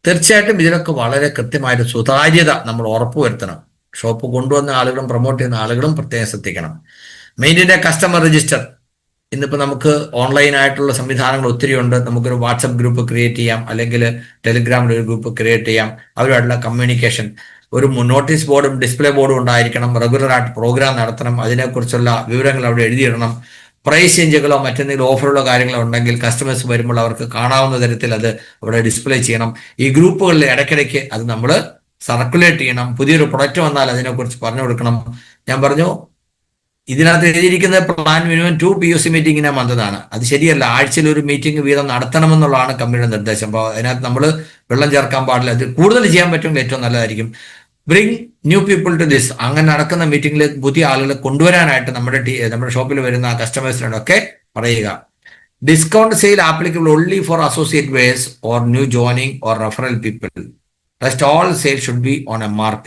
തീർച്ചയായിട്ടും ഇതിലൊക്കെ വളരെ കൃത്യമായിട്ട് സുതാര്യത നമ്മൾ ഉറപ്പുവരുത്തണം. ഷോപ്പ് കൊണ്ടുവന്ന ആളുകളും പ്രൊമോട്ട് ചെയ്യുന്ന ആളുകളും പ്രത്യേകം ശ്രദ്ധിക്കണം. Maintain A customer register. ഇന്നിപ്പോൾ നമുക്ക് ഓൺലൈനായിട്ടുള്ള സംവിധാനങ്ങൾ ഒത്തിരി ഉണ്ട്. നമുക്കൊരു വാട്സപ്പ് ഗ്രൂപ്പ് ക്രിയേറ്റ് ചെയ്യാം, അല്ലെങ്കിൽ ടെലിഗ്രാമിൽ ഒരു ഗ്രൂപ്പ് ക്രിയേറ്റ് ചെയ്യാം. അവരുമായിട്ടുള്ള കമ്മ്യൂണിക്കേഷൻ, ഒരു നോട്ടീസ് ബോർഡും ഡിസ്പ്ലേ ബോർഡും ഉണ്ടായിരിക്കണം. റെഗുലറായിട്ട് പ്രോഗ്രാം നടത്തണം, അതിനെക്കുറിച്ചുള്ള വിവരങ്ങൾ അവിടെ എഴുതിയിടണം. പ്രൈസ് ചേഞ്ചുകളോ മറ്റെന്തെങ്കിലും ഓഫറുകളോ കാര്യങ്ങളോ ഉണ്ടെങ്കിൽ കസ്റ്റമേഴ്സ് വരുമ്പോൾ അവർക്ക് കാണാവുന്ന തരത്തിൽ അത് അവിടെ ഡിസ്പ്ലേ ചെയ്യണം. ഈ ഗ്രൂപ്പുകളിൽ ഇടയ്ക്കിടയ്ക്ക് അത് നമ്മൾ സർക്കുലേറ്റ് ചെയ്യണം. പുതിയൊരു പ്രൊഡക്റ്റ് വന്നാൽ അതിനെക്കുറിച്ച് പറഞ്ഞു കൊടുക്കണം. ഞാൻ പറഞ്ഞു ഇതിനകത്ത് എഴുതിയിരിക്കുന്ന പ്ലാൻ മിനിമം 2 POC മീറ്റിംഗിനെ വന്നതാണ്. അത് ശരിയല്ല. ആഴ്ചയിൽ ഒരു മീറ്റിംഗ് വീതം നടത്തണമെന്നുള്ളതാണ് കമ്പനിയുടെ നിർദ്ദേശം. അപ്പോൾ അതിനകത്ത് നമ്മൾ വെള്ളം ചേർക്കാൻ പാടില്ല. അത് കൂടുതൽ ചെയ്യാൻ പറ്റുമെങ്കിൽ ഏറ്റവും നല്ലതായിരിക്കും. Bring new people to this. അങ്ങനെ നടക്കുന്ന മീറ്റിംഗിലേക്ക് പുതിയ ആളുകളെ കൊണ്ടുവരാനായിട്ട് നമ്മുടെ ഷോപ്പിൽ വരുന്ന കസ്റ്റമേഴ്സിനോടൊക്കെ പറയുക. Discount sale applicable only for associate buyers or new joining or referral people. Rest all sale should be on MRP.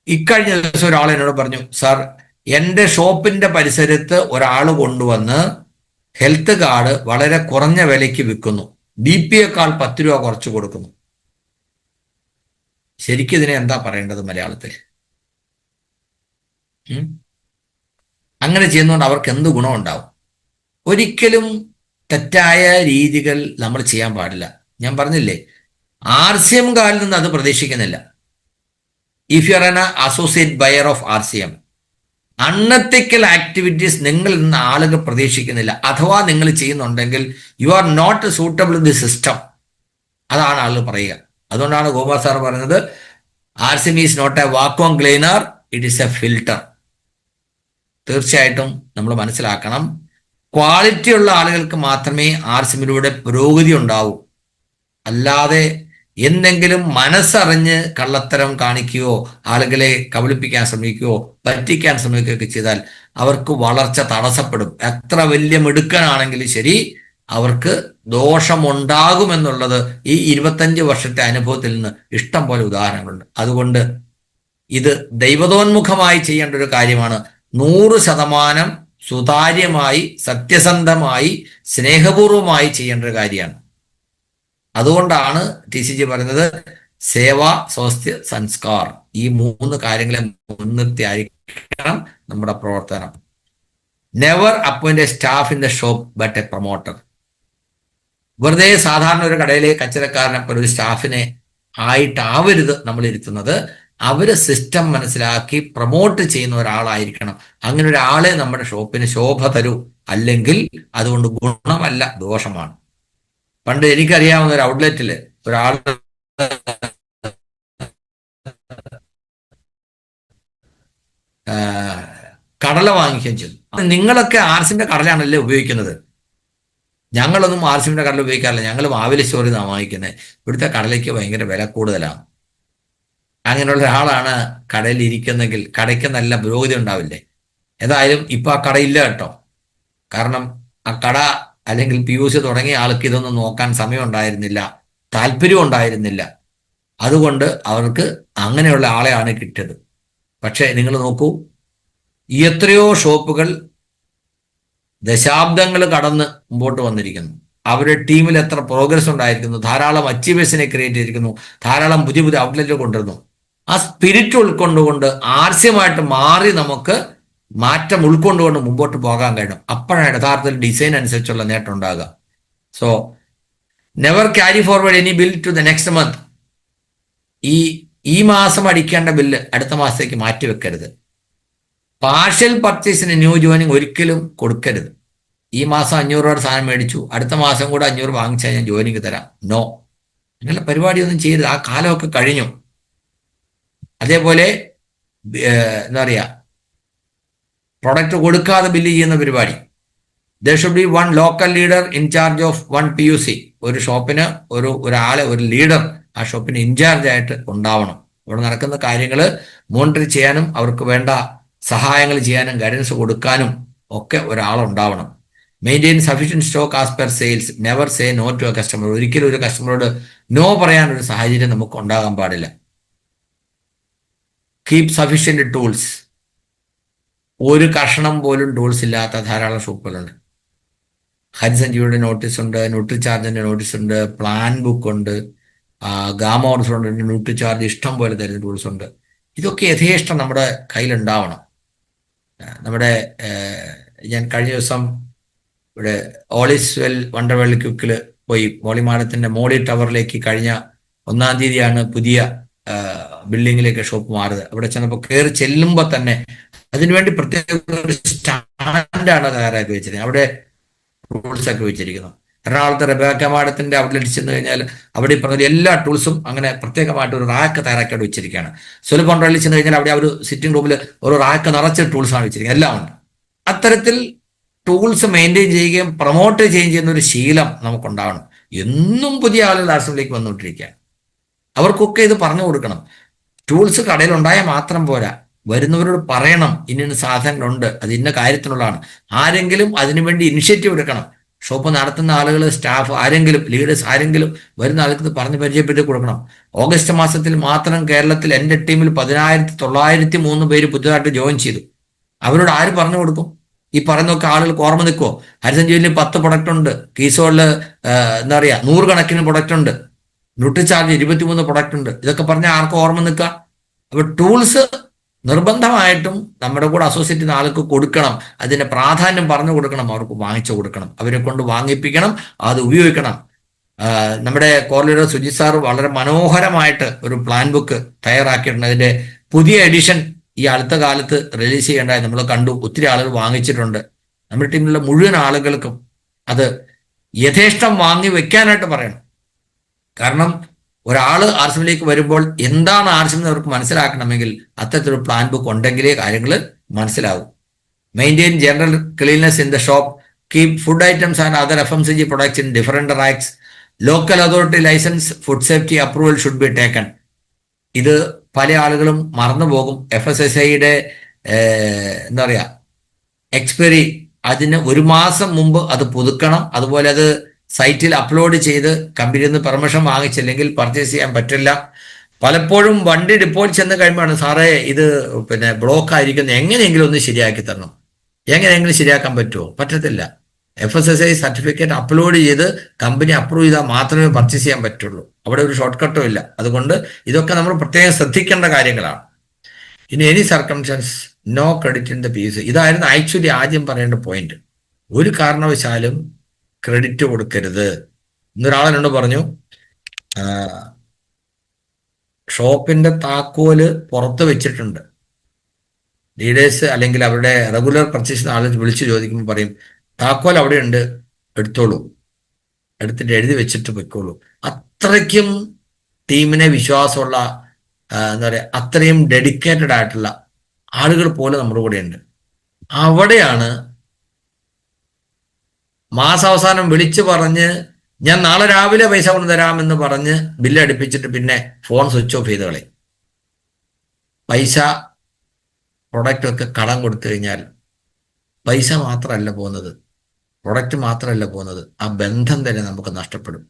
ഇക്കഴിഞ്ഞ ദിവസം ഒരാൾ എന്നോട് പറഞ്ഞു, സാർ എൻ്റെ ഷോപ്പിന്റെ പരിസരത്ത് ഒരാൾ കൊണ്ടുവന്ന് ഹെൽത്ത് കാർഡ് വളരെ കുറഞ്ഞ വിലയ്ക്ക് വിൽക്കുന്നു, DPയേക്കാൾ 10 രൂപ കുറച്ച് കൊടുക്കുന്നു. ശരിക്കും ഇതിനെ എന്താ പറയേണ്ടത് മലയാളത്തിൽ? അങ്ങനെ ചെയ്യുന്നതുകൊണ്ട് അവർക്ക് എന്ത് ഗുണമുണ്ടാവും? ഒരിക്കലും തെറ്റായ രീതികൾ നമ്മൾ ചെയ്യാൻ പാടില്ല. ഞാൻ പറഞ്ഞില്ലേ, RCM കാലിൽ നിന്ന് അത് പ്രതീക്ഷിക്കുന്നില്ല. If you are an associate buyer of RCM, unethical activities നിങ്ങളിൽ നിന്ന് ആളുകൾ പ്രതീക്ഷിക്കുന്നില്ല. അഥവാ നിങ്ങൾ ചെയ്യുന്നുണ്ടെങ്കിൽ you are not suitable in the system. അതാണ് ആളുകൾ പറയുക. അതുകൊണ്ടാണ് ഗോപാൽ സാർ പറയുന്നത്, RCM is not a vacuum cleaner, it is a filter. തീർച്ചയായിട്ടും നമ്മൾ മനസ്സിലാക്കണം, ക്വാളിറ്റി ഉള്ള ആളുകൾക്ക് മാത്രമേ RCMലൂടെ പുരോഗതി ഉണ്ടാവൂ. അല്ലാതെ എന്തെങ്കിലും മനസ്സറിഞ്ഞ് കള്ളത്തരം കാണിക്കുകയോ ആളുകളെ കബളിപ്പിക്കാൻ ശ്രമിക്കുകയോ പറ്റിക്കാൻ ശ്രമിക്കുകയൊക്കെ ചെയ്താൽ അവർക്ക് വളർച്ച തടസ്സപ്പെടും. എത്ര വലിയ മിടുക്കനാണെങ്കിലും ശരി, അവർക്ക് ദോഷമുണ്ടാകുമെന്നുള്ളത് ഈ 25 വർഷത്തെ അനുഭവത്തിൽ നിന്ന് ഇഷ്ടം പോലെ ഉദാഹരണങ്ങളുണ്ട്. അതുകൊണ്ട് ഇത് ദൈവതോന്മുഖമായി ചെയ്യേണ്ട ഒരു കാര്യമാണ്. 100% സുതാര്യമായി, സത്യസന്ധമായി, സ്നേഹപൂർവമായി ചെയ്യേണ്ട ഒരു കാര്യമാണ്. അതുകൊണ്ടാണ് TCG പറയുന്നത് സേവ, സ്വാസ്ഥ്യ, സംസ്കാർ, ഈ 3 കാര്യങ്ങളെ മുൻനിർത്തിയായിരിക്കണം നമ്മുടെ പ്രവർത്തനം. Never appoint A staff in the shop but A promoter. വെറുതെ സാധാരണ ഒരു കടയിലെ കച്ചവടക്കാരനെ പോലെ ഒരു സ്റ്റാഫിനെ ആയിട്ടാവരുത് നമ്മൾ ഇരുത്തുന്നത്. അവര് സിസ്റ്റം മനസ്സിലാക്കി പ്രൊമോട്ട് ചെയ്യുന്ന ഒരാളായിരിക്കണം. അങ്ങനെ ഒരാളെ നമ്മുടെ ഷോപ്പിന് ശോഭ തരൂ. അല്ലെങ്കിൽ അതുകൊണ്ട് ഗുണമല്ല, ദോഷമാണ്. പണ്ട് എനിക്കറിയാവുന്ന ഒരു ഔട്ട്ലെറ്റില് ഒരാൾ കടല വാങ്ങിക്കുകയും ചെയ്തു. നിങ്ങളൊക്കെ RCMന്റെ കടലാണല്ലേ ഉപയോഗിക്കുന്നത്? ഞങ്ങളൊന്നും RCMന്റെ കടല ഉപയോഗിക്കാറില്ല, ഞങ്ങൾ മാവേലി സ്റ്റോറിൽ നിന്നാണ് വാങ്ങിക്കുന്നത്. ഇവിടുത്തെ കടലയ്ക്ക് ഭയങ്കര വില കൂടുതലാണ്. അങ്ങനെയുള്ള ഒരാളാണ് കടയിൽ ഇരിക്കുന്നെങ്കിൽ കടയ്ക്ക് നല്ല പുരോഗതി ഉണ്ടാവില്ലേ? ഏതായാലും ഇപ്പൊ ആ കടയില്ല കേട്ടോ. കാരണം ആ കട അല്ലെങ്കിൽ POC തുടങ്ങിയ ആൾക്ക് ഇതൊന്നും നോക്കാൻ സമയം ഉണ്ടായിരുന്നില്ല, താല്പര്യം ഉണ്ടായിരുന്നില്ല. അതുകൊണ്ട് അവർക്ക് അങ്ങനെയുള്ള ആളെയാണ് കിട്ടിയത്. പക്ഷെ നിങ്ങൾ നോക്കൂ, ഈ എത്രയോ ഷോപ്പുകൾ ദശാബ്ദങ്ങൾ കടന്ന് മുമ്പോട്ട് വന്നിരിക്കുന്നു. അവരുടെ ടീമിൽ എത്ര പ്രോഗ്രസ് ഉണ്ടായിരിക്കുന്നു, ധാരാളം അച്ചീവേഴ്സിനെ ക്രിയേറ്റ് ചെയ്തിരിക്കുന്നു, ധാരാളം പുതിയ പുതിയ ഔട്ട്ലെറ്റുകൾ കൊണ്ടുവരുന്നു. ആ സ്പിരിറ്റ് ഉൾക്കൊണ്ടുകൊണ്ട് RCMമായിട്ട് മാറി നമുക്ക് മാറ്റം ഉൾക്കൊണ്ടുകൊണ്ട് മുമ്പോട്ട് പോകാൻ കഴിയണം. അപ്പോഴാണ് യഥാർത്ഥത്തിൽ ഡിസൈൻ അനുസരിച്ചുള്ള നേട്ടം ഉണ്ടാകുക. So never carry forward any bill to the next month. ഈ മാസം അടിക്കേണ്ട ബില്ല് അടുത്ത മാസത്തേക്ക് മാറ്റി വെക്കരുത്. പാർഷ്യൽ പർച്ചേസിന് ന്യൂ ജോയിനിങ് ഒരിക്കലും കൊടുക്കരുത്. ഈ മാസം 500 രൂപയുടെ സാധനം മേടിച്ചു, അടുത്ത മാസം കൂടെ 500 വാങ്ങിച്ചാൽ ഞാൻ ജോയിനിങ് തരാം. നോ, അങ്ങനെയുള്ള പരിപാടിയൊന്നും ചെയ്യരുത്. ആ കാലമൊക്കെ കഴിഞ്ഞു. അതേപോലെ എന്താ പറയുക, പ്രൊഡക്റ്റ് കൊടുക്കാതെ ബില്ല് ചെയ്യുന്ന പരിപാടി. There should be one local leader in charge of 1 POC. ഒരു ഷോപ്പിന് ഒരാളെ, ഒരു ലീഡർ ആ ഷോപ്പിന് ഇൻചാർജ് ആയിട്ട് ഉണ്ടാവണം. ഇവിടെ നടക്കുന്ന കാര്യങ്ങൾ മോണിറ്റർ ചെയ്യാനും അവർക്ക് വേണ്ട സഹായങ്ങൾ ചെയ്യാനും ഗൈഡൻസ് കൊടുക്കാനും ഒക്കെ ഒരാളുണ്ടാവണം. Maintain sufficient stock as per sales. Never say no to a customer. ഒരിക്കലും ഒരു കസ്റ്റമറോട് നോ പറയാനൊരു സാഹചര്യം നമുക്ക് ഉണ്ടാകാൻ പാടില്ല. Keep sufficient tools. ഒരു കഷണം പോലും ടൂൾസ് ഇല്ലാത്ത ധാരാളം ഷോപ്പുകളുണ്ട്. ഹരിസഞ്ജീവിയുടെ നോട്ടീസ് ഉണ്ട്, ന്യൂട്രിചാർജിന്റെ നോട്ടീസ് ഉണ്ട്, പ്ലാൻ ബുക്ക് ഉണ്ട്, ഗാമ ഉണ്ട്, ന്യൂട്രിചാർജ് ഇഷ്ടം പോലെ തരുന്ന ടൂൾസ് ഉണ്ട്. ഇതൊക്കെ യഥേഷ്ടം നമ്മുടെ കയ്യിലുണ്ടാവണം. നമ്മുടെ ഞാൻ കഴിഞ്ഞ ദിവസം ഇവിടെ ഓളിസ്വെൽ വണ്ടർവേൾഡ് ക്വിക്കിൽ പോയി. മോളിമാടത്തിന്റെ മോളി ടവറിലേക്ക് കഴിഞ്ഞ 1-ാം തീയതിയാണ് പുതിയ ബിൽഡിങ്ങിലേക്ക് ഷോപ്പ് മാറുന്നത്. അവിടെ ചെന്നപ്പോൾ കയറി ചെല്ലുമ്പോൾ തന്നെ അതിനുവേണ്ടി പ്രത്യേക ഒരു സ്റ്റാൻഡാണ് തയ്യാറാക്കി വെച്ചിരിക്കുന്നത്. അവിടെ ടൂൾസ് ഒക്കെ വെച്ചിരിക്കുന്നു. എറണാകുളത്തെ റെബേക്ക മാഡത്തിന്റെ ഔട്ട്ലെറ്റ് ചെന്ന് കഴിഞ്ഞാൽ അവിടെ ഈ പറഞ്ഞ എല്ലാ ടൂൾസും അങ്ങനെ പ്രത്യേകമായിട്ട് ഒരു റാക്ക് തയ്യാറാക്കി വെച്ചിരിക്കുകയാണ്. സുലഭം റോഡിൽ ചെന്ന് കഴിഞ്ഞാൽ അവിടെ ഒരു സിറ്റിംഗ് റൂമിൽ ഒരു റാക്ക് നിറച്ച ടൂൾസാണ് വെച്ചിരിക്കുന്നത്, എല്ലാം ഉണ്ട്. അത്തരത്തിൽ ടൂൾസ് മെയിൻറ്റെയിൻ ചെയ്യുകയും പ്രൊമോട്ട് ചെയ്യുകയും ചെയ്യുന്ന ഒരു ശീലം നമുക്കുണ്ടാവണം. എന്നും പുതിയ ആളുകൾ ആശ്രമത്തിലേക്ക് വന്നുകൊണ്ടിരിക്കുകയാണ്. അവർക്കൊക്കെ ഇത് പറഞ്ഞു കൊടുക്കണം. ടൂൾസ് കടയിൽ ഉണ്ടായാൽ മാത്രം പോരാ, വരുന്നവരോട് പറയണം ഇന്ന സാധനങ്ങളുണ്ട്, അത് ഇന്ന കാര്യത്തിനുള്ളതാണ്. ആരെങ്കിലും അതിനുവേണ്ടി ഇനിഷ്യേറ്റീവ് എടുക്കണം. ഷോപ്പ് നടത്തുന്ന ആളുകൾ, സ്റ്റാഫ് ആരെങ്കിലും, ലീഡേഴ്സ് ആരെങ്കിലും വരുന്ന ആൾക്ക് പറഞ്ഞ് പരിചയപ്പെടുത്തി കൊടുക്കണം. ഓഗസ്റ്റ് മാസത്തിൽ മാത്രം കേരളത്തിൽ എൻ്റെ ടീമിൽ 10,903 പേര് പുതുതായിട്ട് ജോയിൻ ചെയ്തു. അവരോട് ആര് പറഞ്ഞു കൊടുക്കും? ഈ പറയുന്നൊക്കെ ആളുകൾക്ക് ഓർമ്മ നിൽക്കുമോ? ഹരിസൻ ജോലിയിൽ 10 പ്രൊഡക്റ്റ് ഉണ്ട്, കീസോളിൽ എന്താ പറയുക 100 കണക്കിന് പ്രൊഡക്റ്റ് ഉണ്ട്, ന്യൂട്രിചാർജ് 23 പ്രൊഡക്റ്റ് ഉണ്ട്. ഇതൊക്കെ പറഞ്ഞാൽ ആർക്കും ഓർമ്മ നിൽക്കുക? അപ്പൊ ടൂൾസ് നിർബന്ധമായിട്ടും നമ്മുടെ കൂടെ അസോസിയേറ്റ് ചെയ്യുന്ന ആൾക്ക് കൊടുക്കണം. അതിന്റെ പ്രാധാന്യം പറഞ്ഞു കൊടുക്കണം, അവർക്ക് വാങ്ങിച്ചു കൊടുക്കണം, അവരെ കൊണ്ട് വാങ്ങിപ്പിക്കണം, അത് ഉപയോഗിക്കണം. നമ്മുടെ കോർ ലീഡർ സുജിത് സാർ വളരെ മനോഹരമായിട്ട് ഒരു പ്ലാൻ ബുക്ക് തയ്യാറാക്കിയിട്ടുണ്ട്. അതിന്റെ പുതിയ എഡിഷൻ ഈ അടുത്ത കാലത്ത് റിലീസ് ചെയ്യേണ്ടതായി നമ്മൾ കണ്ടു. ഒത്തിരി ആളുകൾ വാങ്ങിച്ചിട്ടുണ്ട്. നമ്മുടെ ടീമിലുള്ള മുഴുവൻ ആളുകൾക്കും അത് യഥേഷ്ടം വാങ്ങി വെക്കാനായിട്ട് പറയണം. കാരണം ഒരാള് ആർസിമിലേക്ക് വരുമ്പോൾ എന്താണ് ആർസിം എന്ന് അവർക്ക് മനസ്സിലാക്കണമെങ്കിൽ അത്തരത്തിലൊരു പ്ലാൻ ബുക്ക് ഉണ്ടെങ്കിലേ കാര്യങ്ങൾ മനസ്സിലാവും. Maintain general cleanliness in the shop, keep food items and other FMCG products in different racks, local authority licence, food safety approval should be taken. ഇത് പല ആളുകളും മറന്നുപോകും. FSSAIയുടെ എന്താ പറയുക എക്സ്പയറി, അതിന് 1 മാസം മുമ്പ് അത് പുതുക്കണം. അതുപോലെ അത് സൈറ്റിൽ അപ്ലോഡ് ചെയ്ത് കമ്പനിയിൽ നിന്ന് പെർമിഷൻ വാങ്ങിച്ചില്ലെങ്കിൽ പർച്ചേസ് ചെയ്യാൻ പറ്റില്ല. പലപ്പോഴും വണ്ടി ഡിപ്പോയിൽ ചെന്ന് കഴിയുമ്പോഴാണ് സാറേ ഇത് ബ്ലോക്ക് ആയിരിക്കുന്നത്, എങ്ങനെയെങ്കിലും ഒന്ന് ശരിയാക്കി തരണം. എങ്ങനെയെങ്കിലും ശരിയാക്കാൻ പറ്റുമോ? പറ്റത്തില്ല. FSSAI സർട്ടിഫിക്കറ്റ് അപ്ലോഡ് ചെയ്ത് കമ്പനി അപ്രൂവ് ചെയ്താൽ മാത്രമേ പർച്ചേസ് ചെയ്യാൻ പറ്റുള്ളൂ. അവിടെ ഒരു ഷോർട്ട് കട്ടും ഇല്ല. അതുകൊണ്ട് ഇതൊക്കെ നമ്മൾ പ്രത്യേകം ശ്രദ്ധിക്കേണ്ട കാര്യങ്ങളാണ്. ഇനി any circumstance no credit in the PUC. ഇതായിരുന്നു ആക്ച്വലി ആദ്യം പറയേണ്ട പോയിന്റ്. ഒരു കാരണവശാലും ക്രെഡിറ്റ് കൊടുക്കരുത്. ഇന്നൊരാളെന്നോട് പറഞ്ഞു, ഷോപ്പിന്റെ താക്കോല് പുറത്ത് വെച്ചിട്ടുണ്ട്, ലീഡേഴ്സ് അല്ലെങ്കിൽ അവരുടെ റെഗുലർ പർച്ചേസ് ആളുകൾ വിളിച്ചു ചോദിക്കുമ്പോൾ പറയും താക്കോൽ അവിടെ ഉണ്ട്, എടുത്തോളൂ, എടുത്തിട്ട് എഴുതി വെച്ചിട്ട് പൊയ്ക്കോളൂ. അത്രയ്ക്കും ടീമിനെ വിശ്വാസമുള്ള എന്താ പറയുക, അത്രയും ഡെഡിക്കേറ്റഡ് ആയിട്ടുള്ള ആളുകൾ പോലെ നമ്മുടെ കൂടെ ഉണ്ട്. അവിടെയാണ് മാസാവസാനം വിളിച്ചു പറഞ്ഞ് ഞാൻ നാളെ രാവിലെ പൈസ കൊണ്ട് തരാമെന്ന് പറഞ്ഞ് ബില്ല് അടുപ്പിച്ചിട്ട് പിന്നെ ഫോൺ സ്വിച്ച് ഓഫ് ചെയ്ത് കളയും. പൈസ പ്രൊഡക്റ്റ് ഒക്കെ കടം കൊടുത്തു കഴിഞ്ഞാൽ പൈസ മാത്രമല്ല പോകുന്നത്, പ്രൊഡക്റ്റ് മാത്രമല്ല പോകുന്നത്, ആ ബന്ധം തന്നെ നമുക്ക് നഷ്ടപ്പെടും.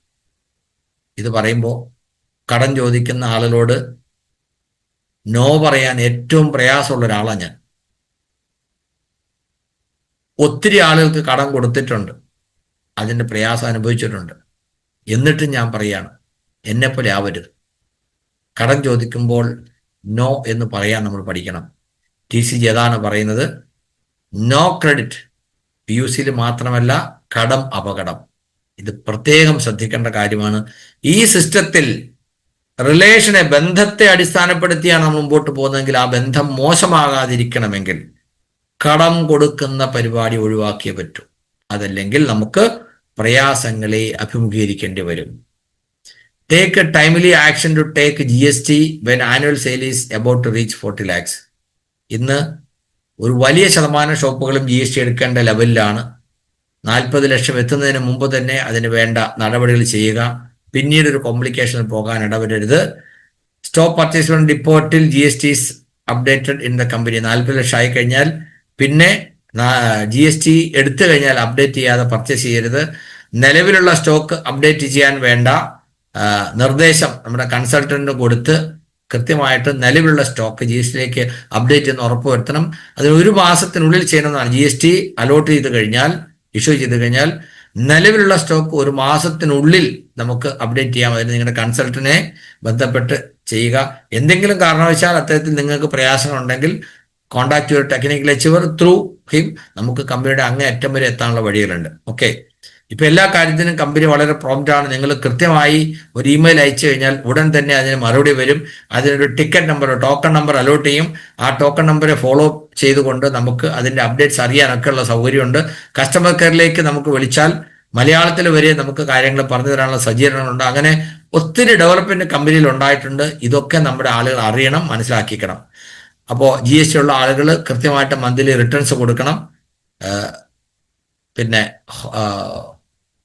ഇത് പറയുമ്പോൾ കടം ചോദിക്കുന്ന ആളുകളോട് നോ പറയാൻ ഏറ്റവും പ്രയാസമുള്ള ഒരാളാണ് ഞാൻ. ഒത്തിരി ആളുകൾക്ക് കടം കൊടുത്തിട്ടുണ്ട്, അതിൻ്റെ പ്രയാസം അനുഭവിച്ചിട്ടുണ്ട്. എന്നിട്ടും ഞാൻ പറയാണ്, എന്നെപ്പോലെ ആവരുത്. കടം ചോദിക്കുമ്പോൾ നോ എന്ന് പറയാൻ നമ്മൾ പഠിക്കണം. TCG അതാണ് പറയുന്നത്, നോ ക്രെഡിറ്റ്. PUCയിൽ മാത്രമല്ല, കടം അപകടം. ഇത് പ്രത്യേകം ശ്രദ്ധിക്കേണ്ട കാര്യമാണ്. ഈ സിസ്റ്റത്തിൽ റിലേഷനെ, ബന്ധത്തെ അടിസ്ഥാനപ്പെടുത്തിയാണ് നമ്മൾ മുമ്പോട്ട് പോകുന്നതെങ്കിൽ ആ ബന്ധം മോശമാകാതിരിക്കണമെങ്കിൽ കടം കൊടുക്കുന്ന പരിപാടി ഒഴിവാക്കിയേ പറ്റൂ. അതല്ലെങ്കിൽ നമുക്ക് പ്രയാസങ്ങളെ അഭിമുഖീകരിക്കേണ്ടി വരും. Take a timely action to take GST when annual sale is about to reach 40 lakhs. ഇന്ന് ഒരു വലിയ ശതമാനം ഷോപ്പുകളും GST എടുക്കേണ്ട ലെവലിലാണ്. 40 ലക്ഷം എത്തുന്നതിന് മുമ്പ് തന്നെ അതിന് വേണ്ട നടപടികൾ ചെയ്യുക. പിന്നീട് ഒരു കോംപ്ലിക്കേഷനിൽ പോകാൻ ഇടവരരുത്. സ്റ്റോപ്പ് പർച്ചേസ്മെന്റ് റിപ്പോർട്ടിൽ GST is updated in the company. 40 ലക്ഷം ആയി കഴിഞ്ഞാൽ പിന്നെ GST എടുത്തു കഴിഞ്ഞാൽ അപ്ഡേറ്റ് ചെയ്യാതെ പർച്ചേസ് ചെയ്യരുത്. നിലവിലുള്ള സ്റ്റോക്ക് അപ്ഡേറ്റ് ചെയ്യാൻ വേണ്ട നിർദ്ദേശം നമ്മുടെ കൺസൾട്ടന്റിന് കൊടുത്ത് കൃത്യമായിട്ട് നിലവിലുള്ള സ്റ്റോക്ക് GSTയിലേക്ക് അപ്ഡേറ്റ് ചെയ്യുന്ന ഉറപ്പുവരുത്തണം. അതിന് 1 മാസത്തിനുള്ളിൽ ചെയ്യണമെന്നാണ്. GST അലോട്ട് ചെയ്ത് കഴിഞ്ഞാൽ, ഇഷ്യൂ ചെയ്ത് കഴിഞ്ഞാൽ നിലവിലുള്ള സ്റ്റോക്ക് 1 മാസത്തിനുള്ളിൽ നമുക്ക് അപ്ഡേറ്റ് ചെയ്യാം. അതിന് നിങ്ങളുടെ കൺസൾട്ടന്റിനെ ബന്ധപ്പെട്ട് ചെയ്യുക. എന്തെങ്കിലും കാരണവശാൽ അത്തരത്തിൽ നിങ്ങൾക്ക് പ്രയാസങ്ങളുണ്ടെങ്കിൽ contact your technical achiever through him. നമുക്ക് കമ്പനിയുടെ അങ്ങേയറ്റം വരെ എത്താനുള്ള വഴികളുണ്ട്. ഓക്കെ, ഇപ്പൊ എല്ലാ കാര്യത്തിനും കമ്പനി വളരെ പ്രോംപ്റ്റ് ആണ്. നിങ്ങൾ കൃത്യമായി ഒരു ഇമെയിൽ അയച്ചു കഴിഞ്ഞാൽ ഉടൻ തന്നെ അതിന് മറുപടി വരും. അതിനൊരു ticket number, token number allot ചെയ്യും. ആ ടോക്കൺ നമ്പറെ ഫോളോ ചെയ്തുകൊണ്ട് നമുക്ക് അതിന്റെ അപ്ഡേറ്റ്സ് അറിയാനൊക്കെ ഉള്ള സൗകര്യമുണ്ട്. കസ്റ്റമർ കെയറിലേക്ക് നമുക്ക് വിളിച്ചാൽ മലയാളത്തിൽ വരെ നമുക്ക് കാര്യങ്ങൾ പറഞ്ഞു തരാനുള്ള സജ്ജീകരണങ്ങളുണ്ട്. അങ്ങനെ ഒത്തിരി ഡെവലപ്മെന്റ് കമ്പനിയിൽ ഉണ്ടായിട്ടുണ്ട്. ഇതൊക്കെ നമ്മുടെ ആളുകൾ അറിയണം, മനസ്സിലാക്കിക്കണം. അപ്പോൾ GST ഉള്ള ആളുകൾ കൃത്യമായിട്ട് മന്ത്ലി റിട്ടേൺസ് കൊടുക്കണം. പിന്നെ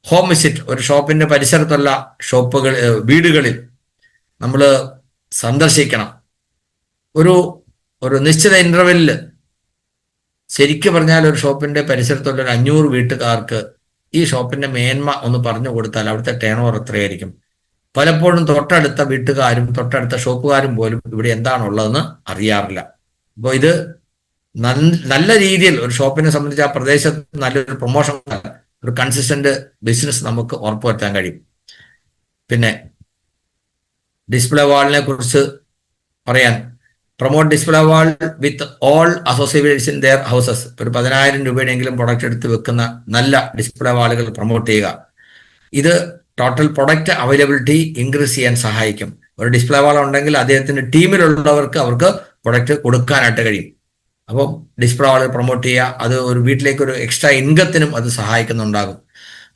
ഹോം വിസിറ്റ്, ഒരു ഷോപ്പിന്റെ പരിസരത്തുള്ള ഷോപ്പുകൾ, വീടുകളിൽ നമ്മൾ സന്ദർശിക്കണം. ഒരു ഒരു നിശ്ചിത ഇന്റർവെല്ലിൽ ശരിക്കും പറഞ്ഞാൽ ഒരു ഷോപ്പിന്റെ പരിസരത്തുള്ള ഒരു 500 വീട്ടുകാർക്ക് ഈ ഷോപ്പിന്റെ മേന്മ ഒന്ന് പറഞ്ഞു കൊടുത്താൽ അവിടുത്തെ ടേൺ ഓവർ എത്രയായിരിക്കും. പലപ്പോഴും തൊട്ടടുത്ത വീട്ടുകാരും തൊട്ടടുത്ത ഷോപ്പുകാരും പോലും ഇവിടെ എന്താണുള്ളതെന്ന് അറിയാറില്ല. അപ്പോൾ ഇത് നല്ല രീതിയിൽ ഒരു ഷോപ്പിനെ സംബന്ധിച്ച് ആ പ്രദേശത്ത് നല്ലൊരു പ്രൊമോഷൻ, ഒരു കൺസിസ്റ്റന്റ് ബിസിനസ് നമുക്ക് ഉറപ്പുവരുത്താൻ കഴിയും. പിന്നെ ഡിസ്പ്ലേ വാളിനെ കുറിച്ച് പറയാൻ, promote display wall with all associates in there houses. ഒരു 10,000 രൂപയുടെയെങ്കിലും പ്രൊഡക്റ്റ് എടുത്ത് വെക്കുന്ന നല്ല ഡിസ്പ്ലേ വാളുകൾ പ്രൊമോട്ട് ചെയ്യുക. ഇത് ടോട്ടൽ പ്രൊഡക്റ്റ് അവൈലബിലിറ്റി ഇൻക്രീസ് ചെയ്യാൻ സഹായിക്കും. ഒരു ഡിസ്പ്ലേ വാൾ ഉണ്ടെങ്കിൽ അദ്ദേഹത്തിന്റെ ടീമിലുള്ളവർക്ക് അവർക്ക് പ്രൊഡക്റ്റ് കൊടുക്കാനായിട്ട് കഴിയും. അപ്പം ഡിസ്പ്ലേ വാൾ പ്രൊമോട്ട് ചെയ്യുക, അത് ഒരു വീട്ടിലേക്ക് ഒരു എക്സ്ട്രാ ഇൻകത്തിനും അത് സഹായിക്കുന്നുണ്ടാകും.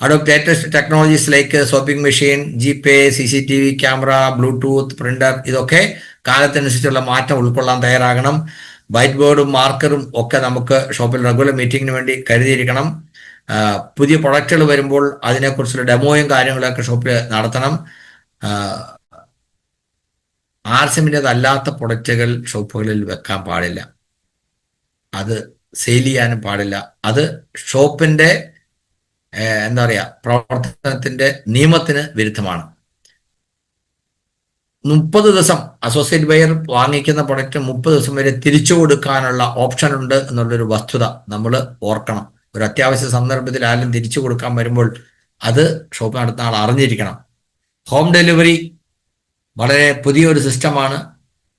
Adopt latest technologies like shopping machine, GPay, CCTV camera, bluetooth, printer, ഇതൊക്കെ കാലത്തനുസരിച്ചുള്ള മാറ്റം ഉൾക്കൊള്ളാൻ തയ്യാറാകണം. വൈറ്റ് ബോർഡും മാർക്കറും ഒക്കെ നമുക്ക് ഷോപ്പിൽ റെഗുലർ മീറ്റിങ്ങിന് വേണ്ടി കരുതിയിരിക്കണം. പുതിയ പ്രൊഡക്റ്റുകൾ വരുമ്പോൾ അതിനെക്കുറിച്ചുള്ള ഡെമോയും കാര്യങ്ങളൊക്കെ ഷോപ്പിൽ നടത്തണം. RCMൻ്റെതല്ലാത്ത പ്രൊഡക്റ്റുകൾ ഷോപ്പുകളിൽ വെക്കാൻ പാടില്ല, അത് സെയിൽ ചെയ്യാനും പാടില്ല. അത് ഷോപ്പിന്റെ എന്താ പറയുക, പ്രവർത്തനത്തിന്റെ നിയമത്തിന് വിരുദ്ധമാണ്. 30 ദിവസം അസോസിയേറ്റ് ബയർ വാങ്ങിക്കുന്ന പ്രൊഡക്റ്റ് 30 ദിവസം വരെ തിരിച്ചു കൊടുക്കാനുള്ള ഓപ്ഷൻ ഉണ്ട് എന്നുള്ളൊരു വസ്തുത നമ്മൾ ഓർക്കണം. ഒരു അത്യാവശ്യ സന്ദർഭത്തിൽ ആരും തിരിച്ചു കൊടുക്കാൻ വരുമ്പോൾ അത് ഷോപ്പ് നടത്തുന്ന ആൾ അറിഞ്ഞിരിക്കണം. ഹോം ഡെലിവറി വളരെ പുതിയൊരു സിസ്റ്റമാണ്.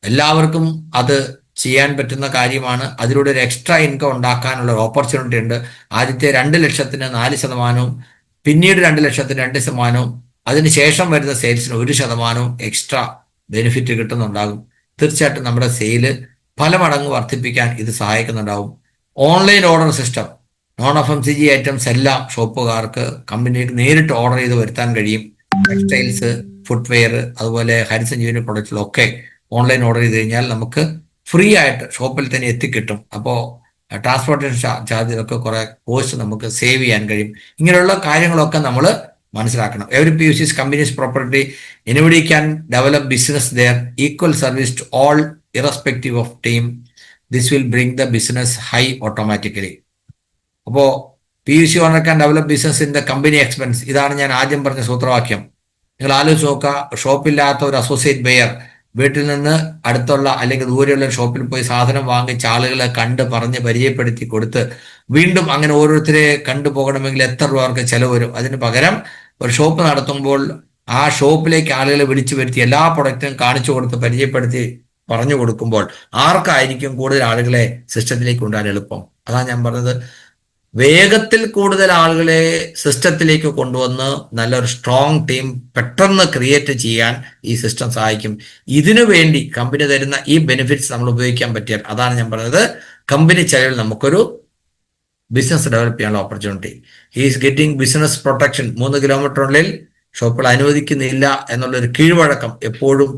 എല്ലാവർക്കും അത് ചെയ്യാൻ പറ്റുന്ന കാര്യമാണ്. അതിലൂടെ ഒരു എക്സ്ട്രാ ഇൻകം ഉണ്ടാക്കാനുള്ള ഒരു ഓപ്പർച്യൂണിറ്റി ഉണ്ട്. ആദ്യത്തെ 2 ലക്ഷത്തിന് 4%, പിന്നീട് 2 ലക്ഷത്തിന് 2%, അതിനുശേഷം വരുന്ന സെയിൽസിന് 1% എക്സ്ട്രാ ബെനിഫിറ്റ് കിട്ടുന്നുണ്ടാകും. തീർച്ചയായിട്ടും നമ്മുടെ സെയില് പല മടങ്ങ് വർദ്ധിപ്പിക്കാൻ ഇത് സഹായിക്കുന്നുണ്ടാവും. Online order system, non FMCG items എല്ലാം ഷോപ്പുകാർക്ക് കമ്പനിക്ക് നേരിട്ട് ഓർഡർ ചെയ്ത് വരുത്താൻ കഴിയും. ടെക്സ്റ്റൈൽസ്, ഫുട്വെയർ, അതുപോലെ ഹരിസഞ്ജീവനി പ്രൊഡക്റ്റിലൊക്കെ ഓൺലൈൻ ഓർഡർ ചെയ്ത് കഴിഞ്ഞാൽ നമുക്ക് ഫ്രീ ആയിട്ട് ഷോപ്പിൽ തന്നെ എത്തിക്കിട്ടും. അപ്പോൾ ട്രാൻസ്പോർട്ടേഷൻ ചാർജിലൊക്കെ കുറെ കോസ്റ്റ് നമുക്ക് സേവ് ചെയ്യാൻ കഴിയും. ഇങ്ങനെയുള്ള കാര്യങ്ങളൊക്കെ നമ്മൾ മനസ്സിലാക്കണം. Every PUC's company's property, anybody can develop business there, equal service to all irrespective of team. This will bring the business high automatically. അപ്പോൾ PUC owner can develop business in the company expense. ഇതാണ് ഞാൻ ആദ്യം പറഞ്ഞ സൂത്രവാക്യം. നിങ്ങൾ ആലോചിച്ച് നോക്കുക, ഷോപ്പില്ലാത്ത ഒരു അസോസിയേറ്റ് ബയർ വീട്ടിൽ നിന്ന് അടുത്തുള്ള അല്ലെങ്കിൽ ദൂരെയുള്ള ഷോപ്പിൽ പോയി സാധനം വാങ്ങിച്ച് ആളുകളെ കണ്ട് പറഞ്ഞ് പരിചയപ്പെടുത്തി കൊടുത്ത് വീണ്ടും അങ്ങനെ ഓരോരുത്തരെ കണ്ടുപോകണമെങ്കിൽ എത്ര രൂപ അവർക്ക് ചെലവ് വരും. അതിന് പകരം ഒരു ഷോപ്പ് നടത്തുമ്പോൾ ആ ഷോപ്പിലേക്ക് ആളുകളെ വിളിച്ചു വരുത്തി എല്ലാ പ്രൊഡക്റ്റും കാണിച്ചു കൊടുത്ത് പരിചയപ്പെടുത്തി പറഞ്ഞു കൊടുക്കുമ്പോൾ ആർക്കായിരിക്കും കൂടുതൽ ആളുകളെ സിസ്റ്റത്തിലേക്ക് കൊണ്ടുവരാൻ എളുപ്പം? അതാണ് ഞാൻ പറഞ്ഞത്. വേഗത്തിൽ കൂടുതൽ ആളുകളെ സിസ്റ്റത്തിലേക്ക് കൊണ്ടുവന്ന് നല്ലൊരു സ്ട്രോങ് ടീം പെട്ടെന്ന് ക്രിയേറ്റ് ചെയ്യാൻ ഈ സിസ്റ്റം സഹായിക്കും. ഇതിനു വേണ്ടി കമ്പനി തരുന്ന ഈ ബെനിഫിറ്റ്സ് നമ്മൾ ഉപയോഗിക്കാൻ പറ്റിയാൽ, അതാണ് ഞാൻ പറഞ്ഞത്, കമ്പനി ചെലവിൽ നമുക്കൊരു ബിസിനസ് ഡെവലപ്പ് ചെയ്യാനുള്ള opportunity. He's getting business protection. 3 കിലോമീറ്ററിനുള്ളിൽ ഷോപ്പുകൾ അനുവദിക്കുന്നില്ല എന്നുള്ളൊരു കീഴ്വഴക്കം എപ്പോഴും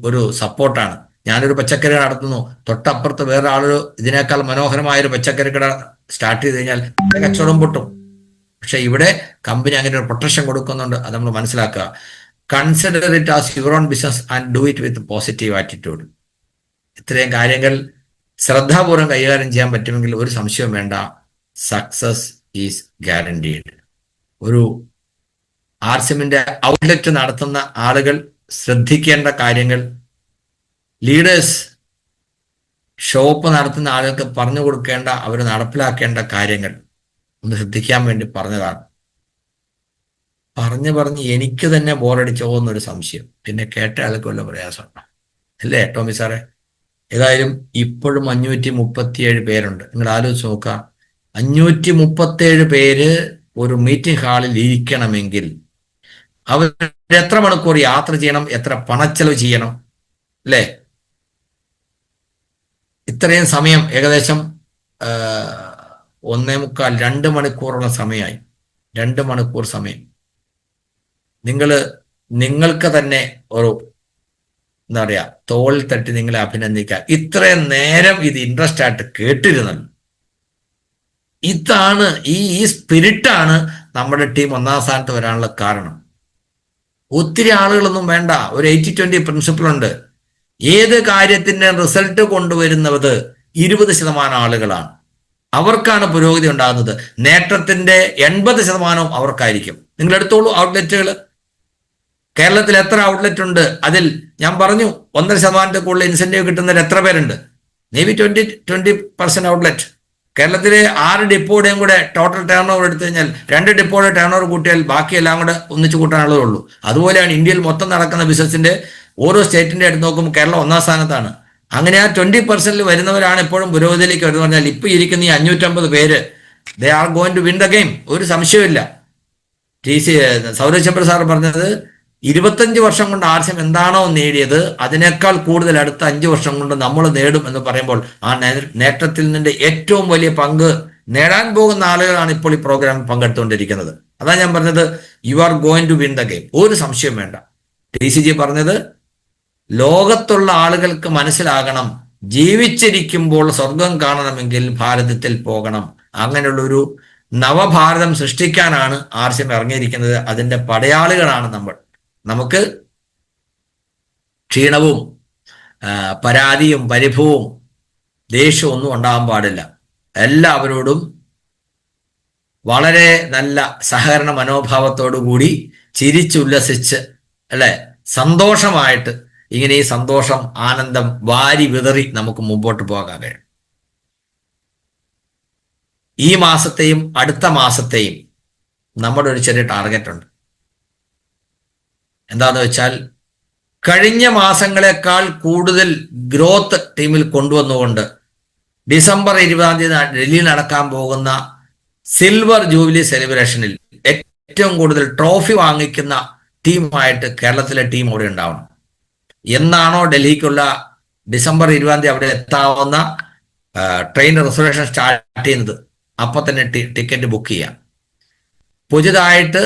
ഒരു സപ്പോർട്ടാണ്. ഞാനൊരു പച്ചക്കറി നടത്തുന്നു, തൊട്ടപ്പുറത്ത് വേറെ ആളൊരു ഇതിനേക്കാൾ മനോഹരമായ ഒരു പച്ചക്കറി കട സ്റ്റാർട്ട് ചെയ്ത് കഴിഞ്ഞാൽ കച്ചവടം പൊട്ടും. പക്ഷെ ഇവിടെ കമ്പനി അങ്ങനെ ഒരു പ്രൊട്ടക്ഷൻ കൊടുക്കുന്നുണ്ട്. അത് നമ്മൾ മനസ്സിലാക്കുക. Consider it as your own business and do it with positive attitude. ഇത്രയും കാര്യങ്ങൾ ശ്രദ്ധാപൂർവ്വം കൈകാര്യം ചെയ്യാൻ പറ്റുമെങ്കിൽ ഒരു സംശയവും വേണ്ട, സക്സസ് ഈസ് ഗ്യാരണ്ടീഡ്. ഒരു RCMന്റെ ഔട്ട്ലെറ്റ് നടത്തുന്ന ആളുകൾ ശ്രദ്ധിക്കേണ്ട കാര്യങ്ങൾ, ലീഡേഴ്സ് ഷോപ്പ് നടത്തുന്ന ആളുകൾക്ക് പറഞ്ഞു കൊടുക്കേണ്ട, അവർ നടപ്പിലാക്കേണ്ട കാര്യങ്ങൾ ഒന്ന് ശ്രദ്ധിക്കാൻ വേണ്ടി പറഞ്ഞതാണ്. പറഞ്ഞ് എനിക്ക് തന്നെ ബോറടിച്ചു പോകുന്നൊരു സംശയം, പിന്നെ കേട്ട ആൾക്ക് വല്ല പ്രയാസമാണ് അല്ലേ ടോമി സാറേ? ഏതായാലും ഇപ്പോഴും 537 പേരുണ്ട്. നിങ്ങൾ ആലോചിച്ച് നോക്കുക, 537 പേര് ഒരു മീറ്റിംഗ് ഹാളിൽ ഇരിക്കണമെങ്കിൽ അവർ എത്ര മണിക്കൂർ യാത്ര ചെയ്യണം, എത്ര പണച്ചെലവ് ചെയ്യണം, അല്ലേ? ഇത്രയും സമയം ഏകദേശം 1.25-2 മണിക്കൂറുള്ള സമയമായി. 2 മണിക്കൂർ സമയം നിങ്ങൾക്ക് തന്നെ ഒരു എന്താ പറയാ തോളിൽ തട്ടി നിങ്ങളെ അഭിനന്ദിക്കുക. ഇത്രയും നേരം ഇത് ഇൻട്രസ്റ്റ് ആയിട്ട് കേട്ടിരുന്നത്. ഇതാണ് ഈ സ്പിരിറ്റാണ് നമ്മുടെ ടീം 1ാം സ്ഥാനത്ത് വരാനുള്ള കാരണം. ഒത്തിരി ആളുകളൊന്നും വേണ്ട. ഒരു 80-20 പ്രിൻസിപ്പിൾ ഉണ്ട്. ഏത് കാര്യത്തിന്റെ റിസൾട്ട് കൊണ്ടുവരുന്നത് 20% ആളുകളാണ്. അവർക്കാണ് പുരോഗതി ഉണ്ടാകുന്നത്. നേട്ടത്തിന്റെ 80% അവർക്കായിരിക്കും. നിങ്ങൾ എടുത്തോളൂ ഔട്ട്ലെറ്റുകൾ. കേരളത്തിൽ എത്ര ഔട്ട്ലെറ്റ് ഉണ്ട്? അതിൽ ഞാൻ പറഞ്ഞു 1.5% കൂടുതൽ ഇൻസെന്റീവ് കിട്ടുന്നവർ എത്ര പേരുണ്ട്? Maybe 20% outlet. കേരളത്തിലെ 6 ഡിപ്പോയുടെയും കൂടെ ടോട്ടൽ ടേൺ ഓവർ എടുത്തു കഴിഞ്ഞാൽ 2 ഡിപ്പോയുടെ ടേൺ ഓവർ കൂട്ടിയാൽ ബാക്കിയെല്ലാം കൂടെ ഒന്നിച്ചു കൂട്ടാനുള്ളതേ ഉള്ളൂ. അതുപോലെയാണ് ഇന്ത്യയിൽ മൊത്തം നടക്കുന്ന ബിസിനസിന്റെ ഓരോ സ്റ്റേറ്റിന്റെ അടുത്ത് നോക്കുമ്പോൾ കേരളം 1ാം സ്ഥാനത്താണ്. അങ്ങനെ ആ 20% വരുന്നവരാണ് എപ്പോഴും പുരോഗതിയിലേക്ക് വരുന്നത്. പറഞ്ഞാൽ ഇപ്പൊ ഇരിക്കുന്ന ഈ 550 പേര് they are going to win the game. ഒരു സംശയമില്ല. സൗരവ് ചന്ദ്ര സാർ പറഞ്ഞത് 25 വർഷം കൊണ്ട് ആർസിഎം എന്താണോ നേടിയത് അതിനേക്കാൾ കൂടുതൽ അടുത്ത 5 വർഷം കൊണ്ട് നമ്മൾ നേടും എന്ന് പറയുമ്പോൾ ആ നേട്ടത്തിൽ നിന്റെ ഏറ്റവും വലിയ പങ്ക് നേടാൻ പോകുന്ന ആളുകളാണ് ഇപ്പോൾ ഈ പ്രോഗ്രാമിൽ പങ്കെടുത്തുകൊണ്ടിരിക്കുന്നത്. അതാ ഞാൻ പറഞ്ഞത്, you are going to win the game. ഒരു സംശയം വേണ്ട. TCG പറഞ്ഞത് ലോകത്തുള്ള ആളുകൾക്ക് മനസ്സിലാകണം, ജീവിച്ചിരിക്കുമ്പോൾ സ്വർഗം കാണണമെങ്കിൽ ഭാരതത്തിൽ പോകണം. അങ്ങനെയുള്ളൊരു നവഭാരതം സൃഷ്ടിക്കാനാണ് ആർസിഎം ഇറങ്ങിയിരിക്കുന്നത്. അതിന്റെ പടയാളികളാണ് നമ്മൾ. നമുക്ക് ക്ഷീണവും പരാതിയും പരിഭവവും ദേഷ്യവും ഒന്നും ഉണ്ടാകാൻ പാടില്ല. എല്ലാവരോടും വളരെ നല്ല സഹകരണ മനോഭാവത്തോടു കൂടി ചിരിച്ചുല്ലസിച്ച്, അല്ലെ, സന്തോഷമായിട്ട് ഇങ്ങനെ ഈ സന്തോഷം ആനന്ദം വാരി വിതറി നമുക്ക് മുമ്പോട്ട് പോകാൻ കഴിയും. ഈ മാസത്തെയും അടുത്ത മാസത്തെയും നമ്മുടെ ഒരു ചെറിയ ടാർഗറ്റ് ഉണ്ട്. എന്താന്ന് വെച്ചാൽ കഴിഞ്ഞ മാസങ്ങളെക്കാൾ കൂടുതൽ ഗ്രോത്ത് ടീമിൽ കൊണ്ടുവന്നുകൊണ്ട് ഡിസംബർ 20-ാം തീയതി ഡൽഹിയിൽ നടക്കാൻ പോകുന്ന സിൽവർ ജൂബിലി സെലിബ്രേഷനിൽ ഏറ്റവും കൂടുതൽ ട്രോഫി വാങ്ങിക്കുന്ന ടീമായിട്ട് കേരളത്തിലെ ടീം അവിടെ ഉണ്ടാവണം. എന്നാണോ ഡൽഹിക്കുള്ള ഡിസംബർ 20-ാം തീയതി അവിടെ എത്താവുന്ന ട്രെയിൻ റിസർവേഷൻ സ്റ്റാർട്ട് ചെയ്യുന്നത് അപ്പൊ തന്നെ ടിക്കറ്റ് ബുക്ക് ചെയ്യാം. പുതിയതായിട്ട്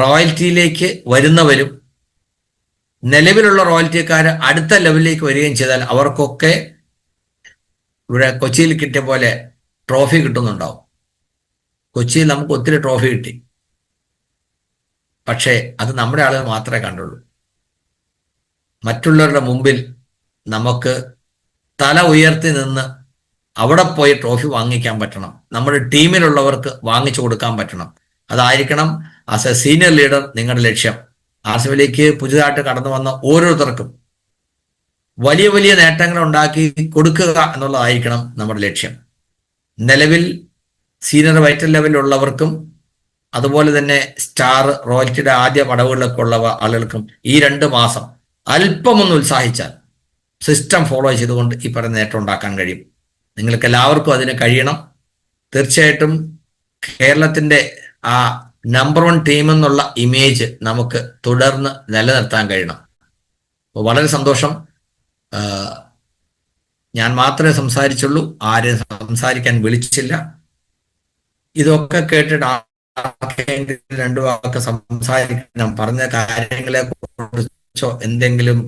റോയൽറ്റിയിലേക്ക് വരുന്നവരും നിലവിലുള്ള റോയൽറ്റിക്കാർ അടുത്ത ലെവലിലേക്ക് വരികയും ചെയ്താൽ അവർക്കൊക്കെ ഇവിടെ കൊച്ചിയിൽ കിട്ടിയ പോലെ ട്രോഫി കിട്ടുന്നുണ്ടാവും. കൊച്ചിയിൽ നമുക്ക് ഒത്തിരി ട്രോഫി കിട്ടി, പക്ഷേ അത് നമ്മുടെ ആളുകൾ മാത്രമേ കണ്ടുള്ളൂ. മറ്റുള്ളവരുടെ മുമ്പിൽ നമുക്ക് തല ഉയർത്തി നിന്ന് അവിടെ പോയി ട്രോഫി വാങ്ങിക്കാൻ പറ്റണം. നമ്മുടെ ടീമിലുള്ളവർക്ക് വാങ്ങിച്ചു കൊടുക്കാൻ പറ്റണം. അതായിരിക്കണം ആസ് എ സീനിയർ ലീഡർ നിങ്ങളുടെ ലക്ഷ്യം. ആർസിഎമ്മിലേക്ക് പുതിയതായിട്ട് കടന്നു വന്ന ഓരോരുത്തർക്കും വലിയ വലിയ നേട്ടങ്ങൾ ഉണ്ടാക്കി കൊടുക്കുക എന്നുള്ളതായിരിക്കണം നമ്മുടെ ലക്ഷ്യം. നിലവിൽ സീനിയർ വൈറ്റൽ ലെവലിലുള്ളവർക്കും അതുപോലെ തന്നെ സ്റ്റാർ റോയൽറ്റിയുടെ ആദ്യ പടവുകളിലൊക്കെ ഉള്ള ആളുകൾക്കും ഈ 2 മാസം അല്പമൊന്ന് ഉത്സാഹിച്ചാൽ സിസ്റ്റം ഫോളോ ചെയ്തുകൊണ്ട് ഈ പറയുന്ന നേട്ടം ഉണ്ടാക്കാൻ കഴിയും. നിങ്ങൾക്ക് എല്ലാവർക്കും അതിന് കഴിയണം. തീർച്ചയായിട്ടും കേരളത്തിന്റെ ആ നമ്പർ 1 ടീം എന്നുള്ള ഇമേജ് നമുക്ക് തുടർന്ന് നിലനിർത്താൻ കഴിയണം. അപ്പോൾ വളരെ സന്തോഷം. ഞാൻ മാത്രമേ സംസാരിച്ചുള്ളൂ, ആരെയും സംസാരിക്കാൻ വിളിച്ചില്ല. ഇതൊക്കെ കേട്ടിട്ട് 2 വാക്ക് സംസാരിക്കണം, പറഞ്ഞ കാര്യങ്ങളെ കുറിച്ചോ എന്തെങ്കിലും